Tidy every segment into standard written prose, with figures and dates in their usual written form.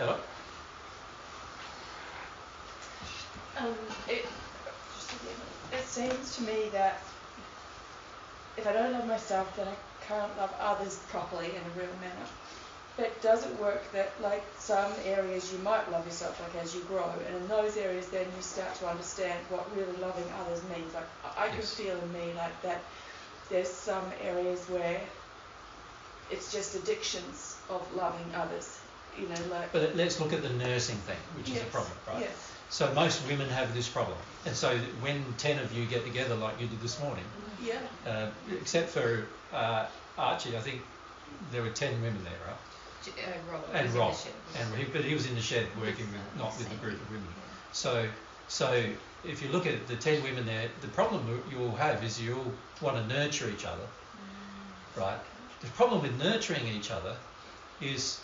Hello? It seems to me that if I don't love myself, then I can't love others properly in a real manner. But does it work that, like, some areas you might love yourself, like, as you grow, and in those areas then you start to understand what really loving others means? Like, I can feel in me, like, that there's some areas where it's just addictions of loving others, you know, like... But let's look at the nursing thing, which is a problem, right? Yes. So most women have this problem. And so when 10 of you get together like you did this morning, except for Archie, I think there were 10 women there, right? Rob. And Rob. But he was in the shed working not with a group of women. So if you look at the 10 women there, the problem you all have is you all want to nurture each other, right? The problem with nurturing each other is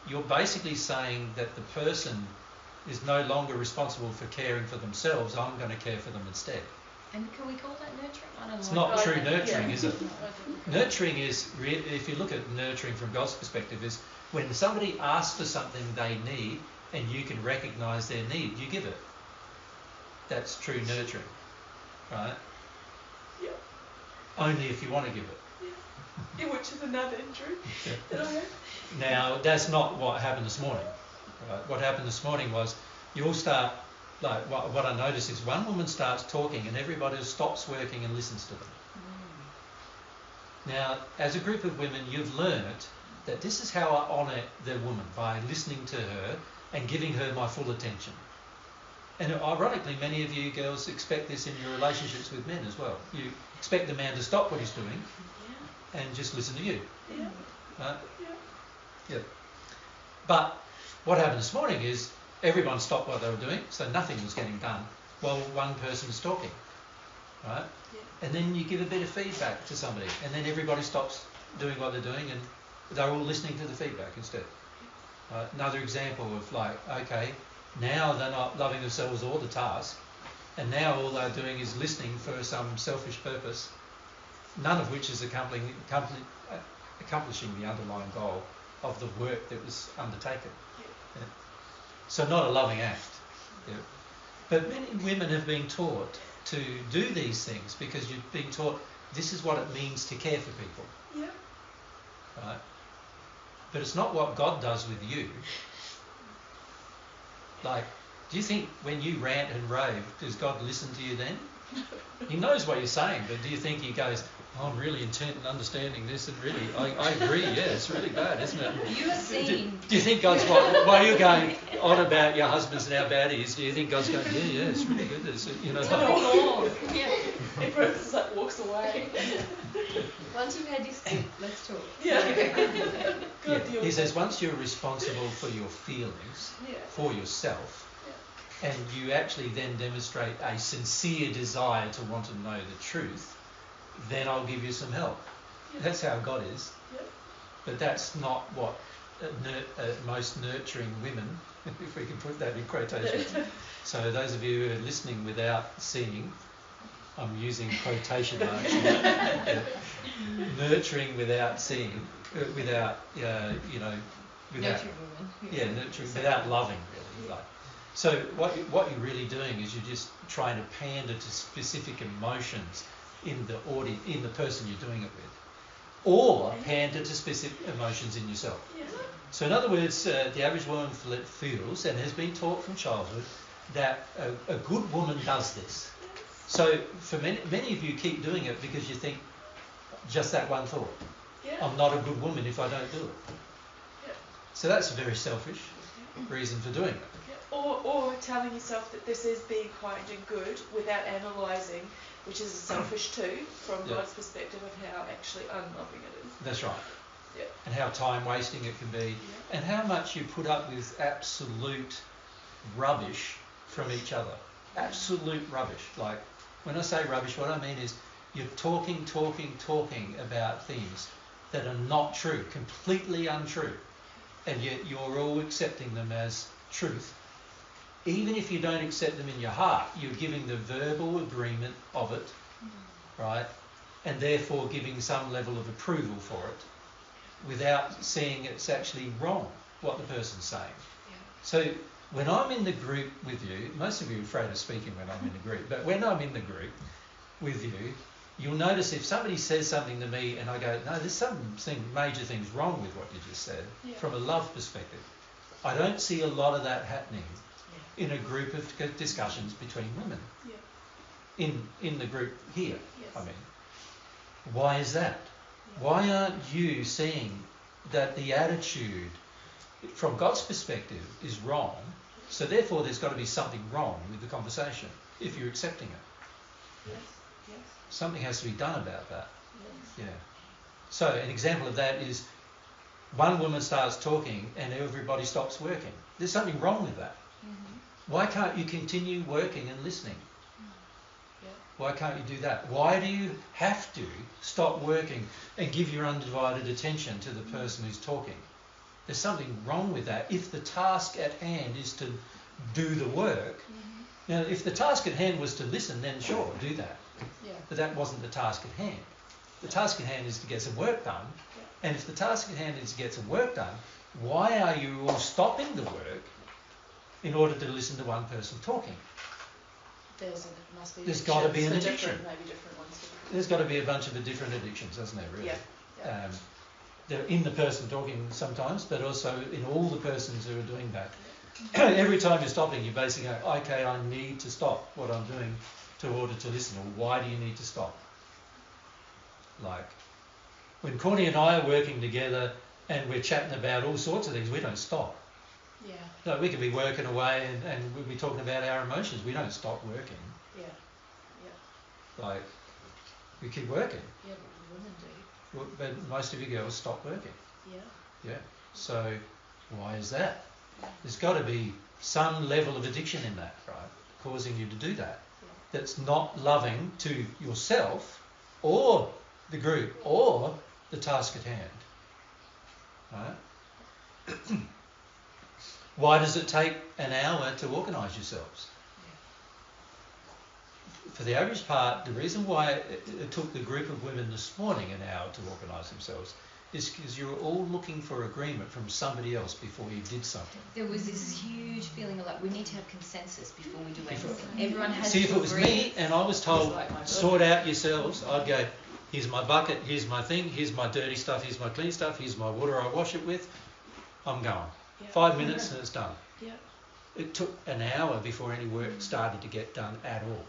you're basically saying that the person is no longer responsible for caring for themselves. I'm going to care for them instead. And can we call that nurturing? I don't know. It's not true nurturing, is it? Nurturing is, if you look at nurturing from God's perspective, is when somebody asks for something they need and you can recognise their need, you give it. That's true nurturing, right? Yeah. Only if you want to give it. Yeah, which is another injury that I have. Now, that's not what happened this morning. Right? What happened this morning was you all start, like what I noticed is one woman starts talking and everybody stops working and listens to them. Now, as a group of women, you've learned that this is how I honour the woman, by listening to her and giving her my full attention. And ironically, many of you girls expect this in your relationships with men as well. You expect the man to stop what he's doing and just listen to you. Yeah. Right? Yeah. But what happened this morning is everyone stopped what they were doing, so nothing was getting done while one person was talking. Right? Yeah. And then you give a bit of feedback to somebody, and then everybody stops doing what they're doing and they're all listening to the feedback instead. Another example of, like, okay, now they're not loving themselves or the task, and now all they're doing is listening for some selfish purpose, none of which is accomplishing the underlying goal of the work that was undertaken. Yeah. So not a loving act. Yeah. But many women have been taught to do these things because you've been taught this is what it means to care for people. Yeah. Right? But it's not what God does with you. Like, do you think when you rant and rave, does God listen to you then? He knows what you're saying, but do you think he goes, oh, I'm really intent in understanding this, and really, I agree, yeah, it's really bad, isn't it? You are seen. Do you think God's, while you're going on about your husbands and how bad he is, do you think God's going, yeah, it's really good, you know? Everyone just like walks away. Once you've had your sleep, let's talk. Yeah. He says once you're responsible for your feelings, for yourself, and you actually then demonstrate a sincere desire to want to know the truth, then I'll give you some help. That's how God is. But that's not what most nurturing women, if we can put that in quotations. So those of you who are listening without seeing, I'm using quotation marks. Nurturing without seeing, without nurturing without loving, really. Like. So what you're really doing is you're just trying to pander to specific emotions in the person you're doing it with, or pander to specific emotions in yourself. So in other words, the average woman feels and has been taught from childhood that a good woman does this. So for many of you keep doing it because you think just that one thought. I'm not a good woman if I don't do it. So that's a very selfish reason for doing it. Or telling yourself that this is being kind and good without analysing, which is selfish too, from God's perspective of how actually unloving it is. That's right. Yeah. And how time wasting it can be, and how much you put up with absolute rubbish from each other. Absolute rubbish. Like, when I say rubbish, what I mean is you're talking about things that are not true, completely untrue, and yet you're all accepting them as truth. Even if you don't accept them in your heart, you're giving the verbal agreement of it, right? And therefore giving some level of approval for it without seeing it's actually wrong, what the person's saying. So when I'm in the group with you, most of you are afraid of speaking when I'm in the group, but when I'm in the group with you, you'll notice if somebody says something to me and I go, no, there's major things wrong with what you just said, from a love perspective. I don't see a lot of that happening in a group of discussions between women. In the group here, I mean. Why is that? Why aren't you seeing that the attitude from God's perspective is wrong, so therefore there's got to be something wrong with the conversation if you're accepting it? Yes. Something has to be done about that. Yes. Yeah. So an example of that is one woman starts talking and everybody stops working. There's something wrong with that. Why can't you continue working and listening? Why can't you do that? Why do you have to stop working and give your undivided attention to the person who's talking? There's something wrong with that if the task at hand is to do the work. Now, if the task at hand was to listen, then sure, do that. But that wasn't the task at hand. The task at hand is to get some work done. And if the task at hand is to get some work done, why are you all stopping the work in order to listen to one person talking? There's got to be an addiction. There's got to be a bunch of different addictions, hasn't there, really? They're in the person talking sometimes, but also in all the persons who are doing that. Every time you're stopping, you basically go, okay, I need to stop what I'm doing in order to listen. Or why do you need to stop? Like, when Corny and I are working together and we're chatting about all sorts of things, we don't stop. No, we could be working away and we'll be talking about our emotions. We don't stop working. Like, we keep working. But women do. But most of you girls stop working. So why is that? There's got to be some level of addiction in that, right? Causing you to do that. That's not loving to yourself or the group or the task at hand. Right? Why does it take an hour to organise yourselves? For the average part, the reason why it took the group of women this morning an hour to organise themselves is because you were all looking for agreement from somebody else before you did something. There was this huge feeling of like, we need to have consensus before we do anything. Everyone has See, to if it was agree. me and I was told, sort out yourselves, I'd go, here's my bucket, here's my thing, here's my dirty stuff, here's my clean stuff, here's my water I wash it with, I'm going. 5 minutes and it's done. It took an hour before any work started to get done at all,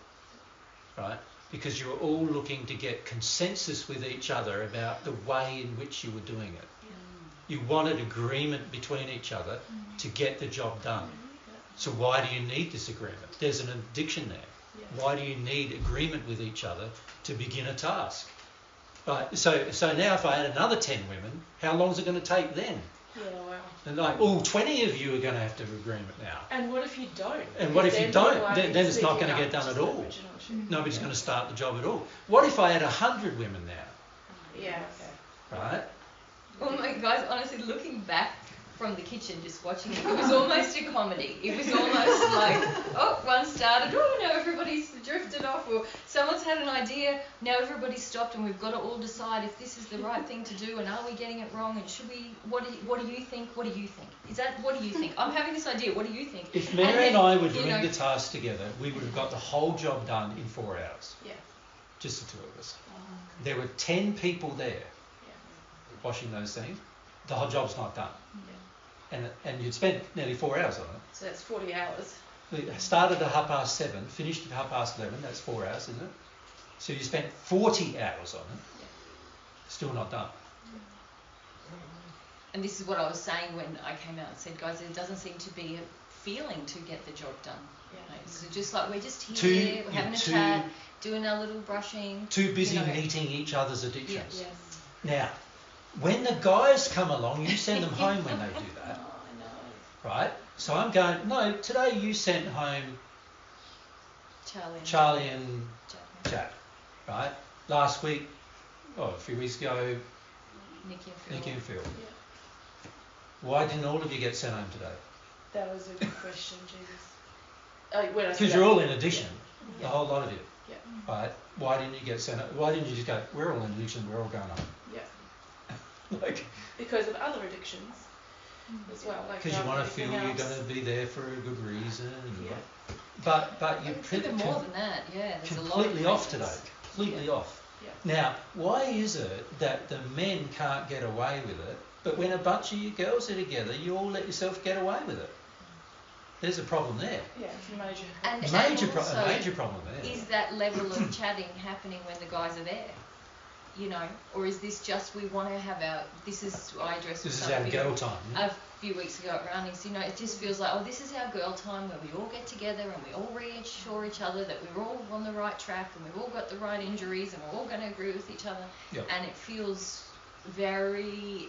right? Because you were all looking to get consensus with each other about the way in which you were doing it. You wanted agreement between each other to get the job done. So why do you need this agreement? There's an addiction there. Why do you need agreement with each other to begin a task? Right. So now if I had another 10 women, how long is it going to take then? And like, 20 of you are going to have to have agreement now. And what if you don't? And what if you don't? Then it's not going to get done at all. Nobody's going to start the job at all. What if I had 100 women now? Right? Oh my guys, honestly, looking back from the kitchen, just watching it, it was almost a comedy. It was almost like, oh, one started, oh, now everybody's drifted off, or someone's had an idea, now everybody's stopped, and we've got to all decide if this is the right thing to do, and are we getting it wrong, and should we, what do you think, what do you think? Is that, what do you think? I'm having this idea, what do you think? If Mary and I were doing the task together, we would have got the whole job done in 4 hours. Just the two of us. There were 10 people there washing those things. The whole job's not done. And you'd spent nearly 4 hours on it. So that's 40 hours. We started at 7:30, finished at 11:30, that's 4 hours, isn't it? So you spent 40 hours on it, still not done. And this is what I was saying when I came out and said, guys, there doesn't seem to be a feeling to get the job done. So just like, we're just here, we're having a chat, doing our little brushing. Too busy meeting each other's addictions. Now, when the guys come along, you send them home when they do that. Right? So I'm going, no, today you sent home Charlie and Jack. Right? Last week, a few weeks ago, Nikki and Phil. Why didn't all of you get sent home today? That was a good question, Jesus. Because you're all in addiction, the whole lot of you. Right? Why didn't you get sent home? Why didn't you just go, we're all in addiction, we're all going home? Because of other addictions. as well. Like Because you want to everything feel you're else. going to be there for a good reason. Yeah. But you It's even more than that, yeah. There's a lot of completely off reasons. today. Completely off. Yeah. Now, why is it that the men can't get away with it, but when a bunch of you girls are together, you all let yourself get away with it? There's a problem there. Yeah, it's a major. And A also, major problem there. is that level of chatting happening when the guys are there? You know, or is this just we want to have our? This is I dress. This with is our some girl time. A few weeks ago at Roundings, you know, it just feels like, oh, this is our girl time where we all get together and we all reassure each other that we're all on the right track and we've all got the right injuries and we're all going to agree with each other. Yep. And it feels very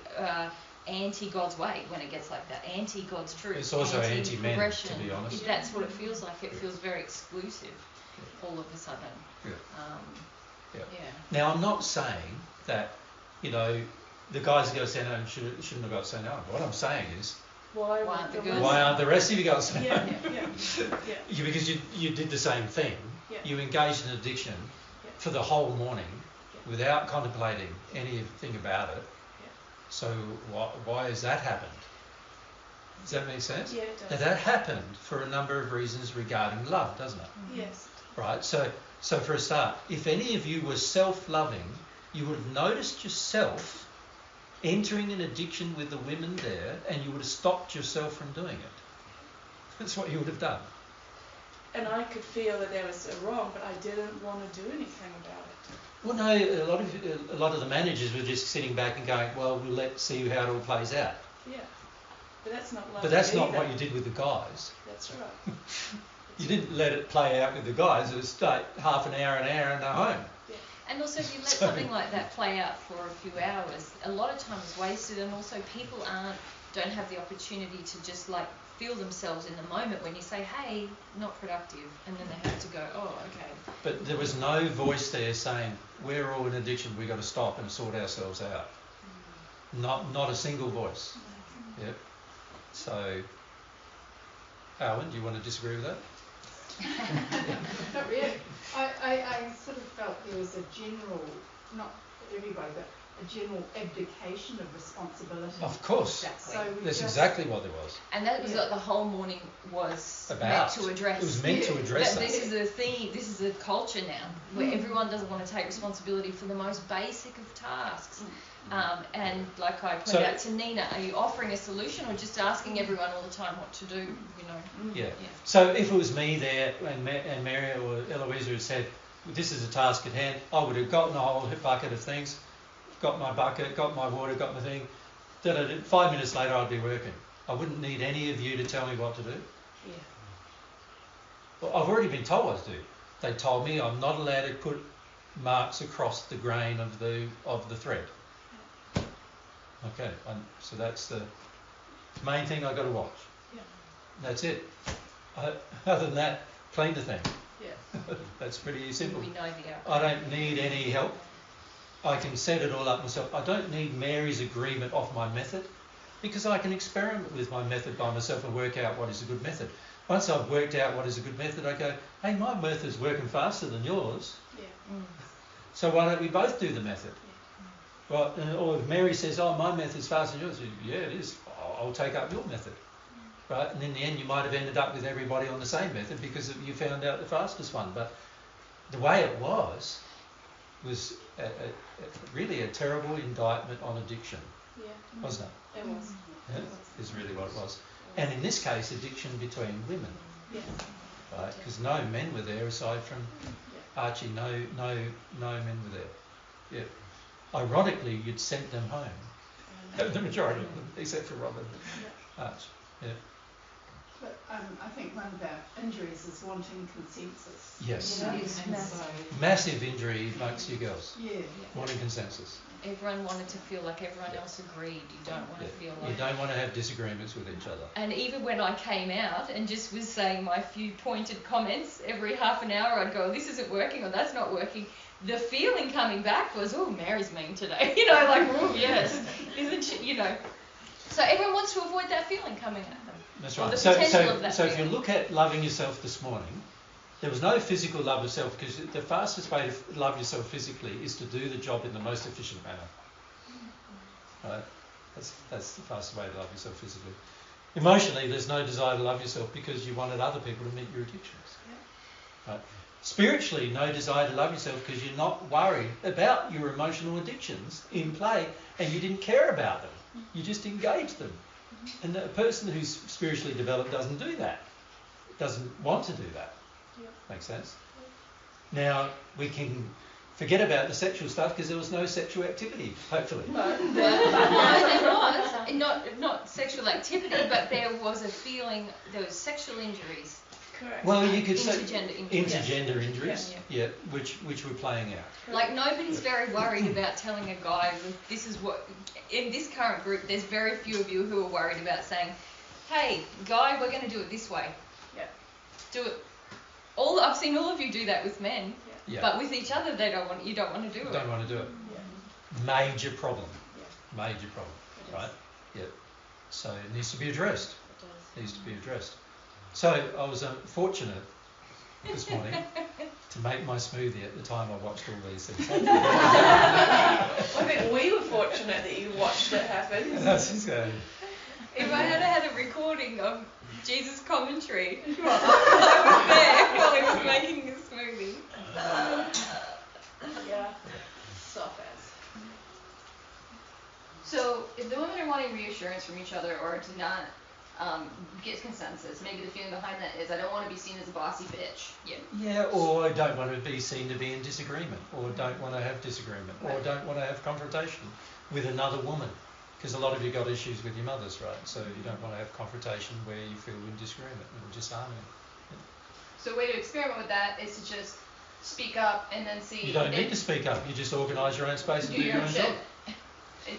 anti-God's way when it gets like that, anti-God's truth. It's also anti-men, to progression. be honest. That's what it feels like. It feels very exclusive all of a sudden. Yeah. Yeah. Now, I'm not saying that, you know, the guys that go say no and shouldn't have got to say no. What I'm saying is, Why aren't the the girls- why aren't the rest of you guys saying no? Yeah. Because you did the same thing. Yeah. You engaged in addiction Yeah. for the whole morning Yeah. without contemplating anything about it. Yeah. So why has that happened? Does that make sense? Yeah, it Now, does. that happened for a number of reasons regarding love, doesn't it? Yes. Right? So for a start, if any of you were self-loving, you would have noticed yourself entering an addiction with the women there, and you would have stopped yourself from doing it. That's what you would have done. And I could feel that there was a wrong, but I didn't want to do anything about it. Well, no, a lot of the managers were just sitting back and going, well, let's see how it all plays out. Yeah. But that's not love. But that's not either. what you did with the guys. That's right. You didn't let it play out with the guys. It was like half an hour, and they're home. And also, if you let So- something like that play out for a few hours, a lot of time is wasted, and also people don't have the opportunity to just like feel themselves in the moment when you say, hey, not productive, and then they have to go, oh, okay. But there was no voice there saying, we're all in addiction, we've got to stop and sort ourselves out. Not a single voice. Yep. So, Alan, do you want to disagree with that? Not really. I sort of felt there was a general, not everybody, but a general abdication of responsibility. Of course. Exactly. So we That's just- exactly what there was. And that was Yeah. what the whole morning was About. meant to address. It was meant to address That that. this is a theme, this is a culture now, where everyone doesn't want to take responsibility for the most basic of tasks. And like I pointed So- out to Nina, are you offering a solution or just asking everyone all the time what to do, you know? Yeah. Yeah. So if it was me there and Mary or Eloisa had said, this is a task at hand, I would have gotten a whole bucket of things, got my bucket, got my water, got my thing. 5 minutes later, I'd be working. I wouldn't need any of you to tell me what to do. Yeah. Well, I've already been told what to do. They told me I'm not allowed to put marks across the grain of the thread. Okay, so that's the main thing I've got to watch. Yeah. That's it. Other than that, clean the thing. Yeah. That's pretty simple. We know the outcome. I don't need any help. I can set it all up myself. I don't need Mary's agreement of my method because I can experiment with my method by myself and work out what is a good method. Once I've worked out what is a good method, I go, hey, my method's working faster than yours, Yeah. so why don't we both do the method? Well, or if Mary says, oh, my method's faster than yours, yeah, it is. I'll take up your method. Right? And in the end, you might have ended up with everybody on the same method because you found out the fastest one. But the way it was really a terrible indictment on addiction, Yeah. wasn't it? It was. Yeah, is really what it was. And in this case, addiction between women, Yeah. right? Because no men were there aside from Archie. No men were there. Yeah. Ironically, you'd sent them home. The majority of them, except for Robin. Arch. Yeah. But I think one of our injuries is wanting consensus. Yes. You know? It's And massive. so, Massive injury amongst you girls. yeah. Wanting consensus. Everyone wanted to feel like everyone else agreed. You don't want to feel You like... don't want to have disagreements with each other. And even when I came out and just was saying my few pointed comments, every half an hour I'd go, this isn't working or that's not working. The feeling coming back was, oh, Mary's mean today. You know, like, oh, yes. Isn't she, you know. So everyone wants to avoid that feeling coming at them. That's Or right. the So potential of that if you feeling. look at loving yourself this morning, there was no physical love of self because the fastest way to love yourself physically is to do the job in the most efficient manner. Right? That's the fastest way to love yourself physically. Emotionally, there's no desire to love yourself because you wanted other people to meet your addictions. Yeah. Right? Spiritually, no desire to love yourself because you're not worried about your emotional addictions in play and you didn't care about them. You just engaged them. And a person who's spiritually developed doesn't do that. Doesn't want to do that. Yeah. Makes sense? Now, we can forget about the sexual stuff because there was no sexual activity, hopefully. No, there was. Not sexual activity, but there was a feeling, there was sexual injuries. Correct. Well, you could say Intergender injuries. intergender injuries, yeah, which were playing out. Like, nobody's very worried about telling a guy, this is what, in this current group, there's very few of you who are worried about saying, hey, guy, we're going to do it this way. Yeah. Do it. I've seen all of you do that with men, Yeah. but with each other, you don't want to do it. Don't want to do it. Yeah. Major problem. Yeah. Major problem, It right? is. Yeah. So it needs to be addressed. It does. Needs to be addressed. So I was fortunate this morning to make my smoothie at the time I watched all these things happen. I think we were fortunate that you watched it happen. If I had a recording of Jesus' commentary, I was there while he was making his smoothie. Yeah. Soft as. So, if the women are wanting reassurance from each other or to not get consensus, maybe the feeling behind that is, I don't want to be seen as a bossy bitch. Yeah, or I don't want to be seen to be in disagreement, or don't want to have disagreement, or don't want to have confrontation with another woman. Because a lot of you got issues with your mothers, right? So you don't want to have confrontation where you feel in disagreement and disharmony. So a way to experiment with that is to just speak up and then see. You don't need to speak up. You just organise your own space and do your own job.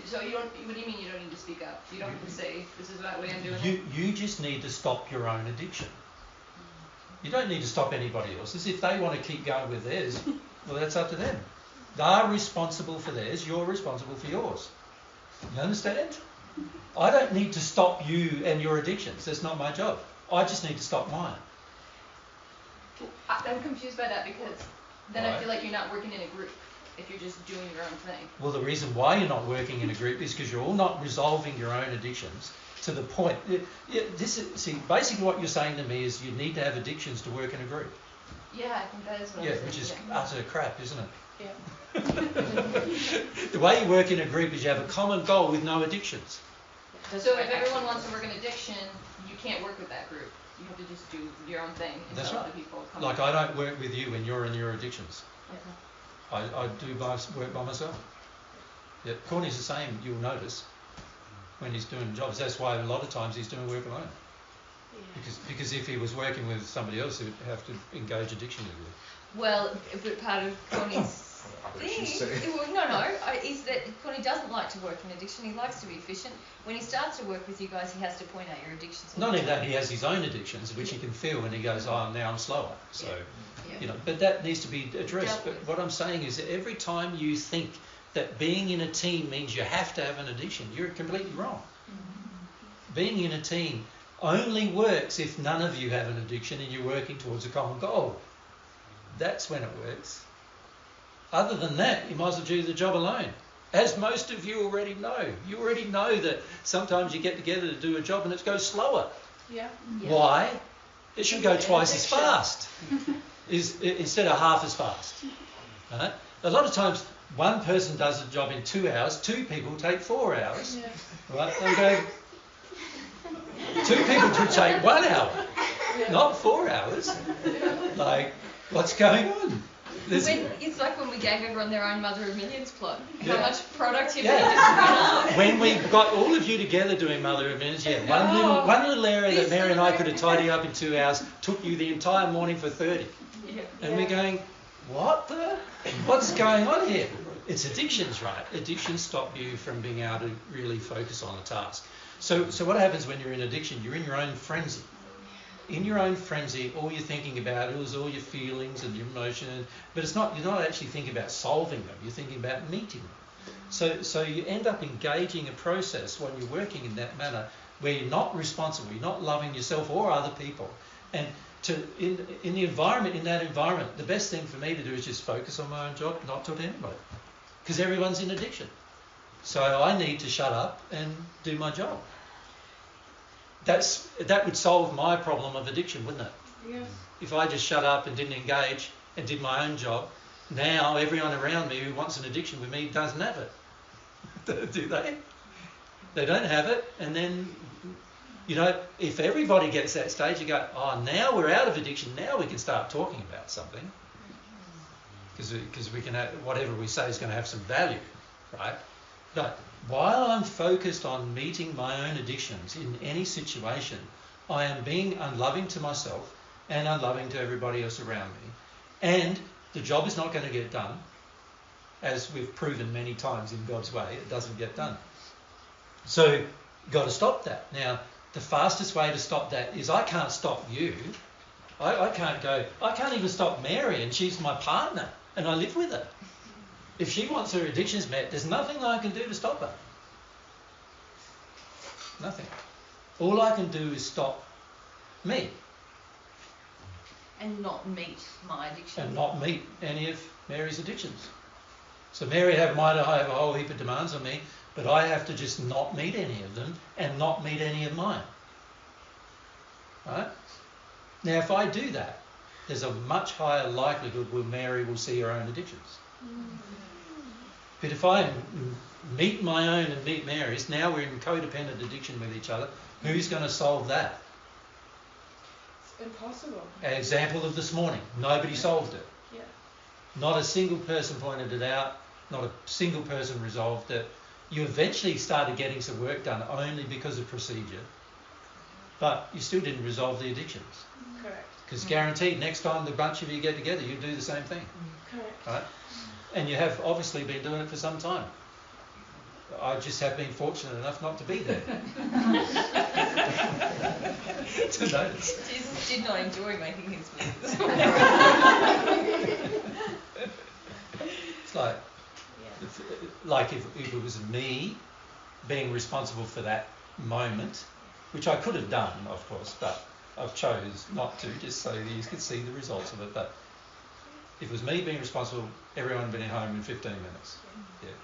So you don't. What do you mean you don't need to speak up? You don't have to say this is the way I'm doing it. You just need to stop your own addiction. You don't need to stop anybody else's. If they want to keep going with theirs, well, that's up to them. They're responsible for theirs. You're responsible for yours. You understand? I don't need to stop you and your addictions. That's not my job. I just need to stop mine. I'm confused by that because then I Right. feel like you're not working in a group if you're just doing your own thing. Well, the reason why you're not working in a group is because you're all not resolving your own addictions to the point. Basically what you're saying to me is you need to have addictions to work in a group. Yeah, I think that is what Yeah, I'm saying. which is utter crap, isn't it? Yeah. The way you work in a group is you have a common goal with no addictions. So if everyone wants to work in addiction, you can't work with that group. You have to just do your own thing and That's tell right. other people. Come Like on. I don't work with you when you're in your addictions. Yeah. I do work by myself. Yeah, Corny's the same, you'll notice, when he's doing jobs. That's why a lot of times he's doing work alone. Yeah. Because if he was working with somebody else, he would have to engage addiction with you. Well, but part of Connie's thing, is that Connie doesn't like to work in addiction. He likes to be efficient. When he starts to work with you guys, he has to point out your addictions. Not only that, he has his own addictions, which he can feel when he goes, oh, now I'm slower. So, Yeah. but that needs to be addressed. Dealt But with. what I'm saying is that every time you think that being in a team means you have to have an addiction, you're completely wrong. Being in a team only works if none of you have an addiction and you're working towards a common goal. That's when it works. Other than that, you might as well do the job alone. As most of you already know. You already know that sometimes you get together to do a job and it goes slower. Yeah. Why? It should go twice as fast instead of half as fast. Right? A lot of times one person does a job in 2 hours, 2 people take 4 hours. Yeah. Right? They go, 2 people could take 1 hour, not 4 hours. Like, what's going on? It's like when we gave everyone their own Mother of Millions plot. Yeah. How much productivity Yeah. just went up. When we got all of you together doing Mother of Millions, one little area that Mary and I could have tidied up in 2 hours took you the entire morning for 30. Yeah. And we're going, what's going on here? It's addictions, right? Addictions stop you from being able to really focus on a task. So what happens when you're in addiction? You're in your own frenzy. In your own frenzy, all you're thinking about is all your feelings and your emotions, but you're not actually thinking about solving them, you're thinking about meeting them. So you end up engaging a process when you're working in that manner where you're not responsible, you're not loving yourself or other people. And in that environment, the best thing for me to do is just focus on my own job, not talk to anybody. Because everyone's in addiction. So I need to shut up and do my job. That would solve my problem of addiction, wouldn't it? Yeah. If I just shut up and didn't engage and did my own job, now everyone around me who wants an addiction with me doesn't have it. Do they? They don't have it, and then, if everybody gets to that stage, you go, oh, now we're out of addiction, now we can start talking about something. Because we can have, whatever we say is going to have some value, right? But while I'm focused on meeting my own addictions in any situation, I am being unloving to myself and unloving to everybody else around me. And the job is not going to get done. As we've proven many times in God's way, it doesn't get done. So you've got to stop that. Now, the fastest way to stop that is I can't stop you. I can't even stop Mary, and she's my partner, and I live with her. If she wants her addictions met, there's nothing I can do to stop her. Nothing. All I can do is stop me. And not meet my addiction. And not meet any of Mary's addictions. So Mary might have a whole heap of demands on me, but I have to just not meet any of them and not meet any of mine. Right? Now, if I do that, there's a much higher likelihood where Mary will see her own addictions. But if I meet my own and meet Mary's, now we're in codependent addiction with each other. Who's going to solve that? It's impossible. An example of this morning. Nobody solved it. Yeah. Not a single person pointed it out. Not a single person resolved it. You eventually started getting some work done only because of procedure. But you still didn't resolve the addictions. Correct. Because guaranteed, next time the bunch of you get together, you do the same thing. Correct. Right? And you have obviously been doing it for some time. I just have been fortunate enough not to be there. To notice. Jesus did not enjoy making his moves. It's like if it was me being responsible for that moment, which I could have done, of course, but I've chose not to, just so that you could see the results of it. But if it was me being responsible, everyone would have been home in 15 minutes. Yeah.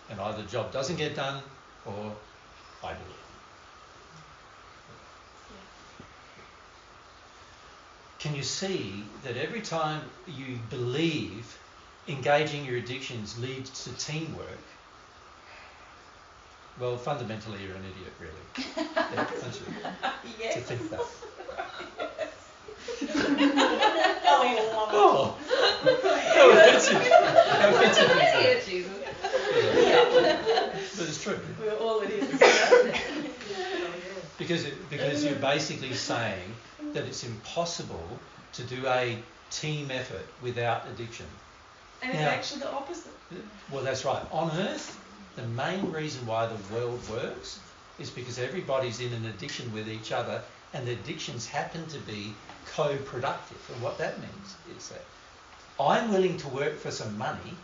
And either the job doesn't get done or I do it. Can you see that every time you believe engaging your addictions leads to teamwork, well, fundamentally you're an idiot, really. Yeah, don't you? Yes. To think that. Oh, How offensive. How offensive is that? Idiot, Jesus. Yeah. But it's true. we're all idiots. Because you're basically saying that it's impossible to do a team effort without addiction. And it's Now, actually the opposite. Well, that's right. On Earth, the main reason why the world works is because everybody's in an addiction with each other, and the addictions happen to be co-productive. And what that means is that I'm willing to work for some money,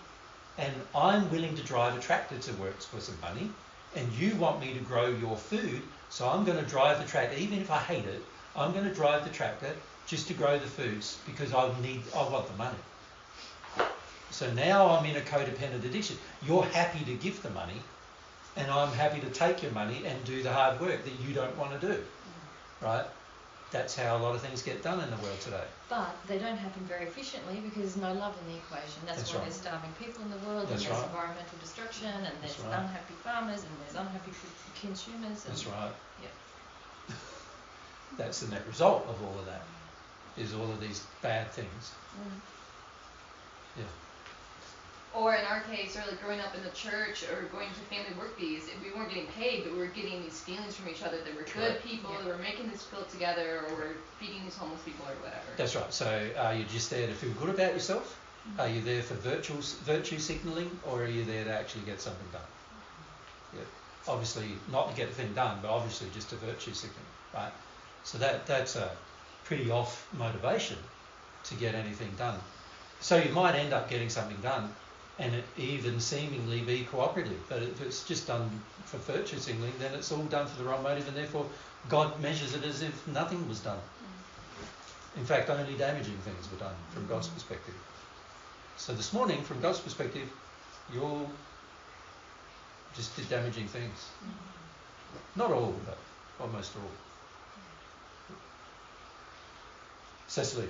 and I'm willing to drive a tractor to work for some money, and you want me to grow your food, so I'm going to drive the tractor, even if I hate it, I'm going to drive the tractor just to grow the foods because I want the money. So now I'm in a codependent addiction. You're happy to give the money, and I'm happy to take your money and do the hard work that you don't want to do, right? That's how a lot of things get done in the world today. But they don't happen very efficiently because there's no love in the equation. That's why right. There's starving people in the world, That's and there's right. environmental destruction, and there's right. unhappy farmers, and there's unhappy consumers. And That's right. Yeah. That's the net result of all of that, is all of these bad things. Yeah. Or in our case, or like growing up in the church or going to family work bees, we weren't getting paid, but we were getting these feelings from each other that we're good people, that we're making this quilt together, or we're feeding these homeless people or whatever. That's right. So are you just there to feel good about yourself? Are you there for virtue signalling, or are you there to actually get something done? Yeah. Obviously not to get the thing done, but obviously just to virtue signal, right? So that's a pretty off motivation to get anything done. So you might end up getting something done, and it even seemingly be cooperative. But if it's just done for virtue signaling, then it's all done for the wrong motive, and therefore God measures it as if nothing was done. In fact, only damaging things were done from God's perspective. So this morning, from God's perspective, you all just did damaging things. Not all, but almost all. Cecily.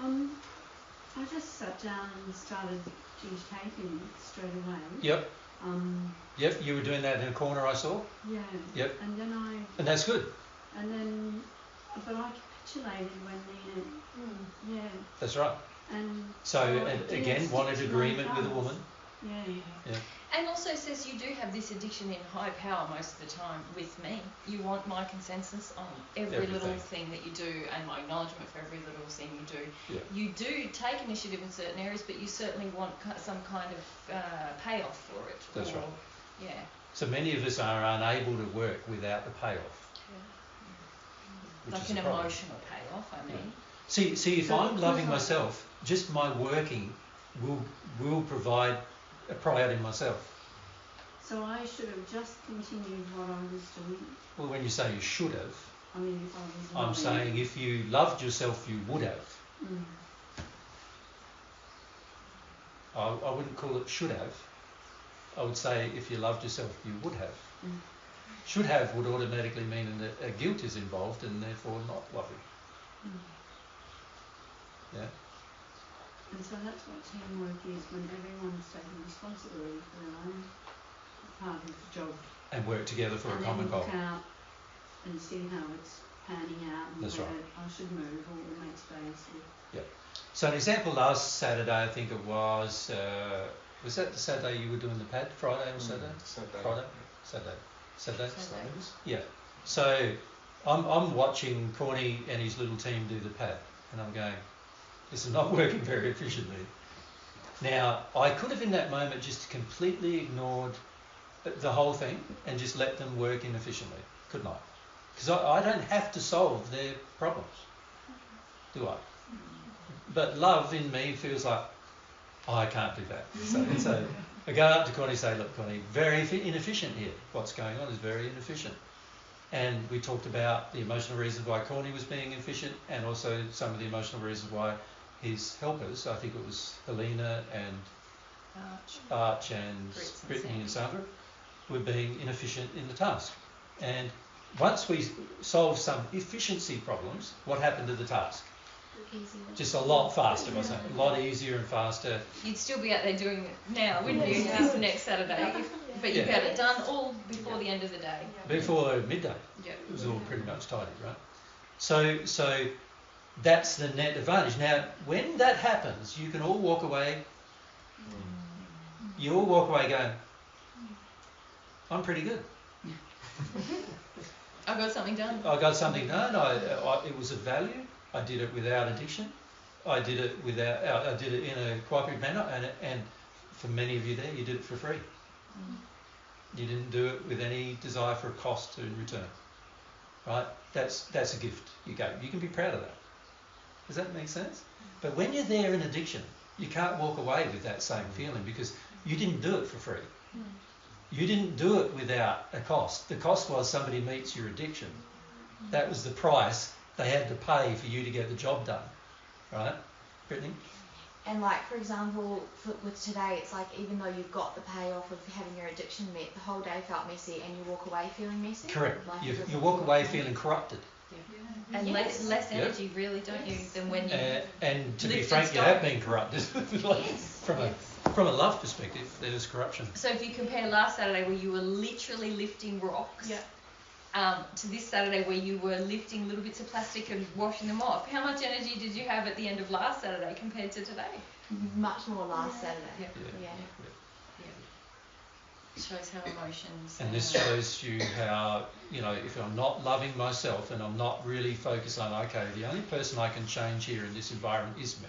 I just sat down and started meditating straight away. Yep. Um, Yep, you were doing that in a corner, I saw. yeah. Yep. And then And that's good. but I capitulated when the, yeah. That's right. And So, I and did again, stick wanted to my agreement with a guns. woman. Yeah. Yeah. And also says you do have this addiction in high power most of the time with me. You want my consensus on every little Everything. thing that you do and my acknowledgement for every little thing you do. Yeah. You do take initiative in certain areas, but you certainly want some kind of payoff for it. That's right. Yeah. So many of us are unable to work without the payoff. Which Like is an a problem. emotional payoff, I mean. See, if So I'm loving because myself, just my working will provide a pride in myself. So I should have just continued what I was doing. Well, when you say you should have, I mean, if I was I'm loving. saying if you loved yourself, you would have. Mm. I wouldn't call it should have. I would say if you loved yourself, you would have. Mm. Should have would automatically mean that a guilt is involved and therefore not loving. Mm. Yeah. And so that's what teamwork is, when everyone's taking responsibility for their own part of the job. And work together for and a common then goal. look out and see how it's panning out and That's where right. I should move or make space. So an example last Saturday, I think it was that the Saturday you were doing the pad? Friday or Saturday? Friday? Saturday. Saturdays. Yeah. So I'm watching Corny and his little team do the pad, and I'm going, this is not working very efficiently. Now, I could have in that moment just completely ignored the whole thing and just let them work inefficiently, couldn't I? Because I don't have to solve their problems, do I? But love in me feels like, oh, I can't do that. So I go up to Connie and say, look, Connie, very inefficient here. What's going on is very inefficient. And we talked about the emotional reasons why Connie was being inefficient and also some of the emotional reasons why his helpers, I think it was Helena and Arch and Brittany and Sandra, were being inefficient in the task. And once we solved some efficiency problems, what happened to the task? Just a lot faster, wasn't it? A lot easier and faster. You'd still be out there doing it now, wouldn't you, this next Saturday? But you've got it done all before the end of the day. Before midday. Yeah. It was all pretty much tidy, right? So that's the net advantage. Now, when that happens, you can all walk away. You all walk away going, I'm pretty good. I got something done. I got something done. It was of value. I did it without addiction. I did it in a cooperative manner, and for many of you there, you did it for free. You didn't do it with any desire for a cost in return, right? That's a gift you gave. You can be proud of that. Does that make sense? But when you're there in addiction, you can't walk away with that same feeling because you didn't do it for free. You didn't do it without a cost. The cost was somebody meets your addiction. That was the price they had to pay for you to get the job done, right? Brittany? And like, for example, with today, it's like even though you've got the payoff of having your addiction met, the whole day felt messy and you walk away feeling messy. Correct. Like You walk away feeling corrupted. And less energy, really, don't you, than when you and to be lift frank, and you stop. have been corrupted. Like, from a love perspective, there's corruption. So if you compare last Saturday where you were literally lifting rocks to this Saturday where you were lifting little bits of plastic and washing them off, how much energy did you have at the end of last Saturday compared to today? Much more last Saturday. Yeah. It shows how emotions... And this shows you how, if I'm not loving myself and I'm not really focused on, okay, the only person I can change here in this environment is me,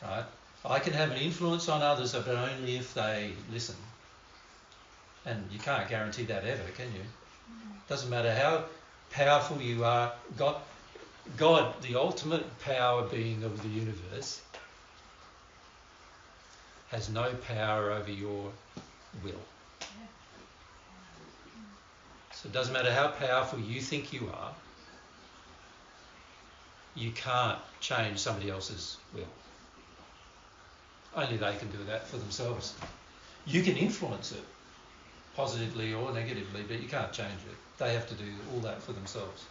right? I can have an influence on others, but only if they listen. And you can't guarantee that ever, can you? Doesn't matter how powerful you are. God, the ultimate power being of the universe, has no power over your will. So it doesn't matter how powerful you think you are, you can't change somebody else's will. Only they can do that for themselves. You can influence it, positively or negatively, but you can't change it. They have to do all that for themselves.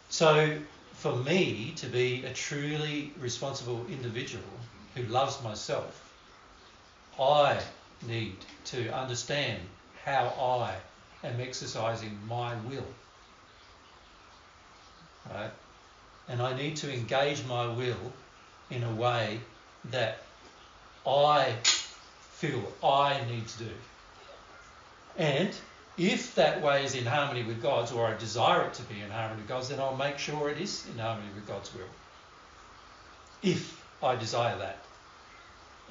So, for me to be a truly responsible individual who loves myself, I need to understand how I am exercising my will. Right? And I need to engage my will in a way that I feel I need to do. And if that way is in harmony with God's, or I desire it to be in harmony with God's, then I'll make sure it is in harmony with God's will. If I desire that.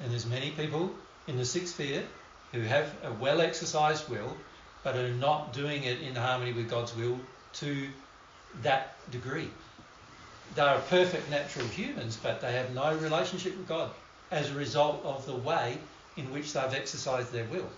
And there's many people in the sixth sphere who have a well-exercised will, but are not doing it in harmony with God's will to that degree. They are perfect natural humans, but they have no relationship with God as a result of the way in which they've exercised their will.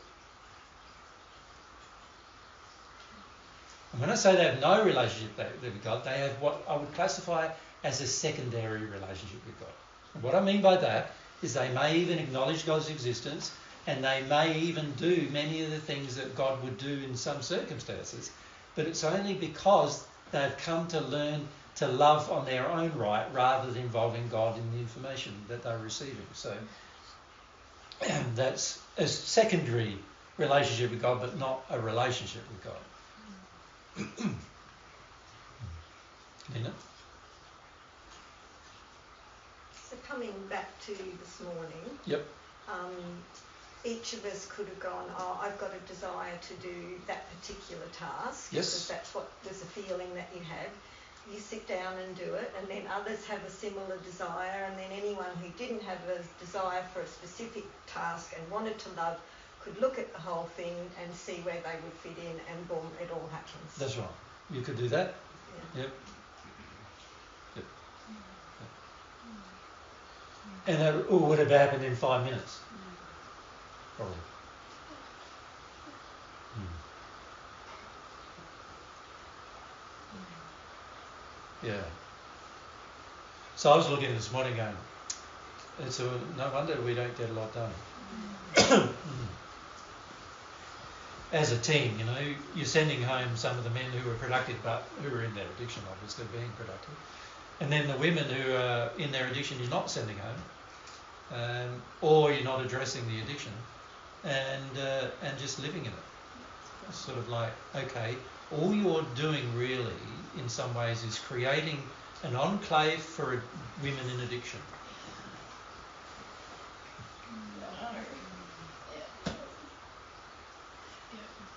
And when I say they have no relationship with God, they have what I would classify as a secondary relationship with God. And what I mean by that is they may even acknowledge God's existence, and they may even do many of the things that God would do in some circumstances, but it's only because they've come to learn to love on their own right rather than involving God in the information that they're receiving. So that's a secondary relationship with God, but not a relationship with God. Lena? So coming back to this morning, Yep. Each of us could have gone, oh, I've got a desire to do that particular task, Yes. because that's what was a feeling that you had. You sit down and do it, and then others have a similar desire, and then anyone who didn't have a desire for a specific task and wanted to love could look at the whole thing and see where they would fit in, and boom, it all happens. That's right. You could do that. Yeah. Yep. Yep. And that all would have happened in 5 minutes. Probably. Yeah. So I was looking this morning going, it's no wonder we don't get a lot done. As a team, you know, you're sending home some of the men who are productive but who are in their addiction, obviously being productive. And then the women who are in their addiction you're not sending home, or you're not addressing the addiction and just living in it. It's sort of like, okay, all you're doing really in some ways is creating an enclave for women in addiction.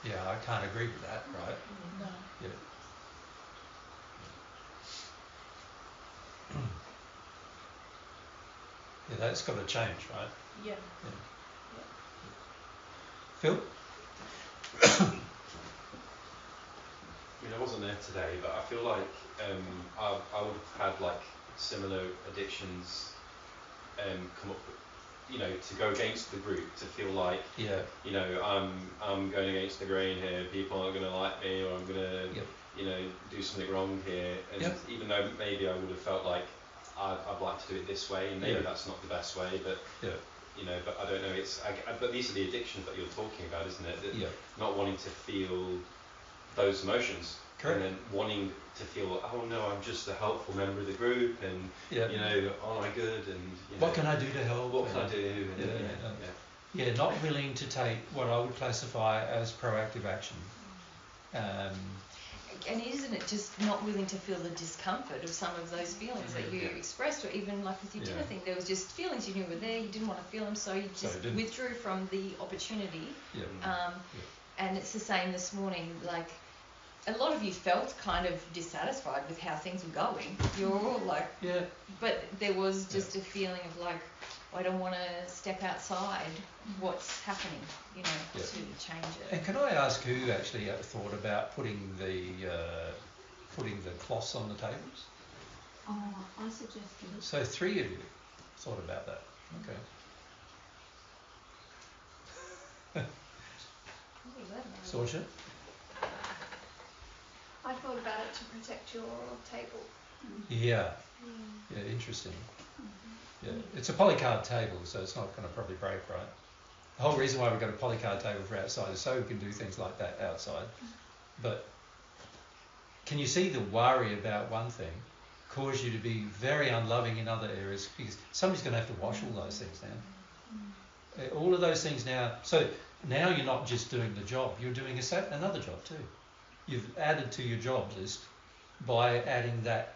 Yeah, I can't agree with that, right? No. Yeah. Yeah, that's got to change, right? Yeah. Phil? I mean, I wasn't there today, but I feel like I would have had like similar addictions come up, you know, to go against the group, to feel like, Yeah. you know, I'm going against the grain here, people aren't going to like me, or I'm going to, Yep. you know, do something wrong here. And Yep. even though maybe I would have felt like I'd like to do it this way, and maybe Yeah. that's not the best way, but Yeah. you know, but I don't know. But these are the addictions that you're talking about, isn't it? That Yeah. not wanting to feel those emotions, Correct. and then wanting to feel, oh no, I'm just a helpful member of the group, and Yeah. you know, oh, I'm good, and you know, What can I do to help? what can I do? And, Yeah. Yeah, not willing to take what I would classify as proactive action. And isn't it just not willing to feel the discomfort of some of those feelings that you Yeah. expressed, or even like with your dinner Yeah. thing, there was just feelings you knew were there, you didn't want to feel them, so you So just you didn't. withdrew from the opportunity. Yeah. And it's the same this morning, like a lot of you felt kind of dissatisfied with how things were going. You're all like, Yeah. but there was just a feeling of like, I don't want to step outside what's happening, you know, Yeah. to change it. And can I ask who actually thought about putting the cloths on the tables? Oh, I suggested it. So 3 of you thought about that. Okay. What was that about? Saoirse? I thought about it to protect your table. Yeah. Yeah, interesting. Yeah, it's a polycard table, so it's not going to probably break, right? The whole reason why we've got a polycard table for outside is so we can do things like that outside. But can you see the worry about one thing cause you to be very unloving in other areas, because somebody's going to have to wash all those things now. All of those things now. So now you're not just doing the job, you're doing another job too. You've added to your job list by adding that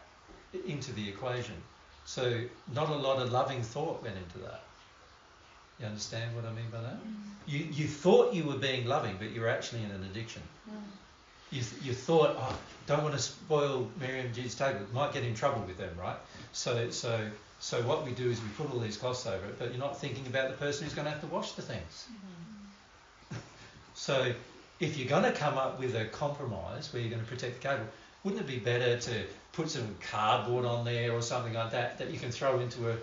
into the equation. So not a lot of loving thought went into that. You understand what I mean by that? You thought you were being loving, but you're actually in an addiction. You thought, oh, don't want to spoil Mary and G's table. It might get in trouble with them, right? So what we do is we put all these costs over it, but you're not thinking about the person who's going to have to wash the things. So if you're going to come up with a compromise where you're going to protect the cable, wouldn't it be better to put some cardboard on there or something like that that you can throw into a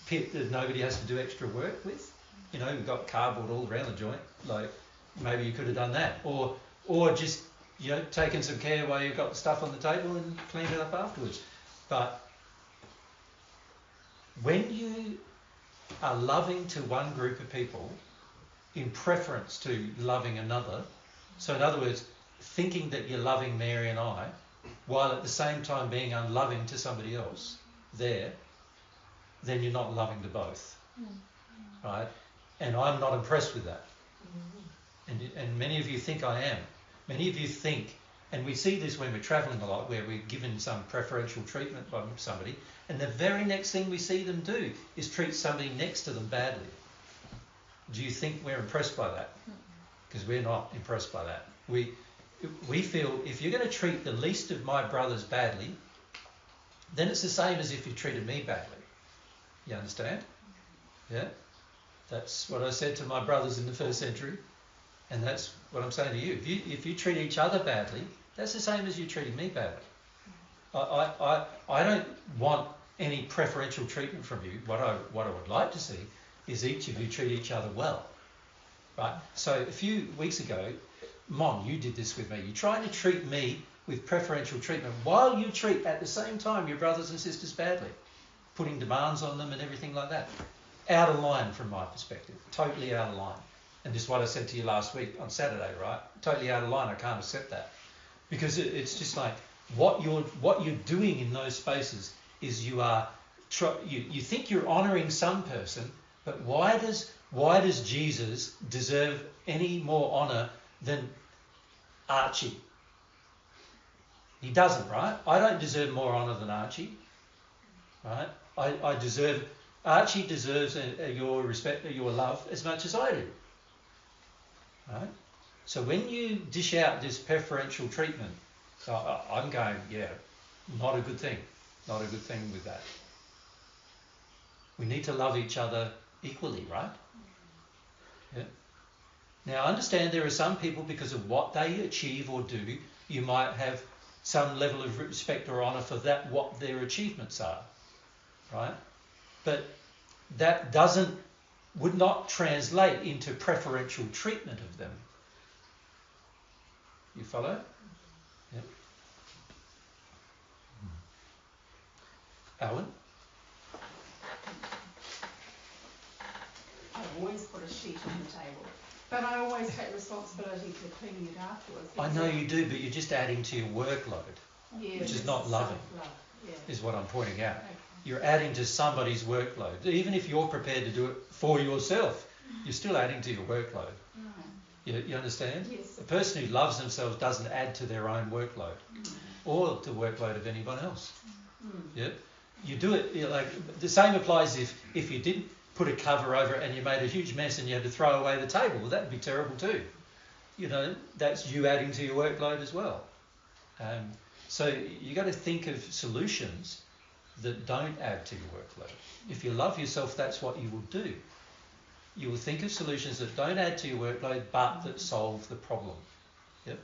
pit that nobody has to do extra work with? You know, you've got cardboard all around the joint. Like, maybe you could have done that. Or just, you know, taken some care while you've got the stuff on the table and cleaned it up afterwards. But when you are loving to one group of people in preference to loving another, so in other words, thinking that you're loving Mary and I, while at the same time being unloving to somebody else there, then you're not loving to both, right? And I'm not impressed with that. And many of you think I am. Many of you think, and we see this when we're travelling a lot, where we're given some preferential treatment by somebody, and the very next thing we see them do is treat somebody next to them badly. Do you think we're impressed by that? Because we're not impressed by that. We feel if you're going to treat the least of my brothers badly, then it's the same as if you treated me badly. You understand? Yeah? That's what I said to my brothers in the first century, and that's what I'm saying to you. If you treat each other badly, that's the same as you treating me badly. I don't want any preferential treatment from you. What I would like to see is each of you treat each other well. Right? So a few weeks ago, Mon, you did this with me. You're trying to treat me with preferential treatment while you treat at the same time your brothers and sisters badly, putting demands on them and everything like that. Out of line from my perspective, totally out of line. And this is what I said to you last week on Saturday, right? Totally out of line. I can't accept that, because it's just like what you're doing in those spaces is you think you're honouring some person, but why does Jesus deserve any more honour than Archie? He doesn't, right? I don't deserve more honour than Archie, right? Archie deserves your respect, your love as much as I do, right? So when you dish out this preferential treatment, I'm going, yeah, not a good thing. Not a good thing with that. We need to love each other equally, right? Yeah. Now, I understand there are some people, because of what they achieve or do, you might have some level of respect or honour for that, what their achievements are, right? But that would not translate into preferential treatment of them. You follow? Yeah. Alan? I always put a sheet on the table, but I always take responsibility for cleaning it afterwards. I know you do, but you're just adding to your workload, which is not loving, is what I'm pointing out. Okay. You're adding to somebody's workload. Even if you're prepared to do it for yourself, you're still adding to your workload. You understand? Yes. A person who loves themselves doesn't add to their own workload or the workload of anyone else. Yeah? You do it, like the same applies if you didn't put a cover over it and you made a huge mess and you had to throw away the table. Well, that'd be terrible too. You know, that's you adding to your workload as well. So you got to think of solutions that don't add to your workload. If you love yourself, that's what you will do. You will think of solutions that don't add to your workload, but that solve the problem. Yep.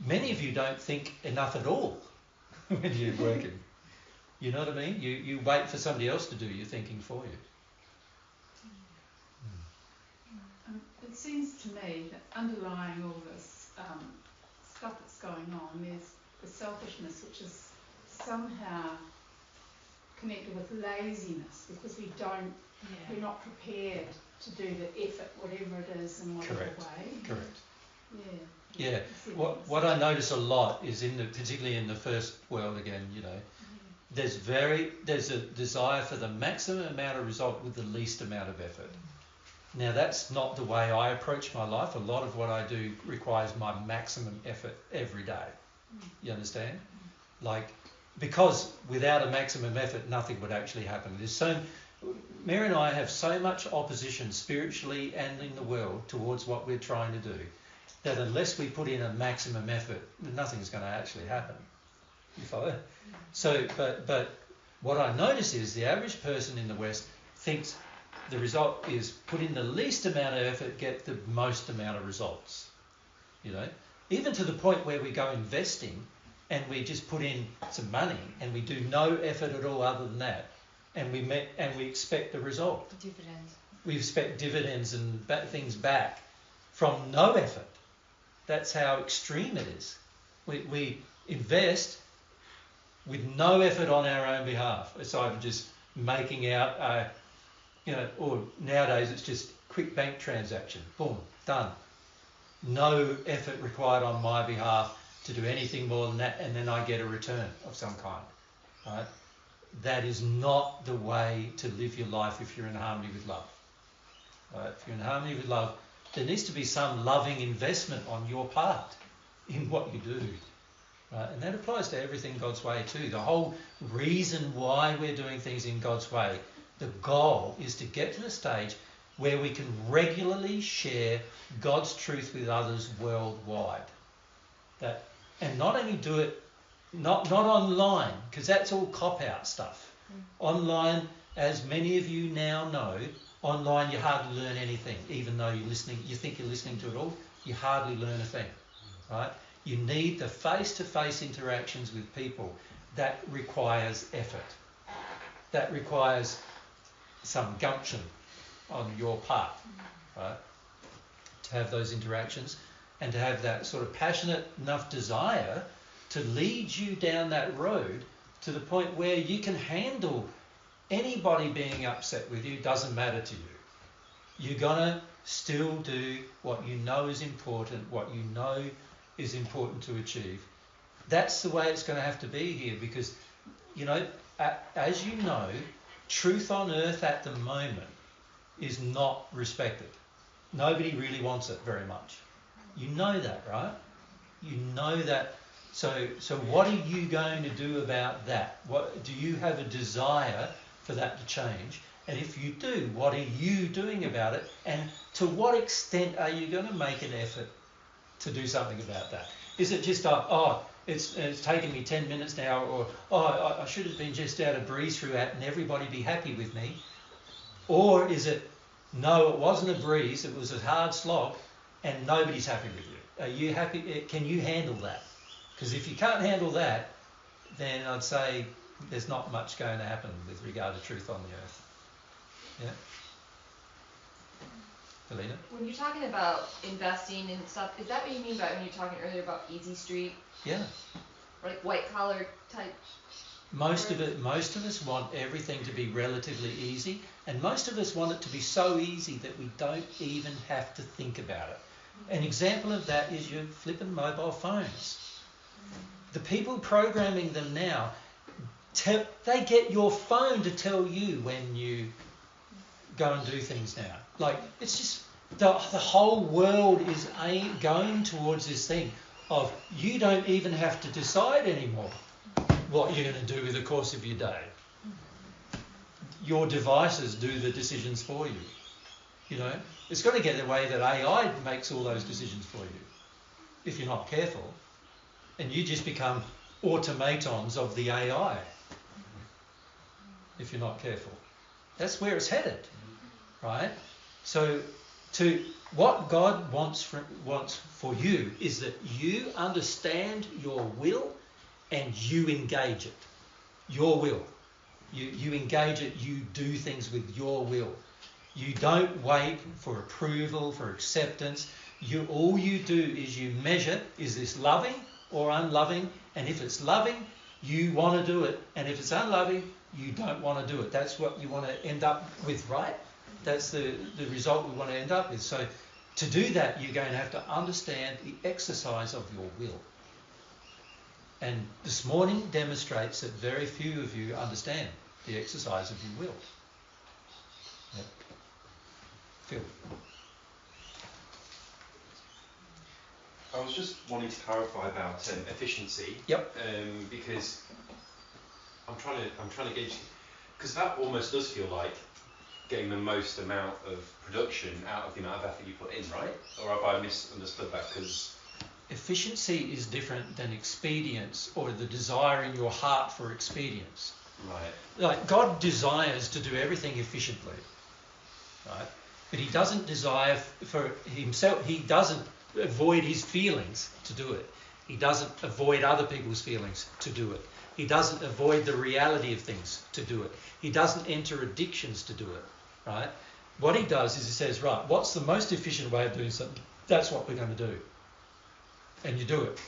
Many of you don't think enough at all when you're working. You know what I mean? You wait for somebody else to do your thinking for you. It seems to me that underlying all this stuff that's going on. There's the selfishness, which is somehow connected with laziness, because we're not prepared to do the effort, whatever it is, in whatever way. Correct. Yeah. Yeah. What I notice a lot is particularly in the first world again, you know, there's a desire for the maximum amount of result with the least amount of effort. Now that's not the way I approach my life. A lot of what I do requires my maximum effort every day. You understand? Because without a maximum effort, nothing would actually happen. Mary and I have so much opposition spiritually and in the world towards what we're trying to do, that unless we put in a maximum effort, nothing's going to actually happen. You follow? So, but what I notice is the average person in the West thinks the result is put in the least amount of effort, get the most amount of results. You know, even to the point where we go investing and we just put in some money and we do no effort at all other than that, and we expect the result. Dividends. We expect dividends and things back from no effort. That's how extreme it is. We invest with no effort on our own behalf. It's either just making out, or nowadays it's just quick bank transaction. Boom, done. No effort required on my behalf to do anything more than that, and then I get a return of some kind. Right? That is not the way to live your life if you're in harmony with love. Right? If you're in harmony with love, there needs to be some loving investment on your part in what you do. Right? And that applies to everything God's way too. The whole reason why we're doing things in God's way, the goal is to get to the stage where we can regularly share God's truth with others worldwide. And not only do it, not online, because that's all cop-out stuff. Online, as many of you now know, online you hardly learn anything, even though you think you're listening to it all, you hardly learn a thing. Right? You need the face-to-face interactions with people. That requires effort. That requires some gumption on your part, right? To have those interactions and to have that sort of passionate enough desire to lead you down that road to the point where you can handle anybody being upset with you. Doesn't matter to you. You're going to still do what you know is important, what you know is important to achieve. That's the way it's going to have to be here, because, you know, as you know, truth on earth at the moment is not respected. Nobody really wants it very much. You know that, right? You know that. So what are you going to do about that? What do you have a desire for that to change? And if you do, what are you doing about it? And to what extent are you going to make an effort to do something about that? Is it just it's taken me 10 minutes now, or I should have been just able to breeze through that and everybody be happy with me? Or is it, no, it wasn't a breeze, it was a hard slog and nobody's happy with you? Are you happy? Can you handle that? Because if you can't handle that, then I'd say there's not much going to happen with regard to truth on the earth. Yeah? Helena? When you're talking about investing and stuff, is that what you mean by when you're talking earlier about easy street? Yeah. Or like white collar type? Most of us want everything to be relatively easy, and most of us want it to be so easy that we don't even have to think about it. An example of that is your flipping mobile phones. The people programming them now, they get your phone to tell you when you go and do things now. Like, it's just, the whole world is going towards this thing of you don't even have to decide anymore what you're going to do with the course of your day. Your devices do the decisions for you. You know, it's going to get the way that AI makes all those decisions for you, if you're not careful. And you just become automatons of the AI, if you're not careful. That's where it's headed, right? So what God wants for you is that you understand your will and you engage it. Your will. You engage it, you do things with your will. You don't wait for approval, for acceptance. all you do is you measure, is this loving or unloving? And if it's loving, you want to do it. And if it's unloving, you don't want to do it. That's what you want to end up with, right? That's the result we want to end up with. So to do that, you're going to have to understand the exercise of your will. And this morning demonstrates that very few of you understand the exercise of your will. Yep. Phil. I was just wanting to clarify about efficiency. Yep. Because I'm trying to gauge, because that almost does feel like getting the most amount of production out of the amount of effort you put in, right? Or have I misunderstood that? Because efficiency is different than expedience, or the desire in your heart for expedience. Right. Like God desires to do everything efficiently, right? But He doesn't desire for Himself. He doesn't avoid His feelings to do it. He doesn't avoid other people's feelings to do it. He doesn't avoid the reality of things to do it. He doesn't enter addictions to do it, right? What He does is He says, right, what's the most efficient way of doing something? That's what we're going to do. And you do it.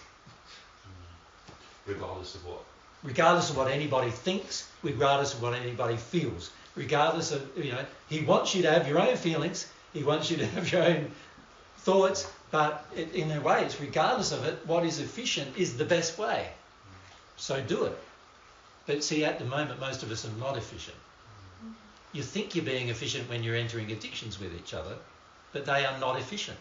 Regardless of what? Regardless of what anybody thinks, regardless of what anybody feels, regardless of, He wants you to have your own feelings, He wants you to have your own thoughts, but in a way, it's regardless of it, what is efficient is the best way. So do it. But see, at the moment, most of us are not efficient. You think you're being efficient when you're entering addictions with each other, but they are not efficient.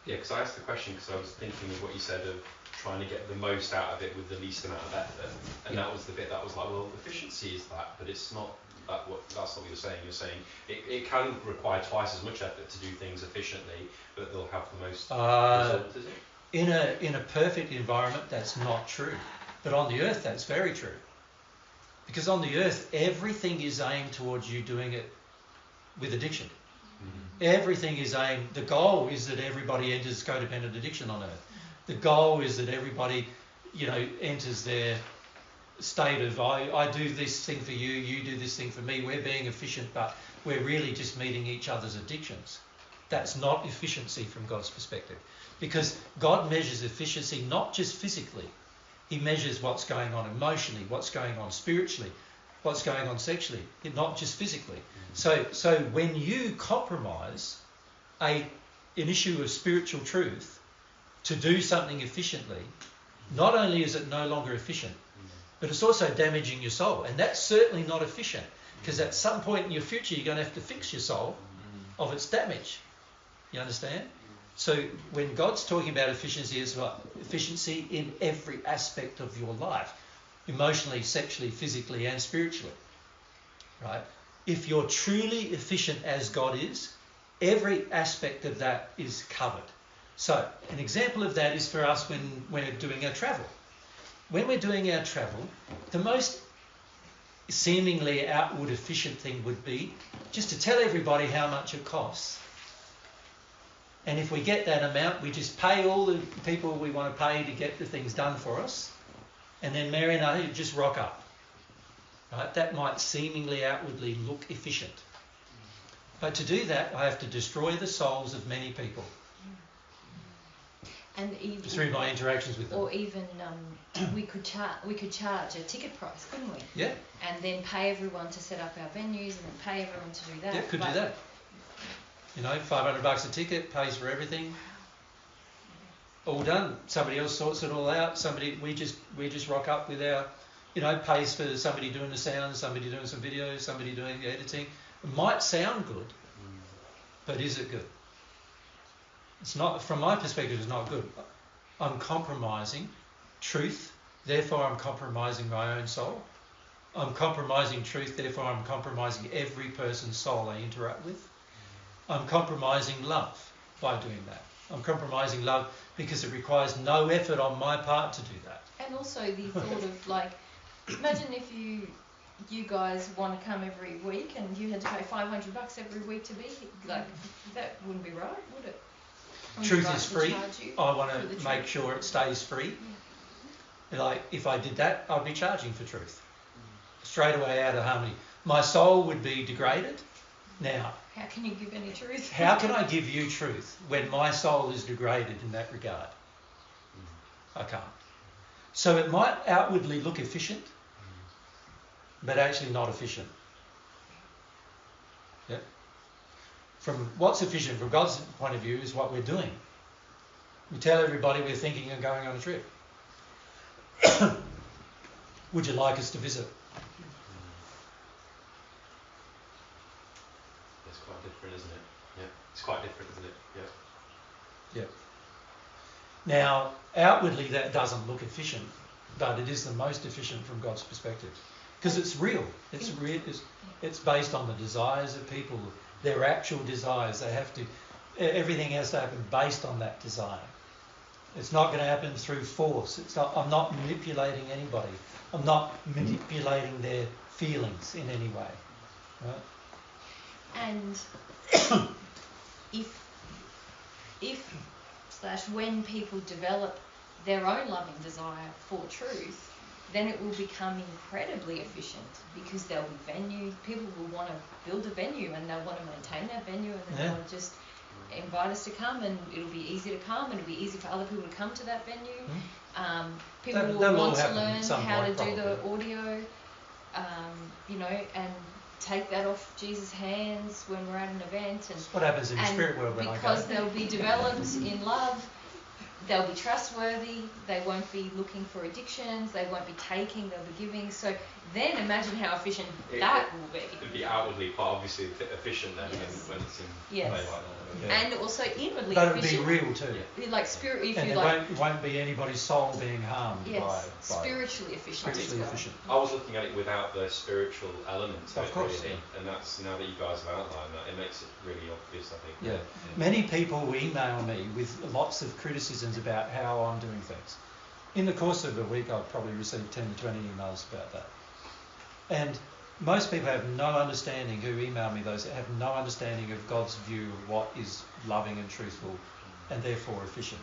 Yeah, because I asked the question because I was thinking of what you said of trying to get the most out of it with the least amount of effort, and that was the bit that was like, well, efficiency is that, but it's not. That's not what you're saying. You're saying it can require twice as much effort to do things efficiently, but they'll have the most result, is it? In a perfect environment, that's not true. But on the earth, that's very true. Because on the earth, everything is aimed towards you doing it with addiction. Mm-hmm. Everything is aimed, the goal is that everybody enters codependent addiction on earth. The goal is that everybody, enters their state of, I do this thing for you, you do this thing for me, we're being efficient, but we're really just meeting each other's addictions. That's not efficiency from God's perspective. Because God measures efficiency not just physically. He measures what's going on emotionally, what's going on spiritually, what's going on sexually, not just physically. So when you compromise an issue of spiritual truth to do something efficiently, not only is it no longer efficient, but it's also damaging your soul. And that's certainly not efficient, because at some point in your future, you're going to have to fix your soul of its damage. You understand? So when God's talking about efficiency, it's about efficiency in every aspect of your life, emotionally, sexually, physically, and spiritually, right? If you're truly efficient as God is, every aspect of that is covered. So an example of that is for us when we're doing our travel. When we're doing our travel, the most seemingly outward efficient thing would be just to tell everybody how much it costs. And if we get that amount, we just pay all the people we want to pay to get the things done for us. And then Mary and I just rock up. Right? That might seemingly outwardly look efficient. But to do that, I have to destroy the souls of many people. And even, through my interactions with them. Or even we could charge a ticket price, couldn't we? Yeah. And then pay everyone to set up our venues, and then pay everyone to do that. Yeah, could do that. $500 a ticket, pays for everything. All done. Somebody else sorts it all out. We just rock up with our, pays for somebody doing the sound, somebody doing some videos, somebody doing the editing. It might sound good, but is it good? It's not, from my perspective, it's not good. I'm compromising truth, therefore I'm compromising my own soul. I'm compromising truth, therefore I'm compromising every person's soul I interact with. I'm compromising love by doing that. I'm compromising love because it requires no effort on my part to do that. And also the thought of imagine if you guys want to come every week and you had to pay $500 every week to be here. That wouldn't be right, would it? Truth is free. I want to make sure it stays free. Yeah. If I did that, I'd be charging for truth. Straight away out of harmony. My soul would be degraded Now, How can you give any truth? how can I give you truth when my soul is degraded in that regard? I can't. So it might outwardly look efficient, but actually not efficient. Yep. From what's efficient from God's point of view is what we're doing. We tell everybody we're thinking of going on a trip. Would you like us to visit? It's quite different, isn't it? Yeah. It's quite different, isn't it? Yeah. Yep. Now, outwardly that doesn't look efficient, but it is the most efficient from God's perspective. Because it's real. It's real. It's based on the desires of people, their actual desires. They have to. Everything has to happen based on that desire. It's not going to happen through force. It's not. I'm not manipulating anybody. I'm not manipulating their feelings in any way. Right? And when people develop their own loving desire for truth, then it will become incredibly efficient, because there'll be venues. People will want to build a venue, and they'll want to maintain that venue, and they'll just invite us to come, and it'll be easy to come, and it'll be easy for other people to come to that venue. People will want to learn how to do the audio, and take that off Jesus' hands when we're at an event. And what happens in the spirit world when I go? Because they'll be developed in love, they'll be trustworthy, they won't be looking for addictions, they won't be taking, they'll be giving. So then imagine how efficient that will be. It'd be outwardly quite obviously efficient then when it's in play like that. Yeah. And also inwardly but efficient. But it'll be real too. Like spirit, if and you there like. won't be anybody's soul being harmed by spiritually efficient. Spiritually efficient. I was looking at it without the spiritual element to of it, course, really. And that's, now that you guys have outlined that, it makes it really obvious, I think. Yeah. Many people email me with lots of criticisms about how I'm doing things. In the course of a week, I've probably received 10 to 20 emails about that. And most people have no understanding, who email me those, have no understanding of God's view of what is loving and truthful and therefore efficient.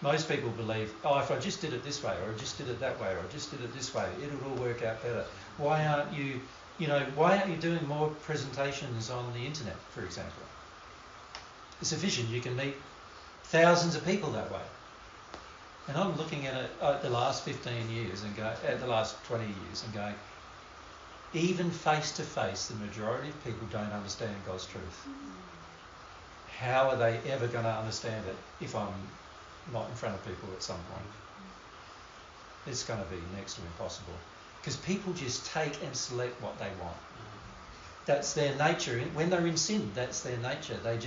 Most people believe, if I just did it this way, or I just did it that way, or I just did it this way, it'll all work out better. Why aren't you doing more presentations on the internet, for example? It's efficient. You can meet thousands of people that way. And I'm looking at it at the last 15 years and at the last 20 years and going, even face to face, the majority of people don't understand God's truth. How are they ever going to understand it if I'm not in front of people at some point? It's going to be next to impossible. Because people just take and select what they want. That's their nature. When they're in sin, that's their nature. They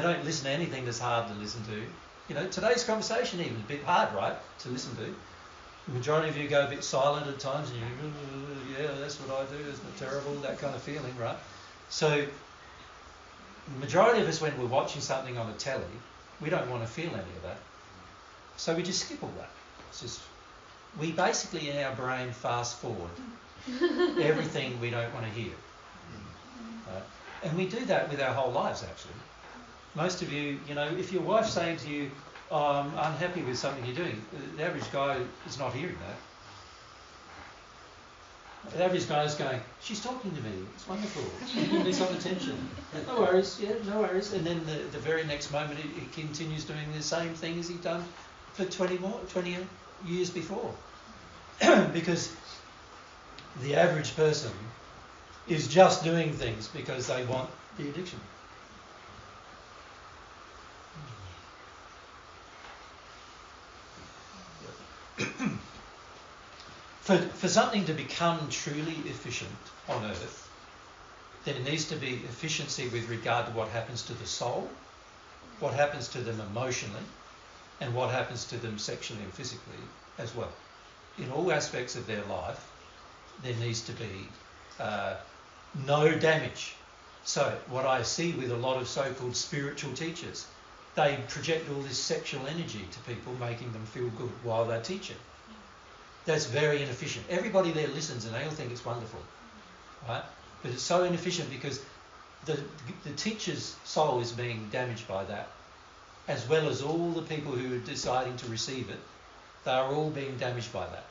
don't listen to anything that's hard to listen to. Today's conversation even is a bit hard, right, to listen to. The majority of you go a bit silent at times and you go, yeah, that's what I do, isn't it terrible, that kind of feeling, right? So the majority of us, when we're watching something on the telly, we don't want to feel any of that. So we just skip all that. We basically in our brain fast forward everything we don't want to hear. Right? And we do that with our whole lives, actually. Most of you, if your wife's saying to you, I'm unhappy with something you're doing, the average guy is not hearing that. The average guy is going, she's talking to me, it's wonderful, she's giving me some attention. No worries, no worries. And then the very next moment he continues doing the same thing as he'd done for 20 years before. Because the average person is just doing things because they want the addiction. For something to become truly efficient on earth, there needs to be efficiency with regard to what happens to the soul, what happens to them emotionally, and what happens to them sexually and physically as well. In all aspects of their life, there needs to be no damage. So what I see with a lot of so-called spiritual teachers, they project all this sexual energy to people, making them feel good while they're teaching. That's very inefficient. Everybody there listens and they all think it's wonderful, right? But it's so inefficient because the teacher's soul is being damaged by that, as well as all the people who are deciding to receive it. They are all being damaged by that.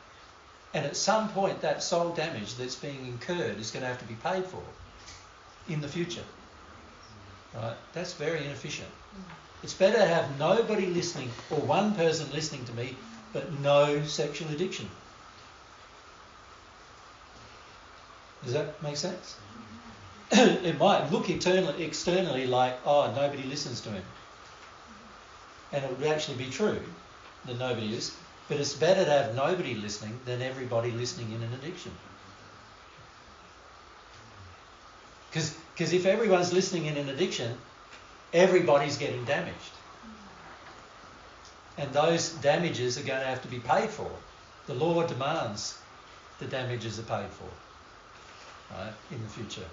And at some point, that soul damage that's being incurred is going to have to be paid for. in the future. Right? That's very inefficient. It's better to have nobody listening or one person listening to me, but no sexual addiction. Does that make sense? It might look externally like, oh, nobody listens to him. And it would actually be true that nobody is. But it's better to have nobody listening than everybody listening in an addiction. Because if everyone's listening in an addiction, everybody's getting damaged. And those damages are going to have to be paid for. The law demands the damages are paid for, right, in the future.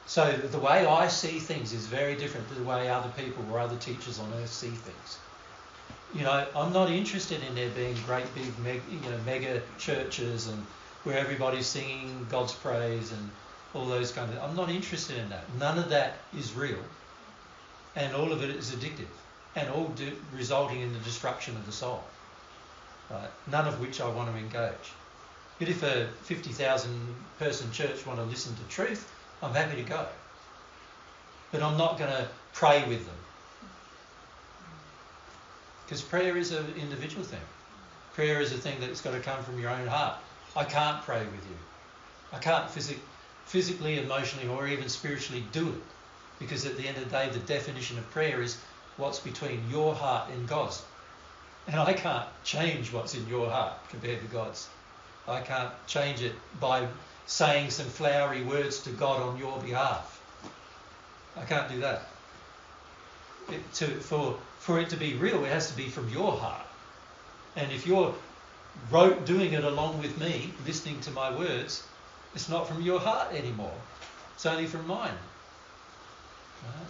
So the way I see things is very different to the way other people or other teachers on earth see things. You know, I'm not interested in there being great big mega churches and where everybody's singing God's praise and all those kind of... I'm not interested in that. None of that is real. And all of it is addictive. And all resulting in the destruction of the soul. Right? None of which I want to engage. But if a 50,000 person church want to listen to truth, I'm happy to go. But I'm not going to pray with them. Because prayer is an individual thing. Prayer is a thing that's got to come from your own heart. I can't pray with you. I can't physically, emotionally, or even spiritually do it. Because at the end of the day, the definition of prayer is what's between your heart and God's. And I can't change what's in your heart compared to God's. I can't change it by saying some flowery words to God on your behalf. I can't do that. For it to be real, it has to be from your heart. And if you're doing it along with me, listening to my words, it's not from your heart anymore. It's only from mine. Right?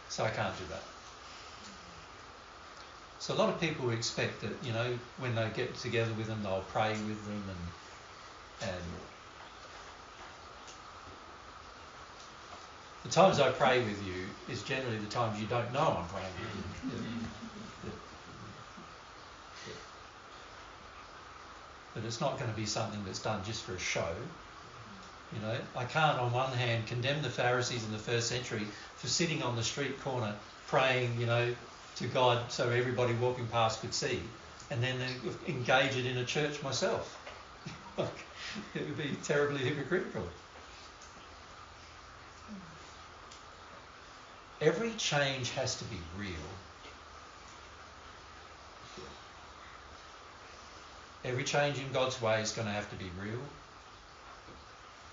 So I can't do that. So a lot of people expect that, you know, when they get together with them, they'll pray with them and the times I pray with you is generally the times you don't know I'm praying with you. But it's not going to be something that's done just for a show. You know, I can't on one hand condemn the Pharisees in the first century for sitting on the street corner praying, you know, to God so everybody walking past could see, and then engage it in a church myself. It would be terribly hypocritical. Every change has to be real. Every change in God's way is going to have to be real.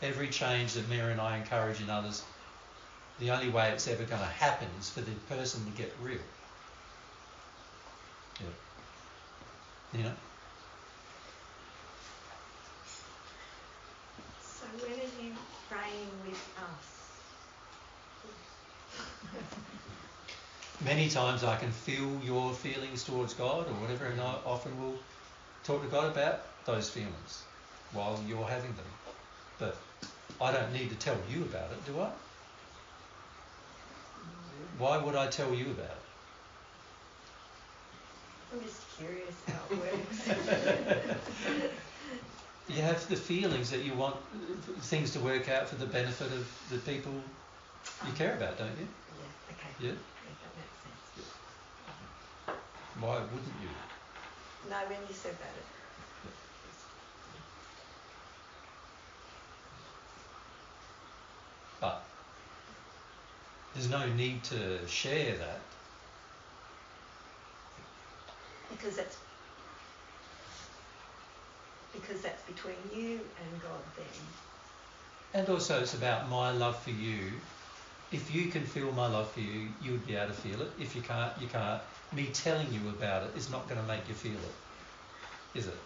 Every change that Mary and I encourage in others, the only way it's ever going to happen is for the person to get real. Yeah. You know? So when are you praying with us? Many times I can feel your feelings towards God or whatever, and I often will talk to God about those feelings while you're having them. But I don't need to tell you about it, do I? Why would I tell you about it? I'm just curious how it works. You have the feelings that you want things to work out for the benefit of the people you care about, don't you? Yeah, okay. Yeah? Yeah, that makes sense. Why wouldn't you? No, when you said that, But there's no need to share that. because that's between you and God then. And also it's about my love for you. If you can feel my love for you, you would be able to feel it. If you can't, you can't. Me telling you about it is not going to make you feel it, is it?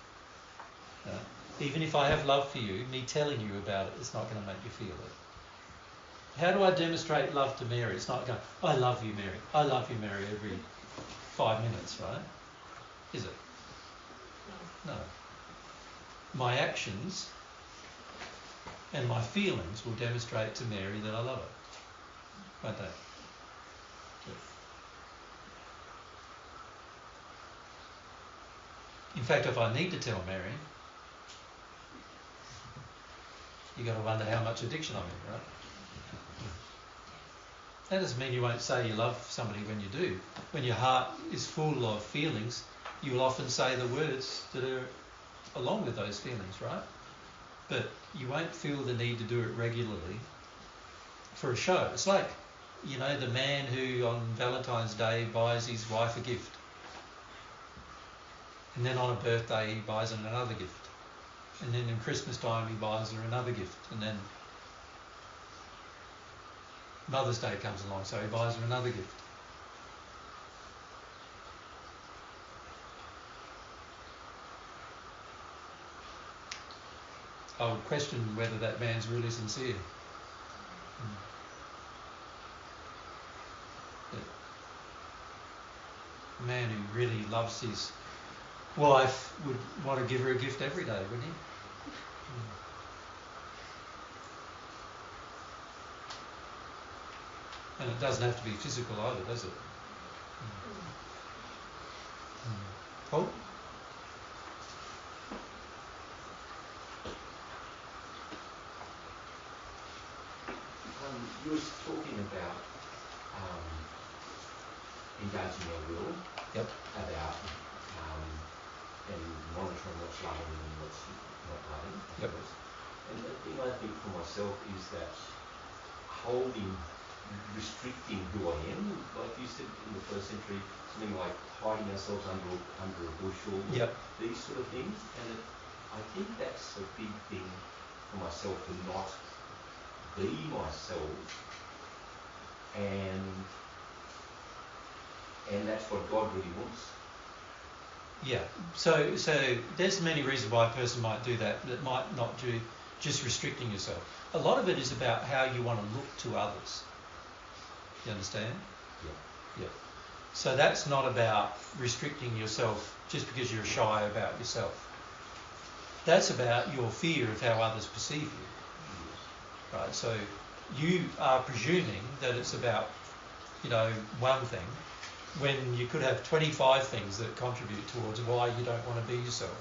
No. Even if I have love for you, me telling you about it is not going to make you feel it. How do I demonstrate love to Mary? It's not going, I love you, Mary. I love you, Mary, every 5 minutes, right? Is it? No. My actions and my feelings will demonstrate to Mary that I love her. Won't they? Yeah. In fact, if I need to tell Mary, you got to wonder how much addiction I'm in, right? That doesn't mean you won't say you love somebody when you do. When your heart is full of feelings, you will often say the words that are along with those feelings, right? But you won't feel the need to do it regularly for a show. It's like, you know, the man who on Valentine's Day buys his wife a gift. And then on a birthday he buys her another gift. And then in Christmas time he buys her another gift. And then Mother's Day comes along, so he buys her another gift. I would question whether that man's really sincere. A man who really loves his wife would want to give her a gift every day, wouldn't he? And it doesn't have to be physical either, does it? Paul? You were talking about engaging your will. Yep. About and monitoring what's loving and what's not loving. Yep. And the thing I think for myself is that restricting who I am, like you said in the first century, something like hiding ourselves under a bushel, yep. These sort of things. And I think that's a big thing for myself, to not be myself, and that's what God really wants. Yeah. So there's many reasons why a person might do that. That might not do just restricting yourself. A lot of it is about how you want to look to others. You understand? Yeah. Yeah. So that's not about restricting yourself just because you're shy about yourself. That's about your fear of how others perceive you. Right? So you are presuming that it's about, you know, one thing, when you could have 25 things that contribute towards why you don't want to be yourself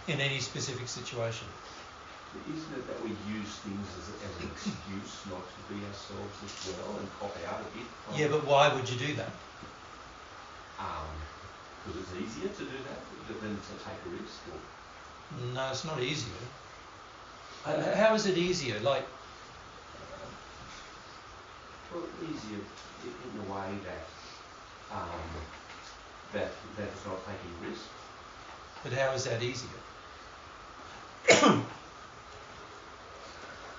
in any specific situation. Isn't it that we use things as an excuse not to be ourselves as well, and cop out a bit? Yeah, but why would you do that? Because it's easier to do that than to take a risk. Or? No, it's not easier. How is it easier? Like, well, easier in the way that that it's not taking risks. but how is that easier?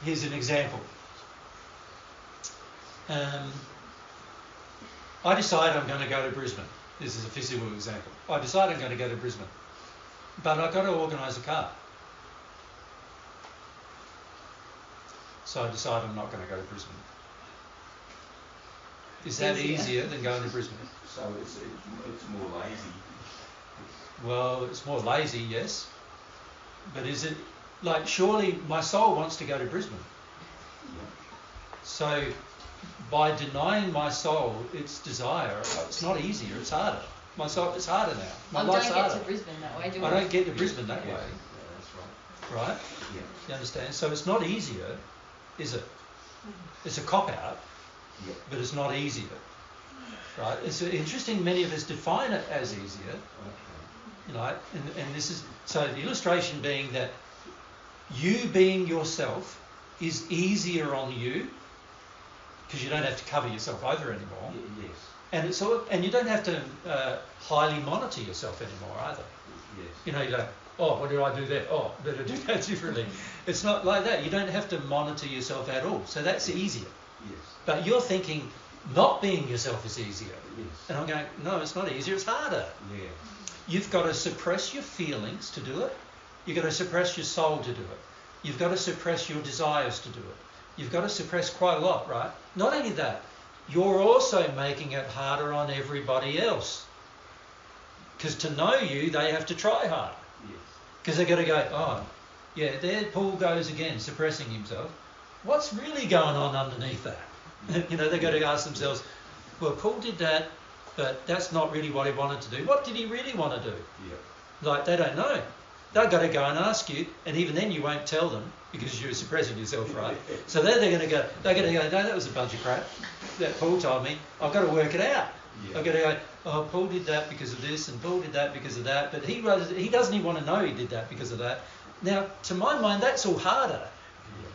Here's an example. I decide I'm going to go to Brisbane. This is a physical example. I decide I'm going to go to Brisbane, but I've got to organise a car. So I decide I'm not going to go to Brisbane. Is that easier than going to Brisbane? So it's more lazy. Well, it's more lazy, yes. But is it, like, surely my soul wants to go to Brisbane. So by denying my soul its desire, it's not easier, it's harder. My soul, it's harder now. My life's harder. I don't get to Brisbane that way, do I? I don't get to Brisbane that way. Yeah, that's right. Right? Yeah. You understand? So it's not easier, is it? It's a cop-out, Yeah. but it's not easier. Right? It's interesting, many of us define it as easier. Okay. You know, and this is, so the illustration being that you being yourself is easier on you because you don't have to cover yourself over anymore. Yes. And it's sort of, and you don't have to highly monitor yourself anymore either. Yes. You know, you don't, oh, what did I do there? Oh, better do that differently. It's not like that. You don't have to monitor yourself at all. So that's easier. Yes. But you're thinking not being yourself is easier. Yes. And I'm going, no, it's not easier, it's harder. Yeah. You've got to suppress your feelings to do it. You've got to suppress your soul to do it. You've got to suppress your desires to do it. You've got to suppress quite a lot, right? Not only that, you're also making it harder on everybody else. Because to know you, they have to try harder. Yes. Because they've got to go, oh, yeah, there Paul goes again, suppressing himself. What's really going on underneath that? You know, they've got to ask themselves, well, Paul did that, but that's not really what he wanted to do. What did he really want to do? Yeah. Like, they don't know. They've got to go and ask you, and even then you won't tell them because you're suppressing yourself, right? So then they're going to go, no, that was a bunch of crap that Paul told me. I've got to work it out. Yeah. I've got to go, oh, Paul did that because of this, and Paul did that because of that, but he doesn't even want to know he did that because of that. Now, to my mind, that's all harder. Yeah.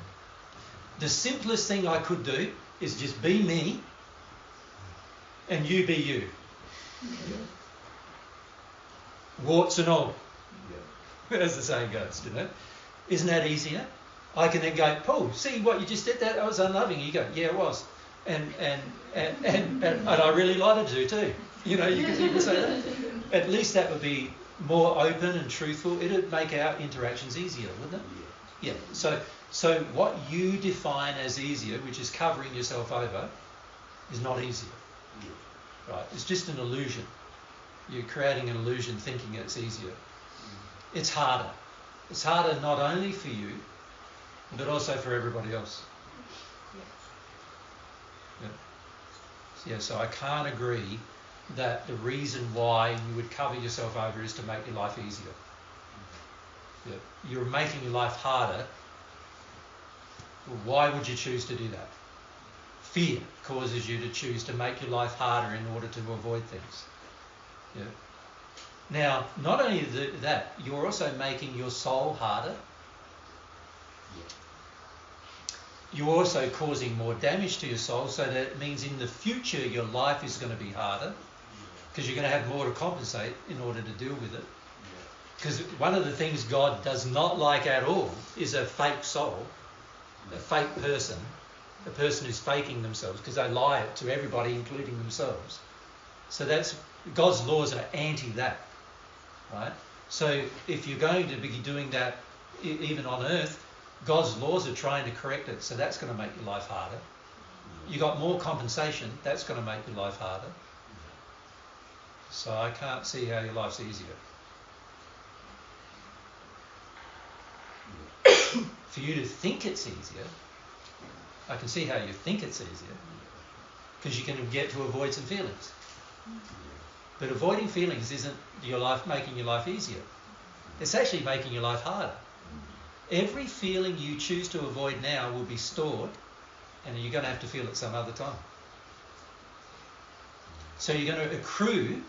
The simplest thing I could do is just be me, and you be you. Yeah. Warts and all. Yeah. As the saying goes, you know. Isn't that easier? I can then go, Paul, see what you just did, that was unloving. You go, yeah, it was. And I really like to do too. You know, you can say that. At least that would be more open and truthful. It would make our interactions easier, wouldn't it? Yeah. Yeah. So what you define as easier, which is covering yourself over, is not easier. Yeah. Right? It's just an illusion. You're creating an illusion thinking it's easier. It's harder. It's harder not only for you, but also for everybody else. Yeah, so I can't agree that the reason why you would cover yourself over is to make your life easier. Yeah. You're making your life harder. Well, why would you choose to do that? Fear causes you to choose to make your life harder in order to avoid things. Yeah. Now, not only that, you're also making your soul harder. You're also causing more damage to your soul, so that it means in the future your life is going to be harder because you're going to have more to compensate in order to deal with it. Because one of the things God does not like at all is a fake soul, a fake person, a person who's faking themselves, because they lie to everybody, including themselves. So that's God's laws are anti that, right? So if you're going to be doing that even on earth, God's laws are trying to correct it, so that's going to make your life harder. You got more compensation, that's going to make your life harder. So I can't see how your life's easier. For you to think it's easier, I can see how you think it's easier, because you can get to avoid some feelings. But avoiding feelings isn't making your life easier. It's actually making your life harder. Every feeling you choose to avoid now will be stored, and you're going to have to feel it some other time. So you're going to accrue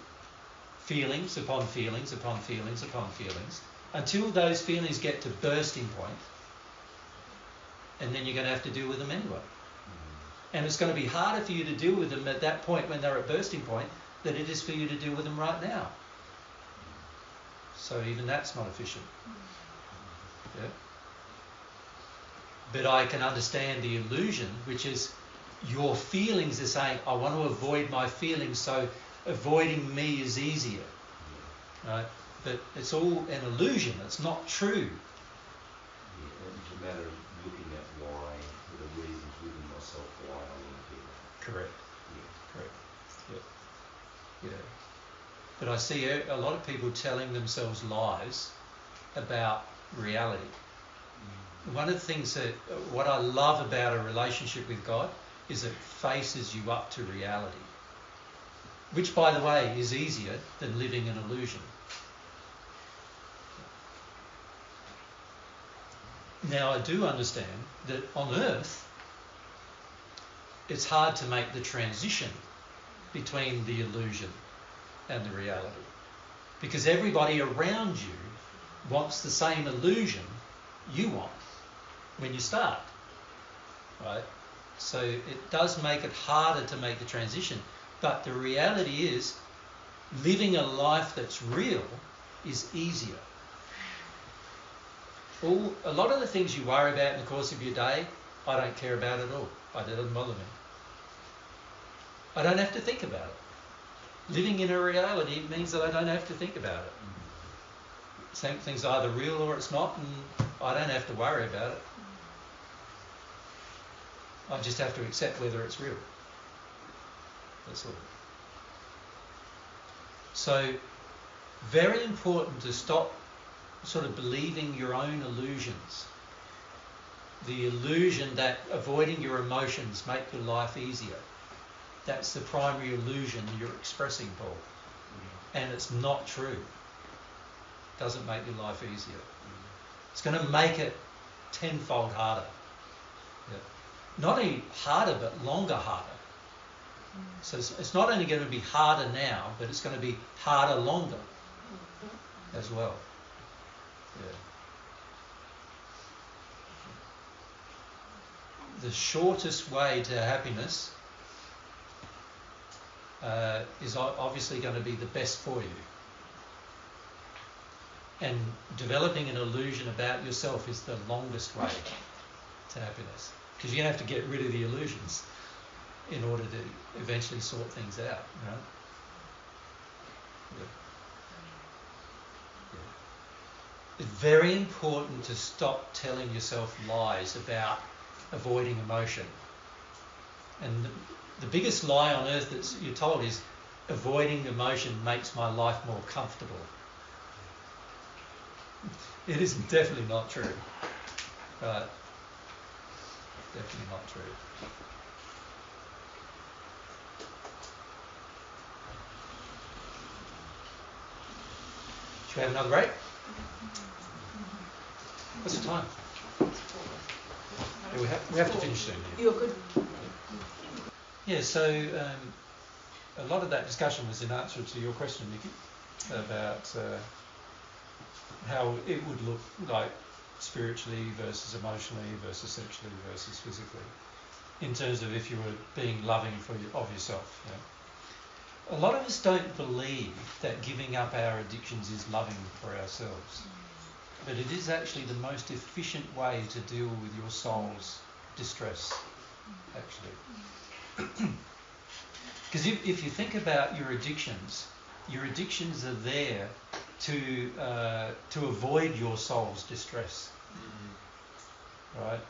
feelings upon feelings upon feelings upon feelings until those feelings get to bursting point, and then you're going to have to deal with them anyway. And it's going to be harder for you to deal with them at that point when they're at bursting point than it is for you to deal with them right now. So even that's not efficient. Yeah. But I can understand the illusion, which is your feelings are saying, I want to avoid my feelings, so avoiding me is easier. Right? But it's all an illusion. It's not true. Yeah, it's a matter of looking at why, the reasons within myself why I want to do that. Correct. Yeah. Correct. Yeah. Yeah. But I see a lot of people telling themselves lies about reality. One of the things that, what I love about a relationship with God is it faces you up to reality. Which, by the way, is easier than living an illusion. Now, I do understand that on earth, it's hard to make the transition between the illusion and the reality. Because everybody around you wants the same illusion you want when you start, right? So it does make it harder to make the transition. But the reality is, living a life that's real is easier. A lot of the things you worry about in the course of your day, I don't care about at all. It doesn't bother me. I don't have to think about it. Living in a reality means that I don't have to think about it. Something's either real or it's not, and I don't have to worry about it. I just have to accept whether it's real. That's all. So, very important to stop sort of believing your own illusions. The illusion that avoiding your emotions make your life easier. That's the primary illusion you're expressing, Paul. And it's not true. doesn't make your life easier. It's going to make it tenfold harder. Yeah. Not only harder, but longer harder. So it's not only going to be harder now, but it's going to be harder longer as well. Yeah. The shortest way to happiness is obviously going to be the best for you. And developing an illusion about yourself is the longest way to happiness. Because you're going to have to get rid of the illusions in order to eventually sort things out, right? Yeah. Yeah. It's very important to stop telling yourself lies about avoiding emotion. And the biggest lie on earth that you're told is avoiding emotion makes my life more comfortable. It is definitely not true. Right? Definitely not true. Should we have another break? What's the time? Yeah, we have to finish soon. You're good. Yeah, so a lot of that discussion was in answer to your question, Nikki, about how it would look like spiritually versus emotionally versus sexually versus physically, in terms of if you were being loving of yourself. You know? A lot of us don't believe that giving up our addictions is loving for ourselves. But it is actually the most efficient way to deal with your soul's distress, actually. Because if you think about your addictions are there to avoid your soul's distress. Right?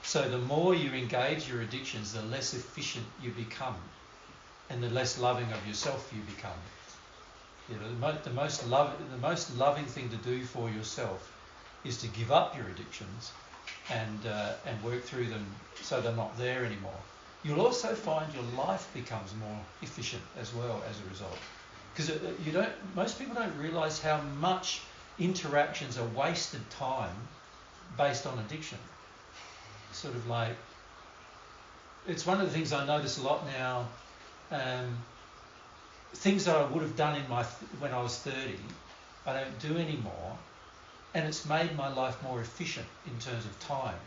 So the more you engage your addictions, the less efficient you become, and the less loving of yourself you become. You know, the most loving thing to do for yourself is to give up your addictions and work through them so they're not there anymore. You'll also find your life becomes more efficient as well as a result. Because most people don't realise how much interactions are wasted time based on addiction. Sort of like, it's one of the things I notice a lot now. Things that I would have done when I was 30, I don't do anymore, and it's made my life more efficient in terms of time.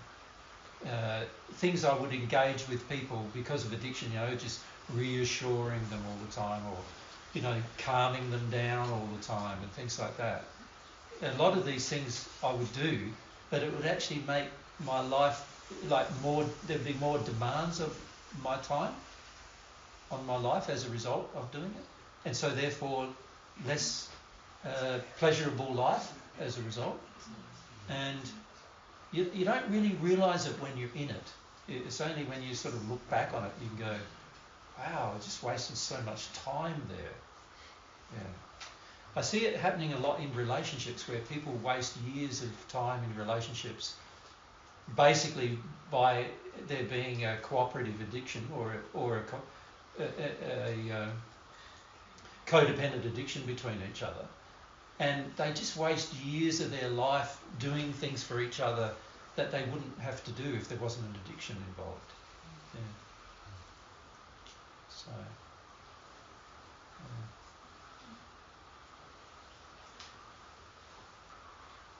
Things I would engage with people because of addiction, just reassuring them all the time, or calming them down all the time, and things like that. A lot of these things I would do, but it would actually make my life there'd be more demands of my time on my life as a result of doing it, and so therefore less pleasurable life as a result. And you don't really realise it when you're in it. It's only when you sort of look back on it you can go, wow, I just wasted so much time there. Yeah. I see it happening a lot in relationships, where people waste years of time in relationships basically by there being a cooperative addiction or a codependent addiction between each other, and they just waste years of their life doing things for each other that they wouldn't have to do if there wasn't an addiction involved. Yeah. So,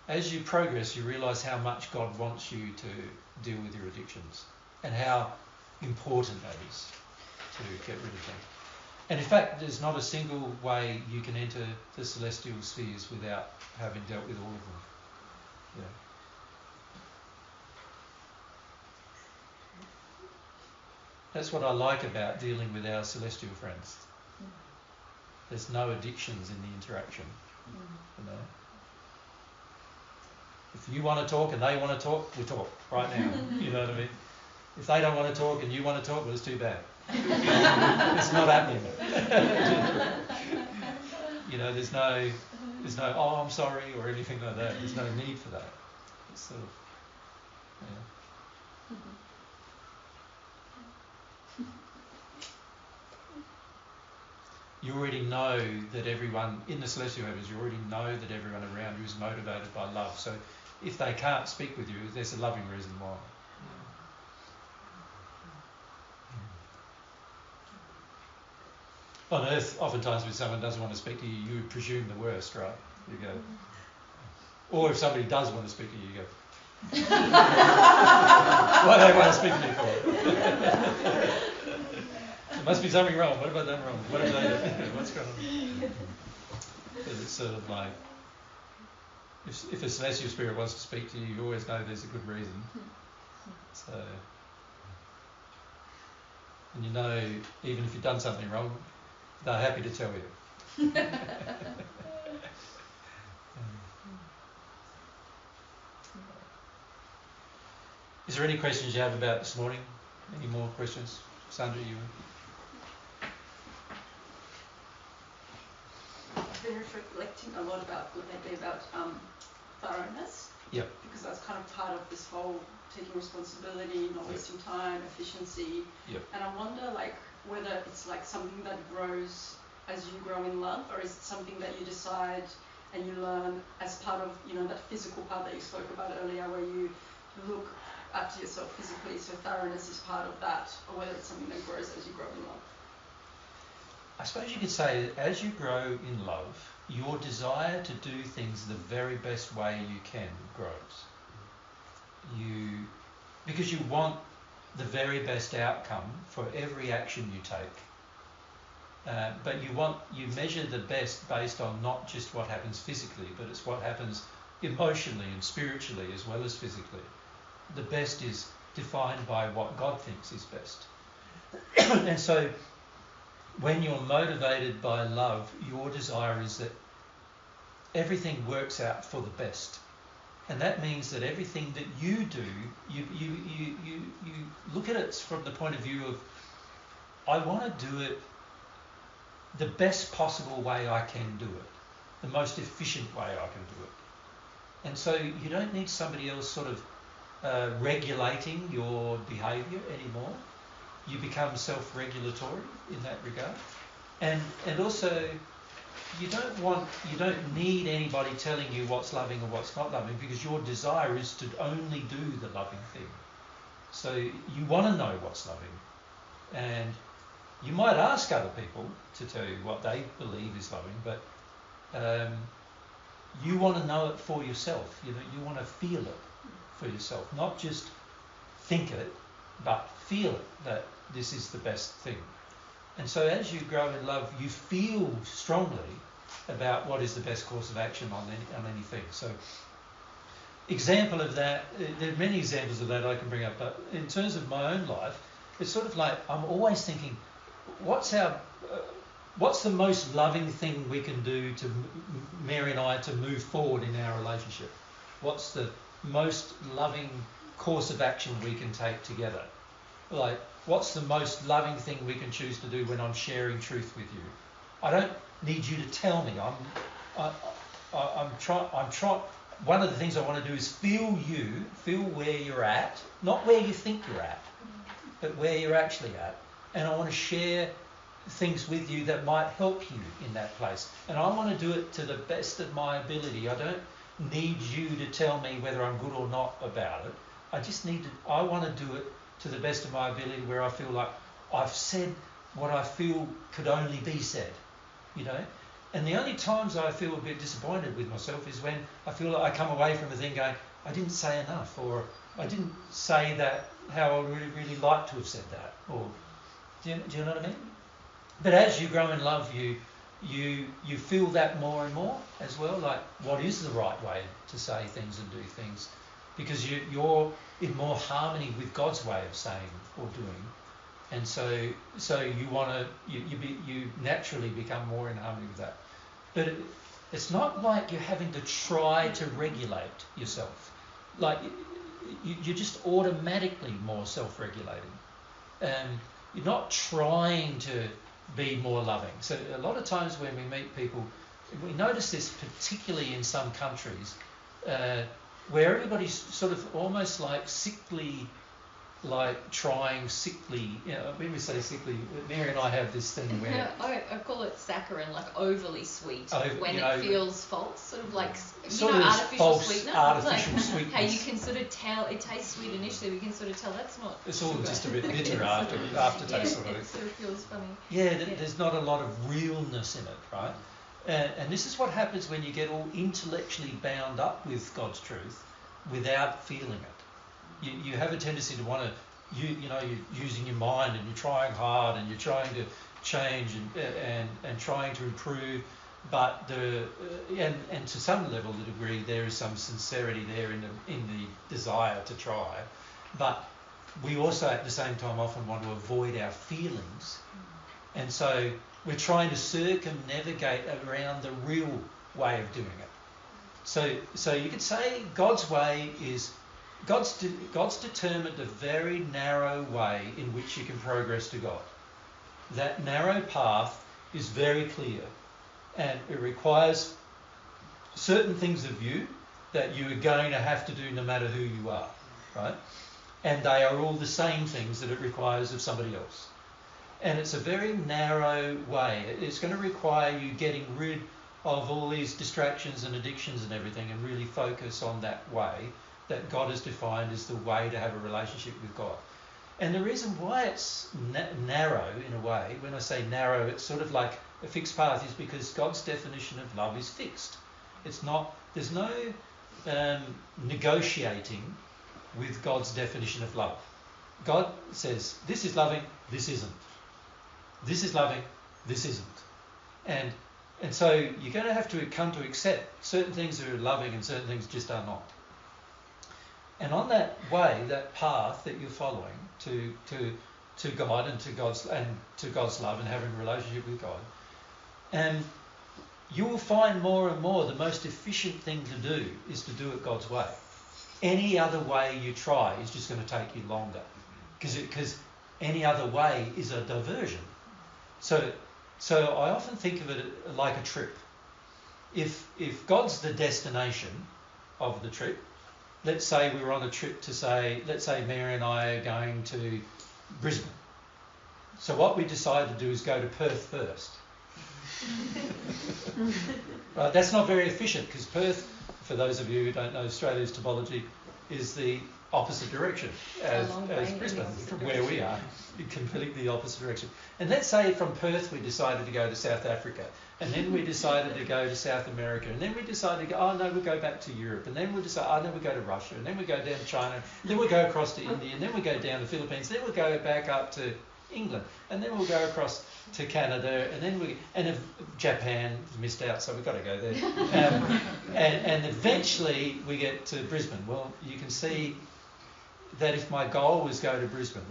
as you progress, you realise how much God wants you to deal with your addictions, and how important that is to get rid of them. And in fact, there's not a single way you can enter the celestial spheres without having dealt with all of them. Yeah. That's what I like about dealing with our celestial friends. There's no addictions in the interaction. If you want to talk and they want to talk, we talk right now. You know what I mean? If they don't want to talk and you want to talk, well, it's too bad. It's not happening. There's no oh, I'm sorry or anything like that. There's no need for that. It's sort of, you already know that everyone in the celestial heavens, you already know that everyone around you is motivated by love. So if they can't speak with you, there's a loving reason why. On earth, oftentimes when someone doesn't want to speak to you, you presume the worst, right? You go, or if somebody does want to speak to you, you go, what do they want to speak to me for? There must be something wrong. What have I done wrong? What have they done? What's going on? But it's sort of like, if a celestial spirit wants to speak to you, you always know there's a good reason. So, and you know, even if you've done something wrong, they're happy to tell you. Is there any questions you have about this morning? Any more questions? Sandra, you? I've been reflecting a lot about lately about thoroughness. Yep. Because that's kind of part of this whole taking responsibility, not wasting time, efficiency. Yep. And I wonder, like, whether it's like something that grows as you grow in love, or is it something that you decide and you learn as part of, you know, that physical part that you spoke about earlier, where you look after yourself physically, so thoroughness is part of that, or whether it's something that grows as you grow in love? I suppose you could say that as you grow in love, your desire to do things the very best way you can grows. Because you want the very best outcome for every action you take. But you measure the best based on not just what happens physically, but it's what happens emotionally and spiritually as well as physically. The best is defined by what God thinks is best. And so when you're motivated by love, your desire is that everything works out for the best. And that means that everything that you do, you look at it from the point of view of, I want to do it the best possible way I can do it, the most efficient way I can do it. And so you don't need somebody else sort of regulating your behaviour anymore. You become self-regulatory in that regard. And also you don't need anybody telling you what's loving or what's not loving, because your desire is to only do the loving thing. So you want to know what's loving. And you might ask other people to tell you what they believe is loving, but you want to know it for yourself. You want to feel it for yourself, not just think it, but feel it, that this is the best thing. And so as you grow in love, you feel strongly about what is the best course of action on anything. So example of that, there are many examples of that I can bring up, but in terms of my own life, it's sort of like I'm always thinking, what's the most loving thing we can do to Mary and I to move forward in our relationship? What's the most loving course of action we can take together? Like, what's the most loving thing we can choose to do when I'm sharing truth with you? I don't need you to tell me. I'm trying. One of the things I want to do is feel where you're at, not where you think you're at, but where you're actually at. And I want to share things with you that might help you in that place. And I want to do it to the best of my ability. I don't need you to tell me whether I'm good or not about it. I want to do it to the best of my ability, where I feel like I've said what I feel could only be said, you know. And the only times I feel a bit disappointed with myself is when I feel like I come away from a thing going, I didn't say enough, or I didn't say that how I would really like to have said that, or do you know what I mean? But as you grow in love, you feel that more and more as well, like what is the right way to say things and do things, because you're in more harmony with God's way of saying or doing, and so you naturally become more in harmony with that. But it's not like you're having to try to regulate yourself. Like you're just automatically more self-regulating. You're not trying to be more loving. So a lot of times when we meet people, we notice this particularly in some countries, where everybody's sort of almost like sickly like trying sickly. When we say sickly, Mary and I have this thing where I call it saccharine, like overly sweet, when you it know, feels false, sort of like sort of artificial false sweetener. artificial like, sweetness. How you can sort of tell it tastes sweet initially, we can sort of tell that's not. It's all sugar. just a bit bitter aftertaste yeah, sort of it thing. sort of feels funny. Yeah, there's not a lot of realness in it, right? And this is what happens when you get all intellectually bound up with God's truth without feeling it. You have a tendency to want to, you're using your mind and you're trying hard and you're trying to change and trying to improve, but and to some level, the degree, there is some sincerity there in the desire to try, but we also at the same time often want to avoid our feelings, and so we're trying to circumnavigate around the real way of doing it. So you could say God's way is God's determined a very narrow way in which you can progress to God. That narrow path is very clear, and it requires certain things of you that you are going to have to do no matter who you are, right? And they are all the same things that it requires of somebody else. And it's a very narrow way. It's going to require you getting rid of all these distractions and addictions and everything and really focus on that way that God has defined as the way to have a relationship with God. And the reason why it's narrow in a way, when I say narrow, it's sort of like a fixed path, is because God's definition of love is fixed. It's not, there's no negotiating with God's definition of love. God says, this is loving, this isn't. This is loving, this isn't. And so you're going to have to come to accept certain things are loving and certain things just are not. And on that way, that path that you're following to God and to God's love and having a relationship with God, you will find more and more the most efficient thing to do is to do it God's way. Any other way you try is just going to take you longer, because any other way is a diversion. So I often think of it like a trip. If God's the destination of the trip, let's say we were on a trip to let's say Mary and I are going to Brisbane. So what we decide to do is go to Perth first. Right, that's not very efficient because Perth, for those of you who don't know Australia's topology, is the opposite direction as Brisbane, from where we are, completely the opposite direction. And let's say from Perth we decided to go to South Africa, and then we decided to go to South America, and then we decided to go, oh no, we'll go back to Europe, and then we'll decide, oh no, we'll go to Russia, and then we'll go down to China, and then we'll go across to India, and then we'll go down to the Philippines, then we'll go back up to England, and then we'll go across to Canada, and then if Japan missed out, so we've got to go there. And eventually we get to Brisbane. Well, you can see that if my goal was go to Brisbane,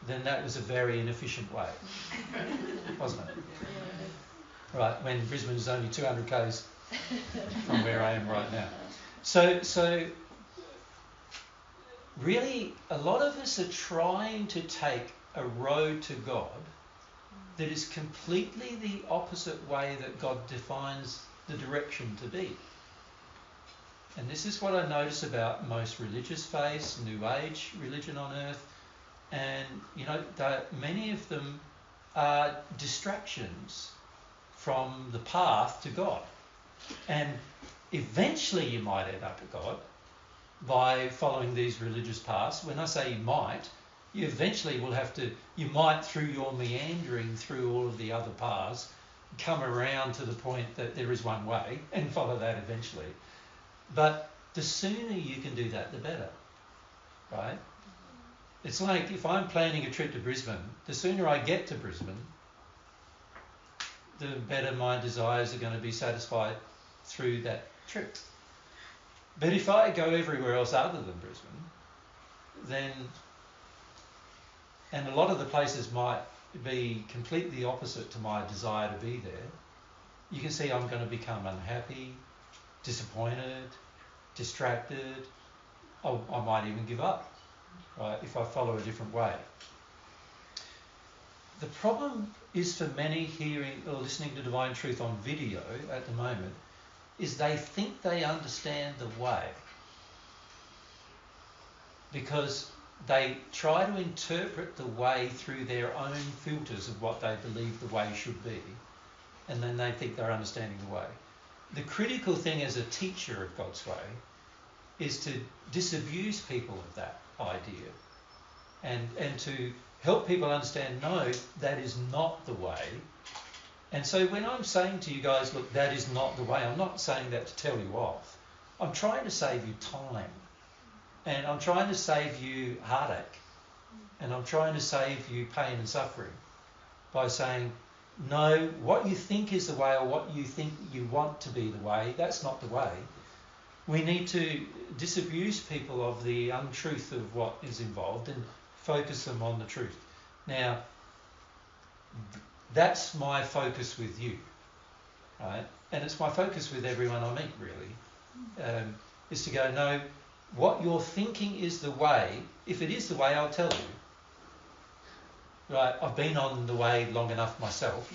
then that was a very inefficient way, wasn't it? Right, when Brisbane is only 200 k's from where I am right now. So really, a lot of us are trying to take a road to God that is completely the opposite way that God defines the direction to be. And this is what I notice about most religious faiths, New Age religion on earth, and that many of them are distractions from the path to God. And eventually you might end up at God by following these religious paths. When I say you might, you eventually will have to, you might, through your meandering through all of the other paths, come around to the point that there is one way and follow that eventually. But the sooner you can do that, the better, right? It's like if I'm planning a trip to Brisbane, the sooner I get to Brisbane, the better my desires are going to be satisfied through that trip. But if I go everywhere else other than Brisbane, then, and a lot of the places might be completely opposite to my desire to be there, you can see I'm going to become unhappy, disappointed, distracted. I might even give up, right, if I follow a different way. The problem is for many hearing or listening to Divine Truth on video at the moment is they think they understand the way because they try to interpret the way through their own filters of what they believe the way should be, and then they think they're understanding the way. The critical thing as a teacher of God's way is to disabuse people of that idea and to help people understand, no, that is not the way. And so when I'm saying to you guys, look, that is not the way, I'm not saying that to tell you off. I'm trying to save you time. And I'm trying to save you heartache. And I'm trying to save you pain and suffering by saying, no, what you think is the way or what you think you want to be the way, that's not the way. We need to disabuse people of the untruth of what is involved and focus them on the truth. Now, that's my focus with you, right? And it's my focus with everyone I meet, really, is to go, no, what you're thinking is the way. If it is the way, I'll tell you. Right? I've been on the way long enough myself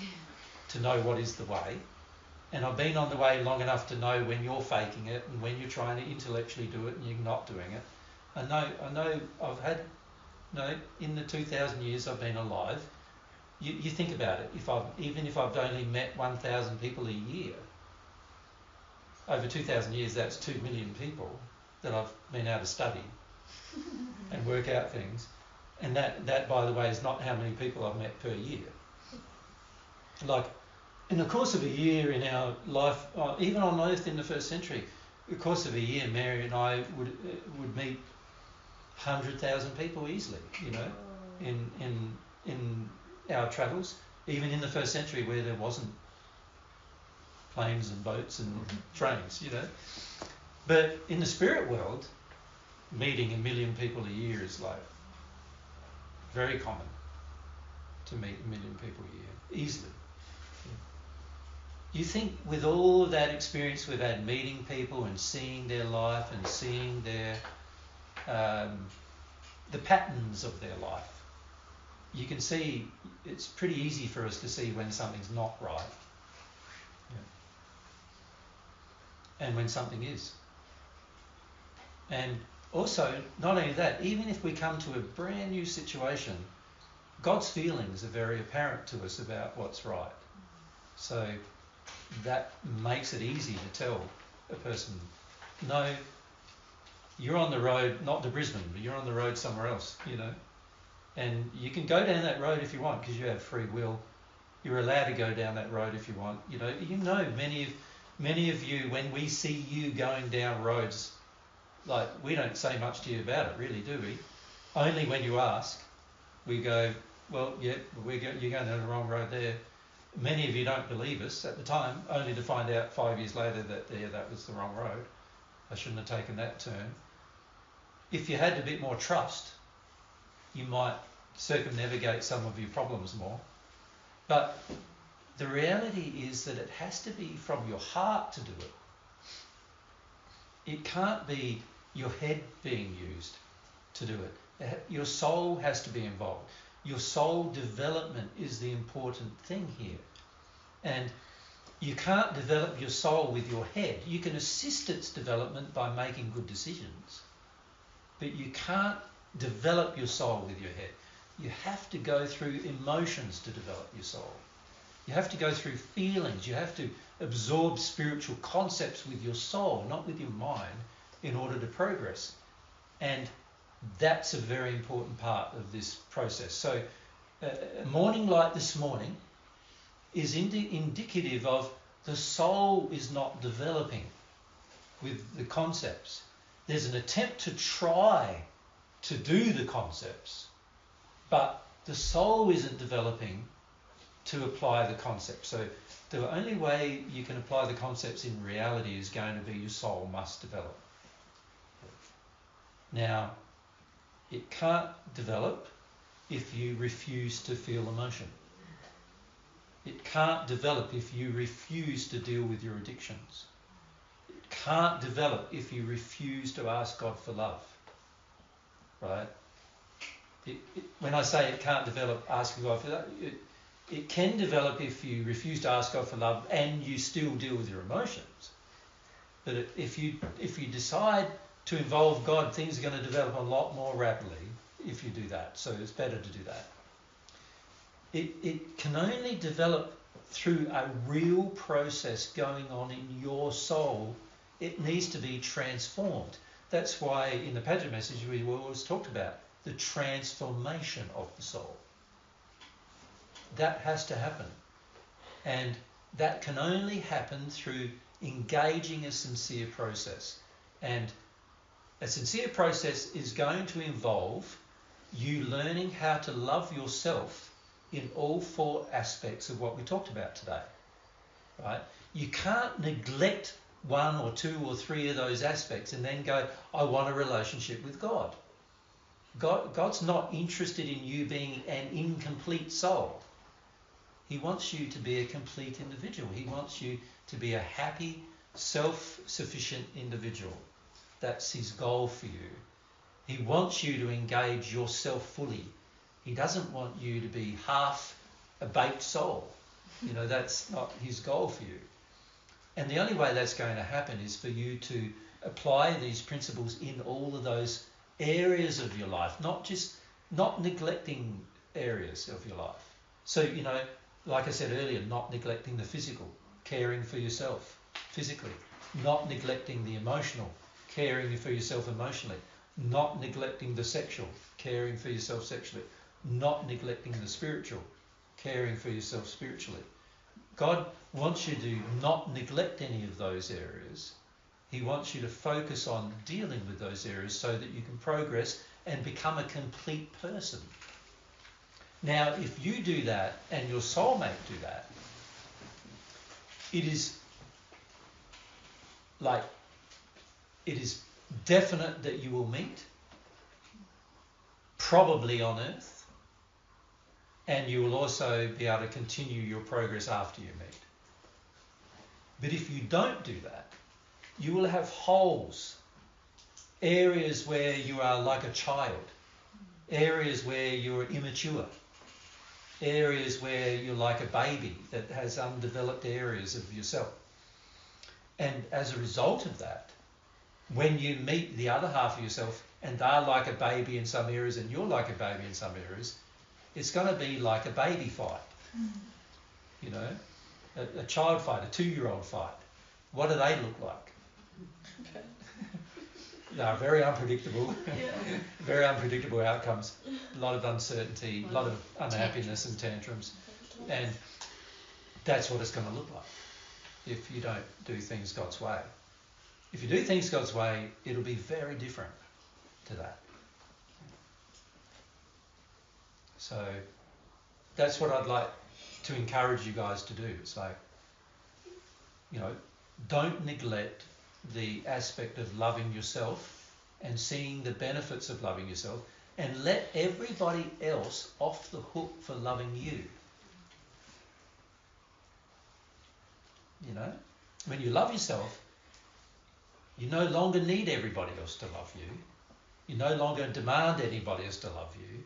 to know what is the way. And I've been on the way long enough to know when you're faking it and when you're trying to intellectually do it and you're not doing it. I know I've had, in the 2,000 years I've been alive, you think about it, even if I've only met 1,000 people a year, over 2,000 years that's 2 million people that I've been able to study and work out things. And that, by the way, is not how many people I've met per year. Like, in the course of a year in our life, even on Earth in the first century, in the course of a year, Mary and I would meet 100,000 people easily, in our travels, even in the first century where there wasn't planes and boats and trains, But in the spirit world, meeting 1 million people a year is like very common to meet 1 million people a year, easily. You think with all of that experience we've had meeting people and seeing their life and seeing their the patterns of their life, you can see it's pretty easy for us to see when something's not right, and when something is. And also, not only that, even if we come to a brand new situation, God's feelings are very apparent to us about what's right. So that makes it easy to tell a person, no, you're on the road, not to Brisbane, but you're on the road somewhere else, And you can go down that road if you want because you have free will. You're allowed to go down that road if you want. Many of you, when we see you going down roads, like, we don't say much to you about it, really, do we? Only when you ask, we go, well, yeah, you're going down the wrong road there. Many of you don't believe us at the time, only to find out 5 years later that was the wrong road. I shouldn't have taken that turn. If you had a bit more trust, you might circumnavigate some of your problems more. But the reality is that it has to be from your heart to do it. It can't be your head being used to do it. Your soul has to be involved. Your soul development is the important thing here. And you can't develop your soul with your head. You can assist its development by making good decisions. But you can't develop your soul with your head. You have to go through emotions to develop your soul. You have to go through feelings. You have to absorb spiritual concepts with your soul, not with your mind, in order to progress. And that's a very important part of this process. So a morning like this morning is indicative of the soul is not developing with the concepts. There's an attempt to try to do the concepts, but the soul isn't developing to apply the concepts. So the only way you can apply the concepts in reality is going to be your soul must develop. Now, it can't develop if you refuse to feel emotion. It can't develop if you refuse to deal with your addictions. It can't develop if you refuse to ask God for love. Right? When I say it can't develop asking God for love, it can develop if you refuse to ask God for love and you still deal with your emotions. But if you decide to involve God, things are going to develop a lot more rapidly if you do that. So it's better to do that. It can only develop through a real process going on in your soul. It needs to be transformed. That's why in the Padgett message we always talked about the transformation of the soul. That has to happen. And that can only happen through engaging a sincere process. And a sincere process is going to involve you learning how to love yourself in all 4 aspects of what we talked about today. Right? You can't neglect 1 or 2 or 3 of those aspects and then go, I want a relationship with God. God's not interested in you being an incomplete soul. He wants you to be a complete individual. He wants you to be a happy, self-sufficient individual. That's his goal for you. He wants you to engage yourself fully. He doesn't want you to be half a baked soul. You know, that's not his goal for you. And the only way that's going to happen is for you to apply these principles in all of those areas of your life, not neglecting areas of your life. So, you know, like I said earlier, not neglecting the physical, caring for yourself physically, not neglecting the emotional, caring for yourself emotionally, not neglecting the sexual, caring for yourself sexually, not neglecting the spiritual, caring for yourself spiritually. God wants you to not neglect any of those areas. He wants you to focus on dealing with those areas so that you can progress and become a complete person. Now, if you do that and your soulmate do that, it is definite that you will meet, probably on earth, and you will also be able to continue your progress after you meet. But if you don't do that, you will have holes, areas where you are like a child, areas where you're immature, areas where you're like a baby that has undeveloped areas of yourself. And as a result of that, when you meet the other half of yourself and they're like a baby in some areas and you're like a baby in some areas, it's going to be like a baby fight. You know, a child fight, a 2-year-old fight. What do they look like? Okay. They are very unpredictable, very unpredictable outcomes, a lot of uncertainty, a lot of unhappiness and tantrums. And that's what it's going to look like if you don't do things God's way. If you do things God's way, it'll be very different to that. So that's what I'd like to encourage you guys to do. It's like, you know, don't neglect the aspect of loving yourself and seeing the benefits of loving yourself, and let everybody else off the hook for loving you. You know, when you love yourself, you no longer need everybody else to love you. You no longer demand anybody else to love you.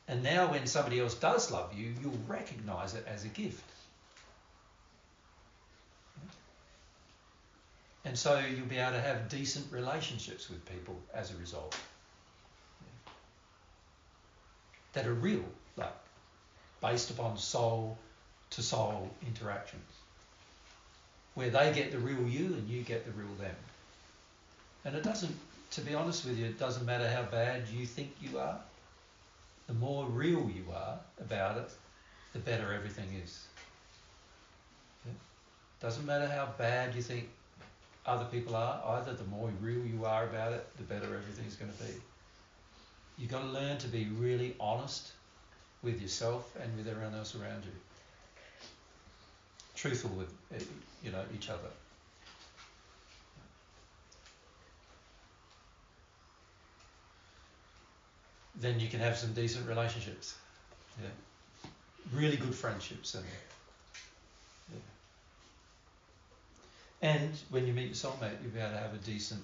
And now when somebody else does love you, you'll recognise it as a gift. And so you'll be able to have decent relationships with people as a result. That are real, like based upon soul-to-soul interactions. Where they get the real you and you get the real them. And it doesn't, to be honest with you, it doesn't matter how bad you think you are. The more real you are about it, the better everything is. Yeah? Doesn't matter how bad you think other people are, either the more real you are about it, the better everything's going to be. You've got to learn to be really honest with yourself and with everyone else around you. Truthful with, you know, each other. Then you can have some decent relationships. Yeah. Really good friendships. And when you meet your soulmate, you'll be able to have a decent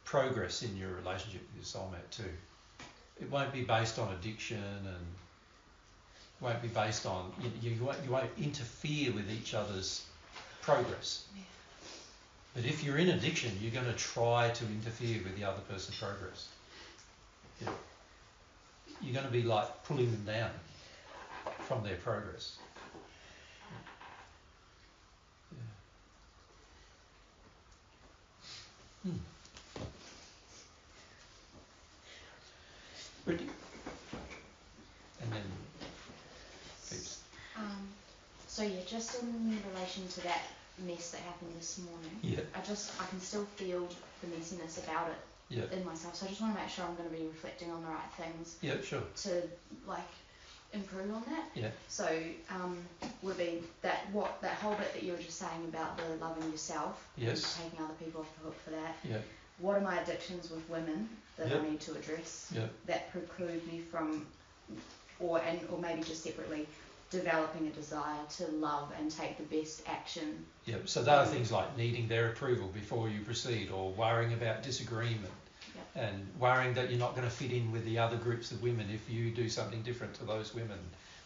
progress in your relationship with your soulmate too. It won't be based on addiction, and won't be based on, you won't interfere with each other's progress. Yeah. But if you're in addiction, you're going to try to interfere with the other person's progress. Yeah. you're going to be like pulling them down from their progress. Yeah. Brittany? And then Phoebes. So yeah, just in relation to that mess that happened this morning, Yeah. I can still feel the messiness about it in myself. So I just want to make sure I'm going to be reflecting on the right things. Yeah, sure. To like improve on that. Yeah. So would be that whole bit that you were just saying about the loving yourself. Yes. And taking other people off the hook for that. Yeah. What are my addictions with women that I need to address that preclude me from, or maybe just separately, developing a desire to love and take the best action? Yeah, so there are things like needing their approval before you proceed, or worrying about disagreement, and worrying that you're not going to fit in with the other groups of women if you do something different to those women.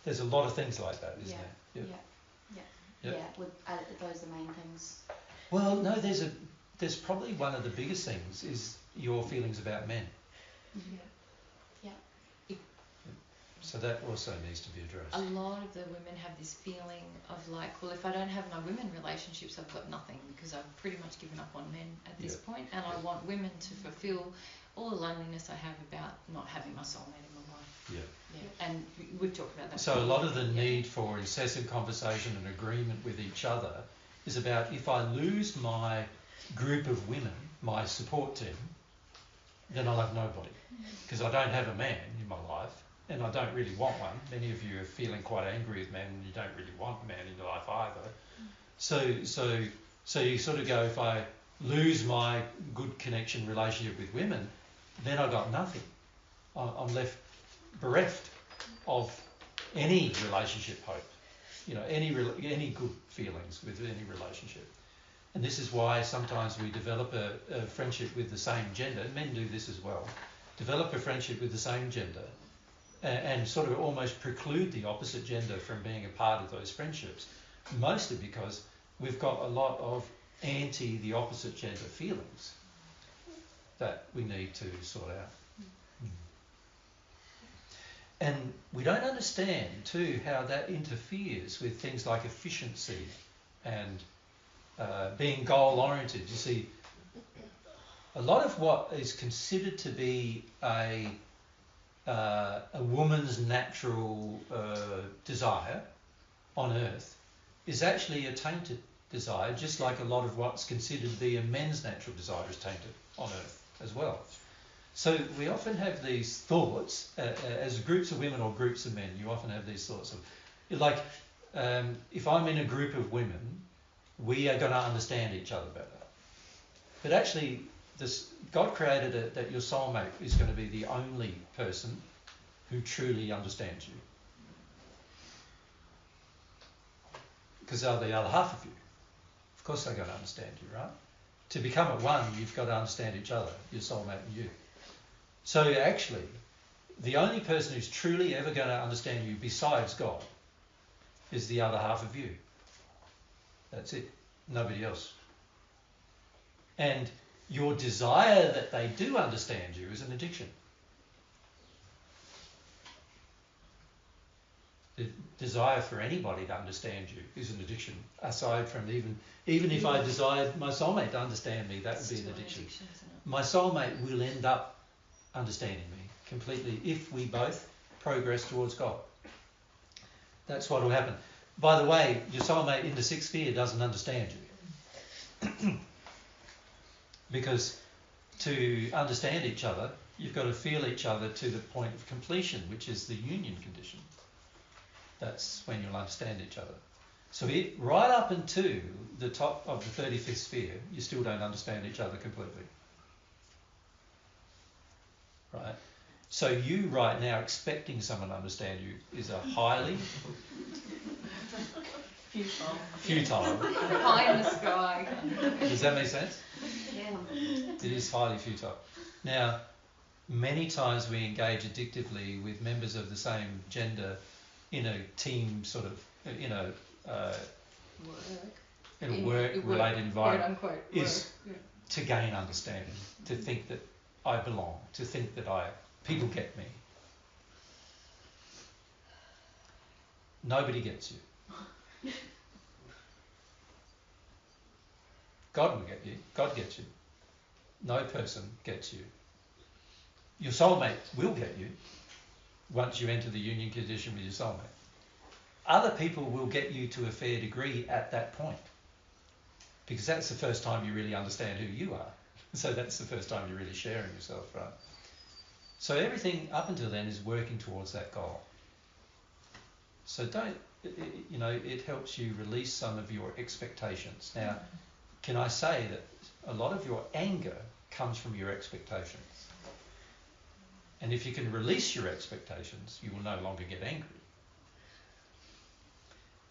There's a lot of things like that, isn't there? Yeah. Are those the main things? Well, no, there's probably one of the biggest things is your feelings about men. So that also needs to be addressed. A lot of the women have this feeling of like, well, if I don't have no women relationships, I've got nothing, because I've pretty much given up on men at this point, and I want women to fulfill all the loneliness I have about not having my soulmate in my life. And we've talked about that. So a lot of the need for incessant conversation and agreement with each other is about, if I lose my group of women, my support team, then I'll have nobody, because I don't have a man in my life. And I don't really want one. Many of you are feeling quite angry with men, and you don't really want a man in your life either. So you sort of go, if I lose my good connection relationship with women, then I got nothing. I'm left bereft of any relationship hope. You know, any good feelings with any relationship. And this is why sometimes we develop a friendship with the same gender. Men do this as well. Develop a friendship with the same gender. And sort of almost preclude the opposite gender from being a part of those friendships, mostly because we've got a lot of the opposite gender feelings that we need to sort out. And we don't understand too how that interferes with things like efficiency and being goal oriented. You see, a lot of what is considered to be a woman's natural desire on earth is actually a tainted desire, just like a lot of what's considered to be a men's natural desire is tainted on earth as well. So we often have these thoughts, as groups of women or groups of men, you often have these thoughts of, like, if I'm in a group of women, we are going to understand each other better. But actually, God created it that your soulmate is going to be the only person who truly understands you. Because they're the other half of you. Of course they're going to understand you, right? To become at one, you've got to understand each other, your soulmate and you. So actually, the only person who's truly ever going to understand you besides God is the other half of you. That's it. Nobody else. And your desire that they do understand you is an addiction. The desire for anybody to understand you is an addiction. Aside from even if I desired my soulmate to understand me, that would be an addiction. My soulmate will end up understanding me completely if we both progress towards God. That's what will happen. By the way, your soulmate in the sixth sphere doesn't understand you. Because to understand each other, you've got to feel each other to the point of completion, which is the union condition. That's when you'll understand each other. So right up into the top of the 35th sphere, you still don't understand each other completely. Right? So you right now expecting someone to understand you is a highly futile. Pie in the sky. Does that make sense? Yeah. It is highly futile. Now, many times we engage addictively with members of the same gender in a team sort of, in a work-related environment, is to gain understanding, to think that I belong, to think that people get me. Nobody gets you. God will get you. God gets you. No person gets you. Your soulmate will get you once you enter the union condition with your soulmate. Other people will get you to a fair degree at that point, because that's the first time you really understand who you are. So that's the first time you're really sharing yourself, right? So everything up until then is working towards that goal. So don't, you know, it helps you release some of your expectations. Now, can I say that a lot of your anger comes from your expectations? And if you can release your expectations, you will no longer get angry.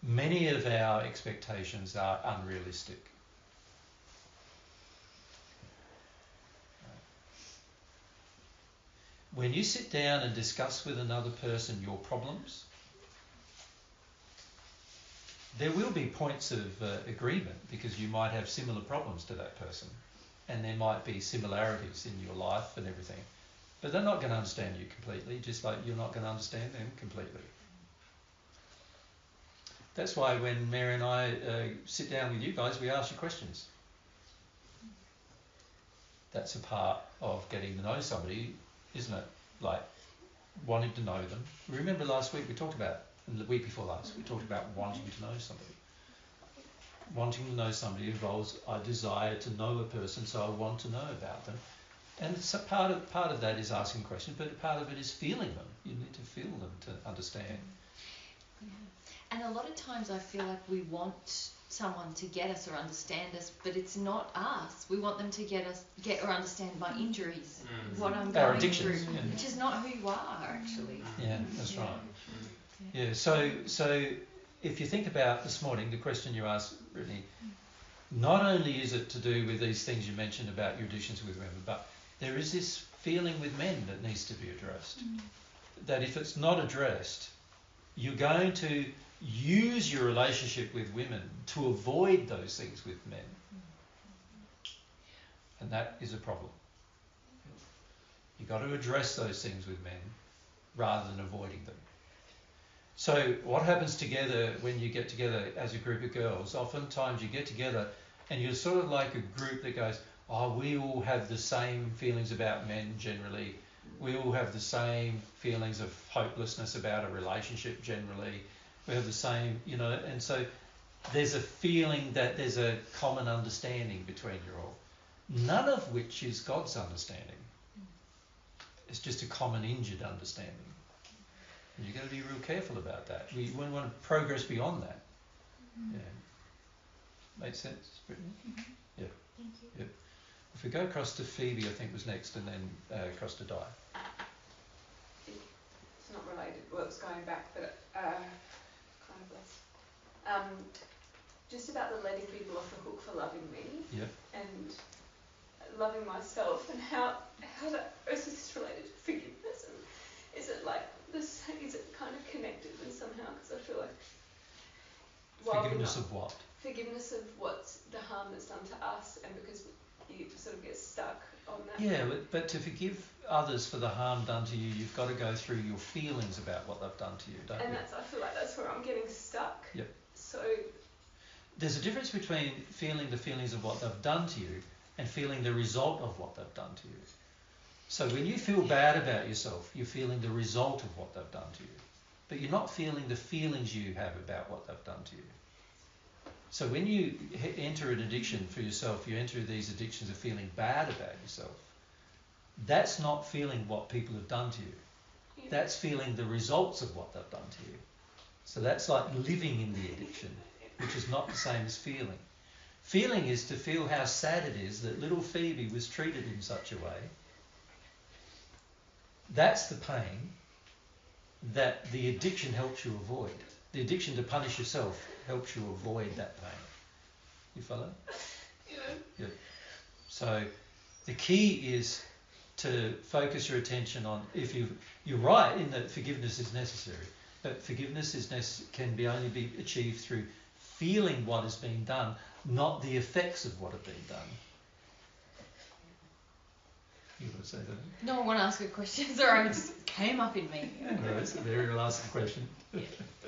Many of our expectations are unrealistic. When you sit down and discuss with another person your problems, there will be points of agreement, because you might have similar problems to that person, and there might be similarities in your life and everything. But they're not going to understand you completely, just like you're not going to understand them completely. That's why when Mary and I sit down with you guys, we ask you questions. That's a part of getting to know somebody, isn't it? Like wanting to know them. Remember last week we talked about, and the week before last, we talked about wanting to know somebody. Wanting to know somebody involves a desire to know a person, so I want to know about them. And so part of that is asking questions, but part of it is feeling them. You need to feel them to understand. Yeah. And a lot of times I feel like we want someone to get us or understand us, but it's not us. We want them to get or understand my injuries, what I'm going through, which is not who you are actually. Yeah, that's right. Yeah. So if you think about this morning, the question you asked, Brittany, not only is it to do with these things you mentioned about your addictions with women, but there is this feeling with men that needs to be addressed. That if it's not addressed, you're going to use your relationship with women to avoid those things with men. And that is a problem. You've got to address those things with men rather than avoiding them. So what happens together when you get together as a group of girls, oftentimes you get together and you're sort of like a group that goes, oh, we all have the same feelings about men generally. We all have the same feelings of hopelessness about a relationship generally. We have the same, you know, and so there's a feeling that there's a common understanding between you all. None of which is God's understanding. It's just a common injured understanding. And you've got to be real careful about that. We want to progress beyond that. Yeah. Make sense, Brittany? Yeah. Thank you. Yeah. If we go across to Phoebe, I think was next, and then across to Di. It's not related. Well, it's going back, but kind of less. Just about the letting people off the hook for loving me. Yeah. And loving myself, and how that is this related to forgiveness, and is it like this? Is it kind of connected in somehow? Because I feel like forgiveness of what? Forgiveness of what's the harm that's done to us, and because you sort of get stuck on that. Yeah, but to forgive others for the harm done to you, you've got to go through your feelings about what they've done to you, don't you? And I feel like that's where I'm getting stuck. Yep. So there's a difference between feeling the feelings of what they've done to you and feeling the result of what they've done to you. So when you feel bad about yourself, you're feeling the result of what they've done to you. But you're not feeling the feelings you have about what they've done to you. So when you enter an addiction for yourself, you enter these addictions of feeling bad about yourself. That's not feeling what people have done to you. That's feeling the results of what they've done to you. So that's like living in the addiction, which is not the same as feeling. Feeling is to feel how sad it is that little Phoebe was treated in such a way. That's the pain that the addiction helps you avoid. The addiction to punish yourself helps you avoid that pain. You follow? Yeah. So the key is to focus your attention on, you're right in that forgiveness is necessary, but forgiveness can only be achieved through feeling what has been done, not the effects of what have been done. You want to say that? No, I want to ask a question. Sorry, I'm just came up in me. That's the very last question. Yeah.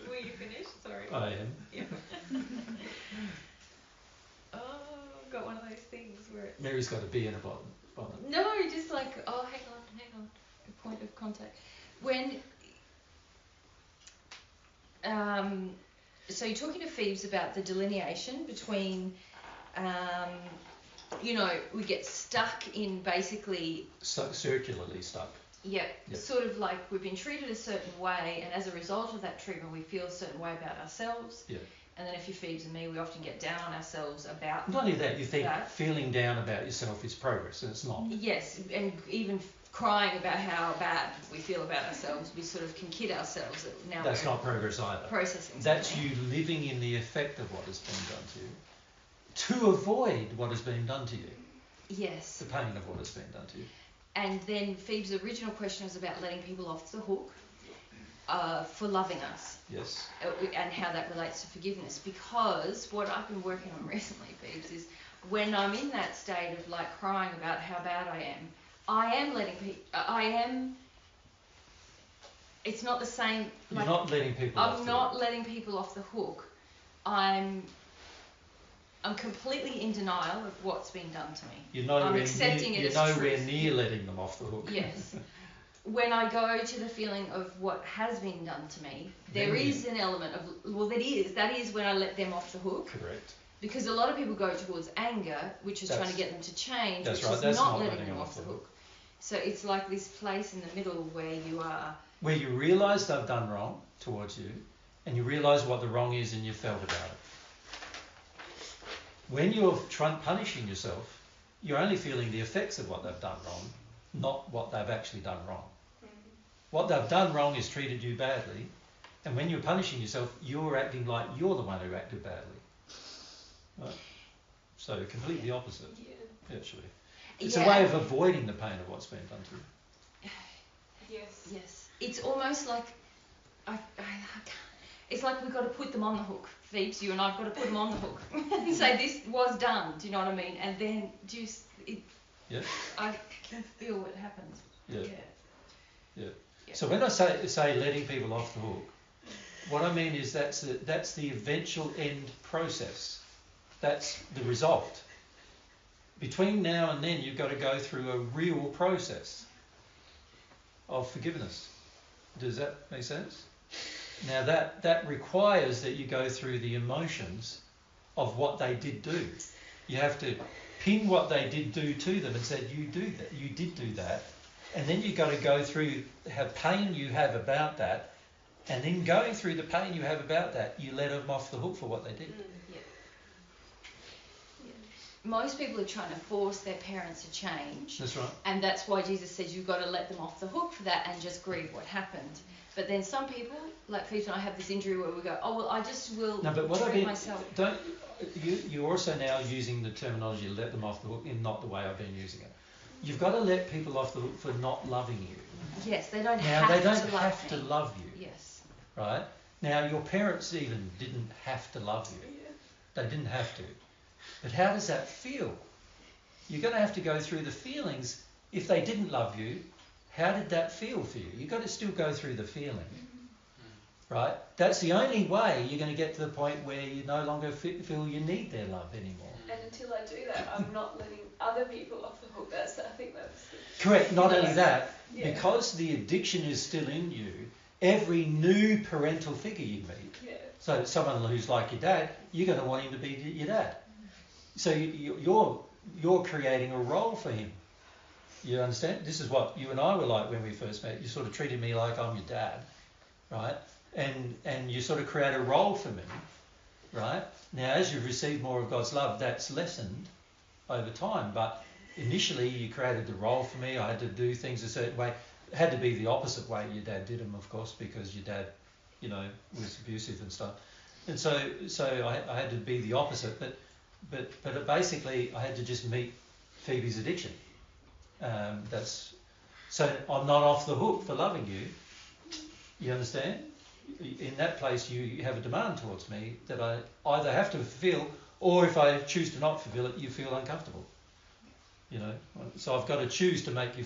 Were you finished? Sorry. I am. Yeah. Oh, I've got one of those things where it's... Mary's got a bee in a bottom. No, just like, oh, hang on. A point of contact. When... so you're talking to Phoebes about the delineation between... we get stuck in basically... Circularly stuck. Yeah, sort of like we've been treated a certain way, and as a result of that treatment, we feel a certain way about ourselves. Yeah. And then if you're Phoebes and me, we often get down on ourselves about Not only that, you think that. Feeling down about yourself is progress, and it's not. Yes, and even crying about how bad we feel about ourselves, we sort of can kid ourselves that now That's not progress either. Processing. That's something. you living in the effect of what has been done to you, to avoid what has been done to you. Yes. The pain of what has been done to you. And then Phoebe's original question was about letting people off the hook for loving us. Yes. And how that relates to forgiveness. Because what I've been working on recently, Phoebes, is when I'm in that state of like crying about how bad I am letting people, it's not the same. You're not letting people off the hook. I'm not letting people off the hook. I'm completely in denial of what's been done to me. You're nowhere truth. near letting them off the hook. Yes. When I go to the feeling of what has been done to me, there is an element of, that is when I let them off the hook. Correct. Because a lot of people go towards anger, which is trying to get them to change, which is That's not letting them off the hook. So it's like this place in the middle where you are... Where you realise they've done wrong towards you, and you realise what the wrong is and you felt about it. When you're punishing yourself, you're only feeling the effects of what they've done wrong, not what they've actually done wrong. What they've done wrong is treated you badly, and when you're punishing yourself, you're acting like you're the one who acted badly. Right? So completely opposite, actually. It's a way of avoiding the pain of what's been done to you. Yes. Yes. It's almost like it's like we've got to put them on the hook. Phoebes, you and I've got to put them on the hook and say this was done. Do you know what I mean? And then I can feel what happens. Yeah. So when I say letting people off the hook, what I mean is that's the eventual end process. That's the result. Between now and then, you've got to go through a real process of forgiveness. Does that make sense? Now that requires that you go through the emotions of what they did do. You have to pin what they did do to them and say, you did do that. And then you've got to go through how pain you have about that, and then going through the pain you have about that, you let them off the hook for what they did. Most people are trying to force their parents to change. That's right. And that's why Jesus says you've got to let them off the hook for that and just grieve what happened. But then some people, like Phoebe and I, have this injury where we go, oh, well, I just will treat myself. You're also now using the terminology let them off the hook in not the way I've been using it. You've got to let people off the hook for not loving you. Yes, they don't have to love you. Yes. Right? Now, your parents even didn't have to love you. They didn't have to. But how does that feel? You're going to have to go through the feelings. If they didn't love you, how did that feel for you? You've got to still go through the feeling. Right? That's the only way you're going to get to the point where you no longer feel you need their love anymore. And until I do that, I'm not letting other people off the hook. I think that's... Correct. Not only that, because the addiction is still in you, every new parental figure you meet, so someone who's like your dad, you're going to want him to be your dad. So you're creating a role for him. You understand? This is what you and I were like when we first met. You sort of treated me like I'm your dad, right? And you sort of create a role for me, right? Now, as you've received more of God's love, that's lessened over time. But initially, you created the role for me. I had to do things a certain way. It had to be the opposite way your dad did them, of course, because your dad, was abusive and stuff. And so I had to be the opposite. But basically, I had to just meet Phoebe's addiction. So I'm not off the hook for loving you. You understand? In that place, you have a demand towards me that I either have to fulfill, or if I choose to not fulfill it, you feel uncomfortable. So I've got to choose to make you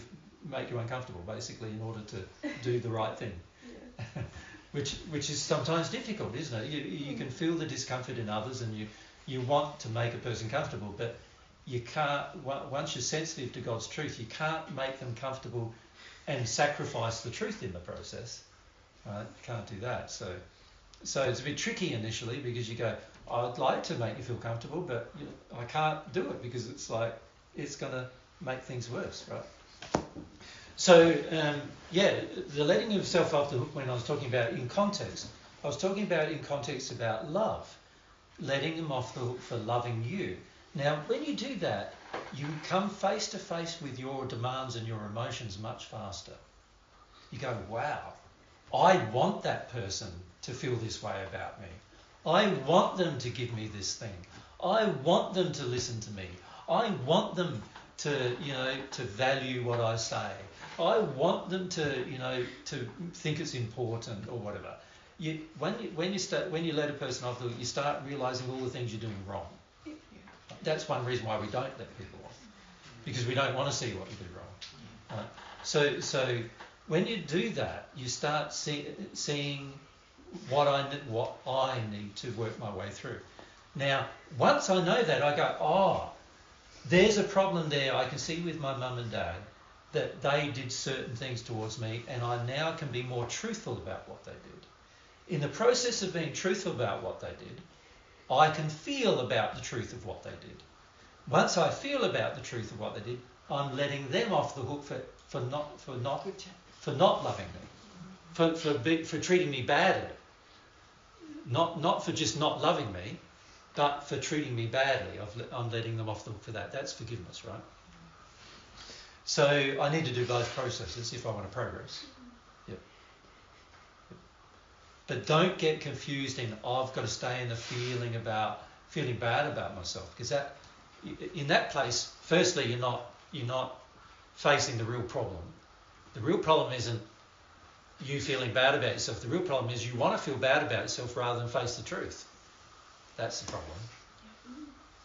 make you uncomfortable, basically, in order to do the right thing. which is sometimes difficult, isn't it? You can feel the discomfort in others, and you want to make a person comfortable, but you can't. Once you're sensitive to God's truth, you can't make them comfortable and sacrifice the truth in the process. Right? You can't do that. So it's a bit tricky initially, because you go, I'd like to make you feel comfortable, but I can't do it, because it's like it's going to make things worse, right? So, the letting of self off the hook, when I was talking about in context, I was talking about in context about love, letting them off the hook for loving you. Now, when you do that, you come face to face with your demands and your emotions much faster. You go, wow, I want that person to feel this way about me. I want them to give me this thing. I want them to listen to me. I want them to, to value what I say. I want them to, to think it's important or whatever. When you let a person off the hook, you start realising all the things you're doing wrong. That's one reason why we don't let people off, because we don't want to see what you do wrong. Right? So when you do that, you start seeing what I need to work my way through. Now, once I know that, I go, there's a problem there. I can see with my mum and dad that they did certain things towards me, and I now can be more truthful about what they did. In the process of being truthful about what they did, I can feel about the truth of what they did. Once I feel about the truth of what they did, I'm letting them off the hook for not loving me, for treating me badly. Not for just not loving me, but for treating me badly. I'm letting them off the hook for that. That's forgiveness, right? So I need to do both processes if I want to progress. Yep. But don't get confused in, I've got to stay in the feeling bad about myself, because that, in that place, firstly, you're not facing the real problem. The real problem isn't you feeling bad about yourself. The real problem is you want to feel bad about yourself rather than face the truth. That's the problem.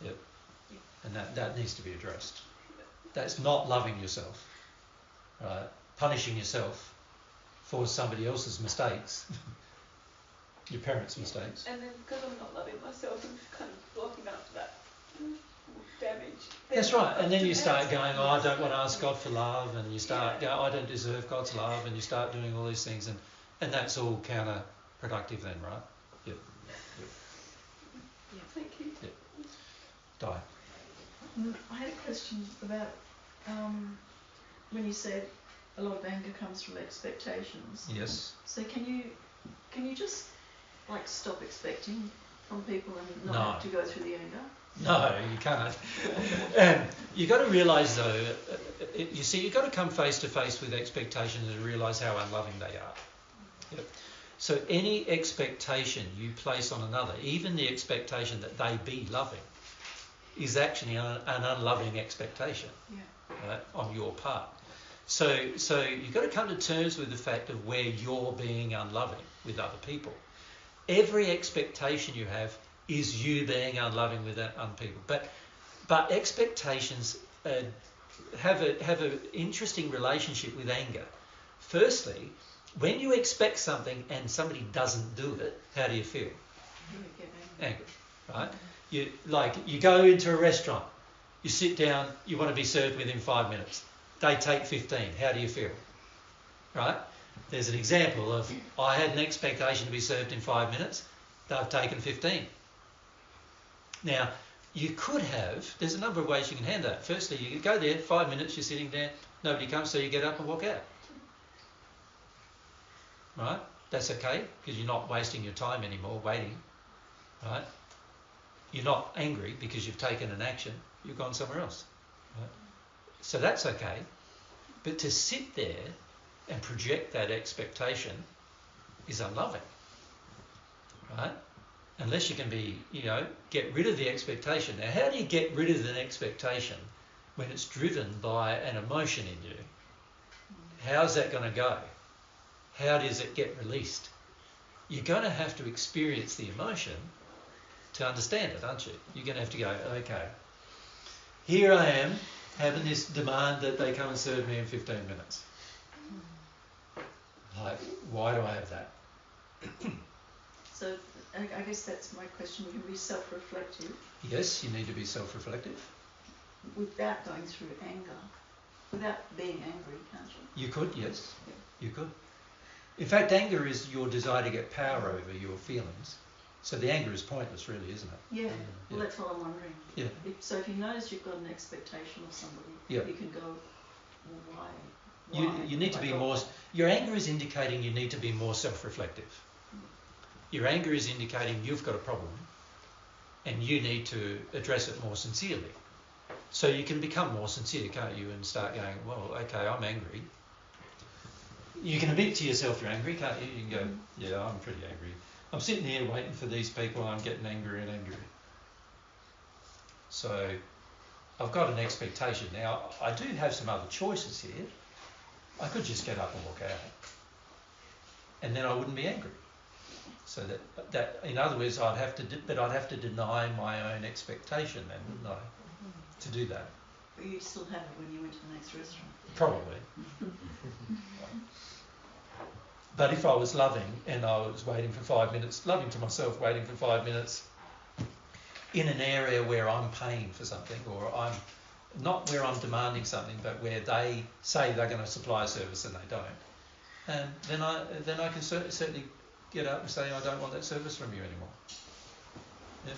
Yep. And that needs to be addressed. That's not loving yourself. Right? Punishing yourself for somebody else's mistakes. Your parents' mistakes. And then because I'm not loving myself, I'm kind of blocking up that damage. That's right. And then you start going, I don't want to ask God for love, and you start going, I don't deserve God's love, and you start doing all these things, and that's all counterproductive then, right? Yep. Yeah, thank you. Yep. Di. I had a question about when you said a lot of anger comes from expectations. Yes. So can you just stop expecting from people and not have to go through the anger? No, you can't. You've got to realise though, you've got to come face to face with expectations and realise how unloving they are. Yep. So any expectation you place on another, even the expectation that they be loving, is actually an unloving expectation, right, on your part. So you've got to come to terms with the fact of where you're being unloving with other people. Every expectation you have is you being unloving with other people. But expectations have an interesting relationship with anger. Firstly, when you expect something and somebody doesn't do it, how do you feel? Angry, right? You go into a restaurant, you sit down, you want to be served within 5 minutes. They take 15. How do you feel? Right? There's an example of, I had an expectation to be served in 5 minutes. They've taken 15. Now, you could have, there's a number of ways you can handle that. Firstly, you go there, 5 minutes, you're sitting there, nobody comes, so you get up and walk out. Right? That's okay, because you're not wasting your time anymore waiting. Right? You're not angry because you've taken an action, you've gone somewhere else. Right? So that's okay. But to sit there and project that expectation is unloving. Right? Unless you can get rid of the expectation. Now, how do you get rid of an expectation when it's driven by an emotion in you? How's that going to go? How does it get released? You're going to have to experience the emotion to understand it, aren't you? You're going to have to go, okay, here I am having this demand that they come and serve me in 15 minutes. Like, why do I have that? So I guess that's my question. You can be self-reflective. Yes, you need to be self-reflective. Without going through anger. Without being angry, can't you? You could, yes. You could. In fact, anger is your desire to get power over your feelings. So the anger is pointless, really, isn't it? Yeah. Well, Yeah. that's what I'm wondering. Yeah. So if you notice you've got an expectation of somebody, Yeah. you can go, well, why? You need to be more... Your anger is indicating you need to be more self-reflective. Your anger is indicating you've got a problem and you need to address it more sincerely. So you can become more sincere, can't you, and start going, well, okay, I'm angry. You can admit to yourself you're angry, can't you? You can go, yeah, I'm pretty angry. I'm sitting here waiting for these people and I'm getting angrier and angrier. So I've got an expectation. Now, I do have some other choices here. I could just get up and walk out. And then I wouldn't be angry. So that in other words, I'd have to deny my own expectation then, wouldn't I, to do that? But you'd still have it when you went to the next restaurant. Probably. But if I was loving and I was waiting for 5 minutes, loving to myself, waiting for 5 minutes in an area where I'm paying for something, or I'm not where I'm demanding something, but where they say they're going to supply a service and they don't, then I can certainly get up and say I don't want that service from you anymore. Yeah.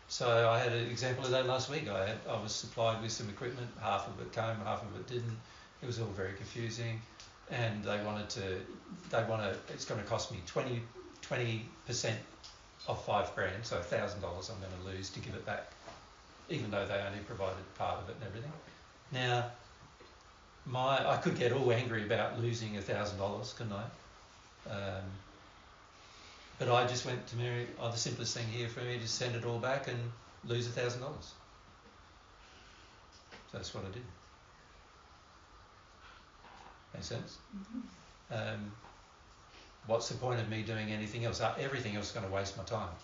So I had an example of that last week. I was supplied with some equipment, half of it came, half of it didn't. It was all very confusing, and it's going to cost me 20% of $5,000, so $1,000 I'm going to lose to give it back, even though they only provided part of it and everything. Now, I could get all angry about losing $1,000, couldn't I? But I just went to Mary, the simplest thing here for me, just send it all back and lose $1,000. So that's what I did. Make sense? Mm-hmm. What's the point of me doing anything else? Everything else is going to waste my time.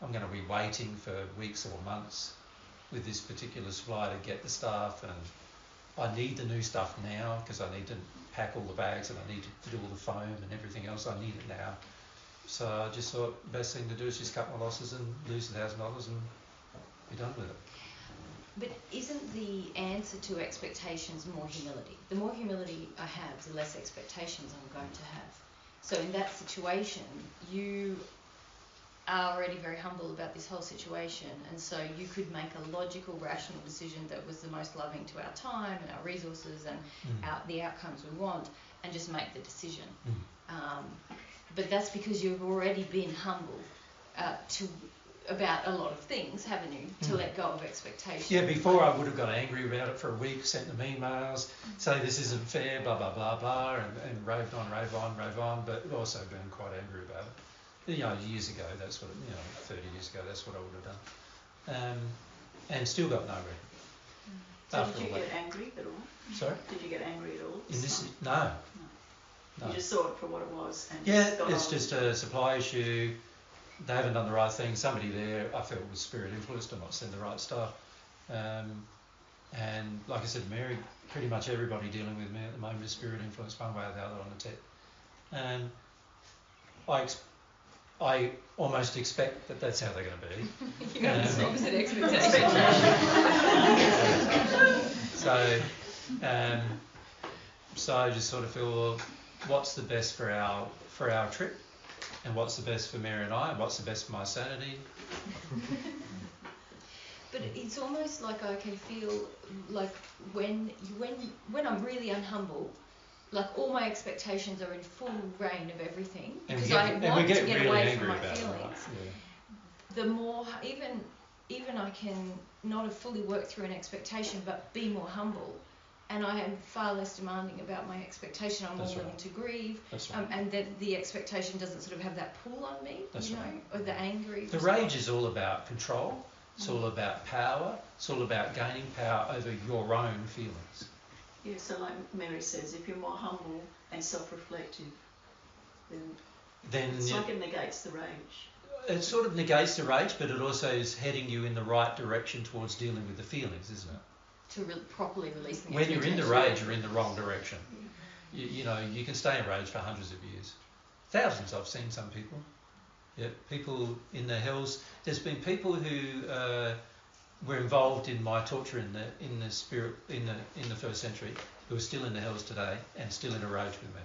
I'm going to be waiting for weeks or months with this particular supplier to get the stuff, and I need the new stuff now because I need to pack all the bags and I need to do all the foam and everything else. I need it now. So I just thought the best thing to do is just cut my losses and lose $1,000 and be done with it. But isn't the answer to expectations more humility? The more humility I have, the less expectations I'm going to have. So in that situation, you are already very humble about this whole situation, and so you could make a logical, rational decision that was the most loving to our time and our resources and the outcomes we want, and just make the decision. But that's because you've already been humble about a lot of things, haven't you? To let go of expectations. Yeah, before I would have got angry about it for a week, sent them emails, say this isn't fair, blah, blah, blah, blah, and rave on, but also been quite angry about it. You know, years ago, that's what, 30 years ago, that's what I would have done. And still got nowhere. So did you get angry at all? Sorry? Did you get angry at all? No. You just saw it for what it was. And it's just a supply issue. They haven't done the right thing. Somebody there, I felt, was spirit influenced and not send the right stuff. And like I said, Mary, pretty much everybody dealing with me at the moment is spirit influenced one way or the other on the tech. And I almost expect that that's how they're going to be. You have the opposite expectation. So I just sort of feel, well, what's the best for our trip, and what's the best for Mary and I, and what's the best for my sanity. But it's almost like I can feel like when I'm really unhumble, like all my expectations are in full reign of everything because I want to get away from my feelings. Right? Yeah. The more even I can not have fully worked through an expectation, but be more humble. And I am far less demanding about my expectation. I'm more willing to grieve, and that the expectation doesn't sort of have that pull on me, or the angry. The rage is all about control. It's all about power. It's all about gaining power over your own feelings. Yeah, so like Mary says, if you're more humble and self-reflective, then it's like it negates the rage. It sort of negates the rage, but it also is heading you in the right direction towards dealing with the feelings, isn't it? to properly releasing When you're in the expectation. rage, you're in the wrong direction. You know, you can stay in rage for hundreds of years. Thousands, I've seen some people. Yeah, people in the hells. There's been people who were involved in my torture in the spirit in the first century, who are still in the hells today and still in a rage with me.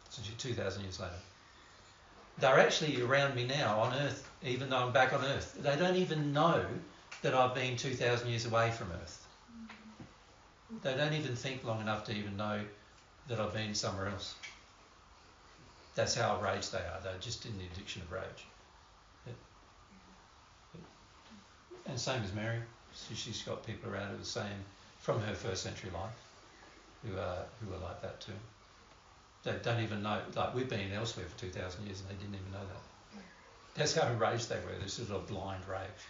Since 2,000 years later. They're actually around me now on Earth, even though I'm back on Earth. They don't even know that I've been 2,000 years away from Earth. They don't even think long enough to even know that I've been somewhere else. That's how raged they are. They're just in the addiction of rage. Yeah. And same as Mary. She's got people around her the same from her first century life who are like that too. They don't even know. Like, we've been elsewhere for 2,000 years and they didn't even know that. That's how enraged they were. This sort of blind rage.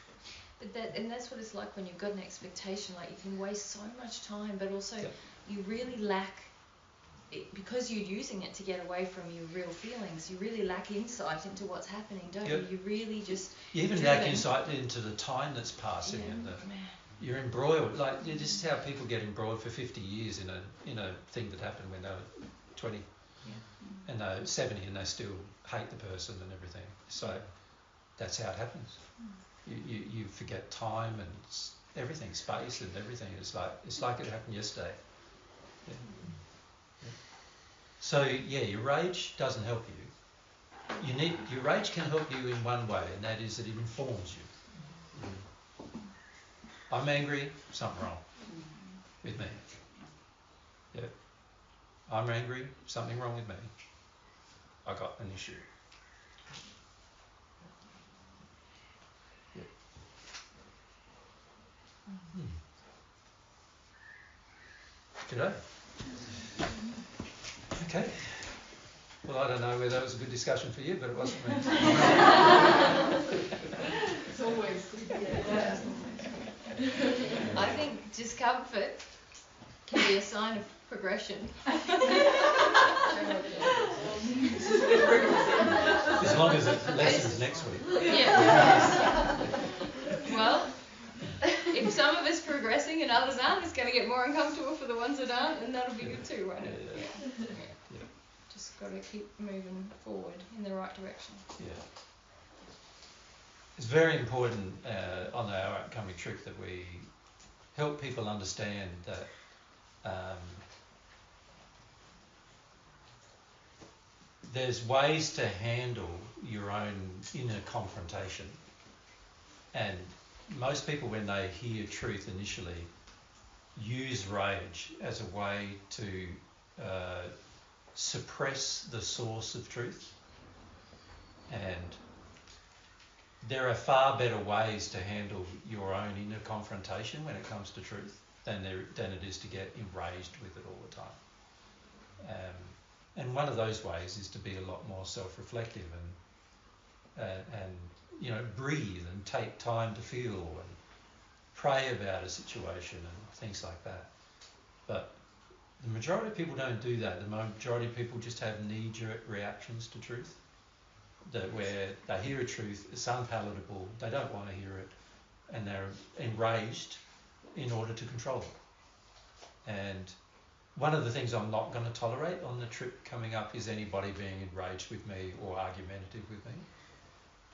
But that's what it's like when you've got an expectation. Like, you can waste so much time, but also you really lack it, because you're using it to get away from your real feelings. You really lack insight into what's happening, don't you? You really just you even lack insight into the time that's passing and you're embroiled. Like, this is how people get embroiled for 50 years in a thing that happened when they were 20 and they're 70 and they still hate the person and everything. So that's how it happens. You forget time and everything, space and everything. It's like it happened yesterday. Yeah. Yeah. So your rage doesn't help you. Your rage can help you in one way, and that is that it informs you. I'm angry, something wrong with me. Yeah. I'm angry, something wrong with me. I got an issue. G'day. Okay. Well, I don't know whether that was a good discussion for you, but it wasn't for me. It's always good. Yeah. I think discomfort can be a sign of progression. As long as it lessens next week. Yeah. Well, if some of us progressing and others aren't, it's going to get more uncomfortable for the ones that aren't, and that'll be good too, won't it? Yeah. Just got to keep moving forward in the right direction. Yeah. It's very important on our upcoming trip that we help people understand that there's ways to handle your own inner confrontation. And most people, when they hear truth initially, use rage as a way to suppress the source of truth. And there are far better ways to handle your own inner confrontation when it comes to truth than it is to get enraged with it all the time. And one of those ways is to be a lot more self-reflective and breathe and take time to feel and pray about a situation and things like that. But the majority of people don't do that. The majority of people just have knee-jerk reactions to truth, where they hear a truth, it's unpalatable, they don't want to hear it, and they're enraged in order to control it. And one of the things I'm not going to tolerate on the trip coming up is anybody being enraged with me or argumentative with me.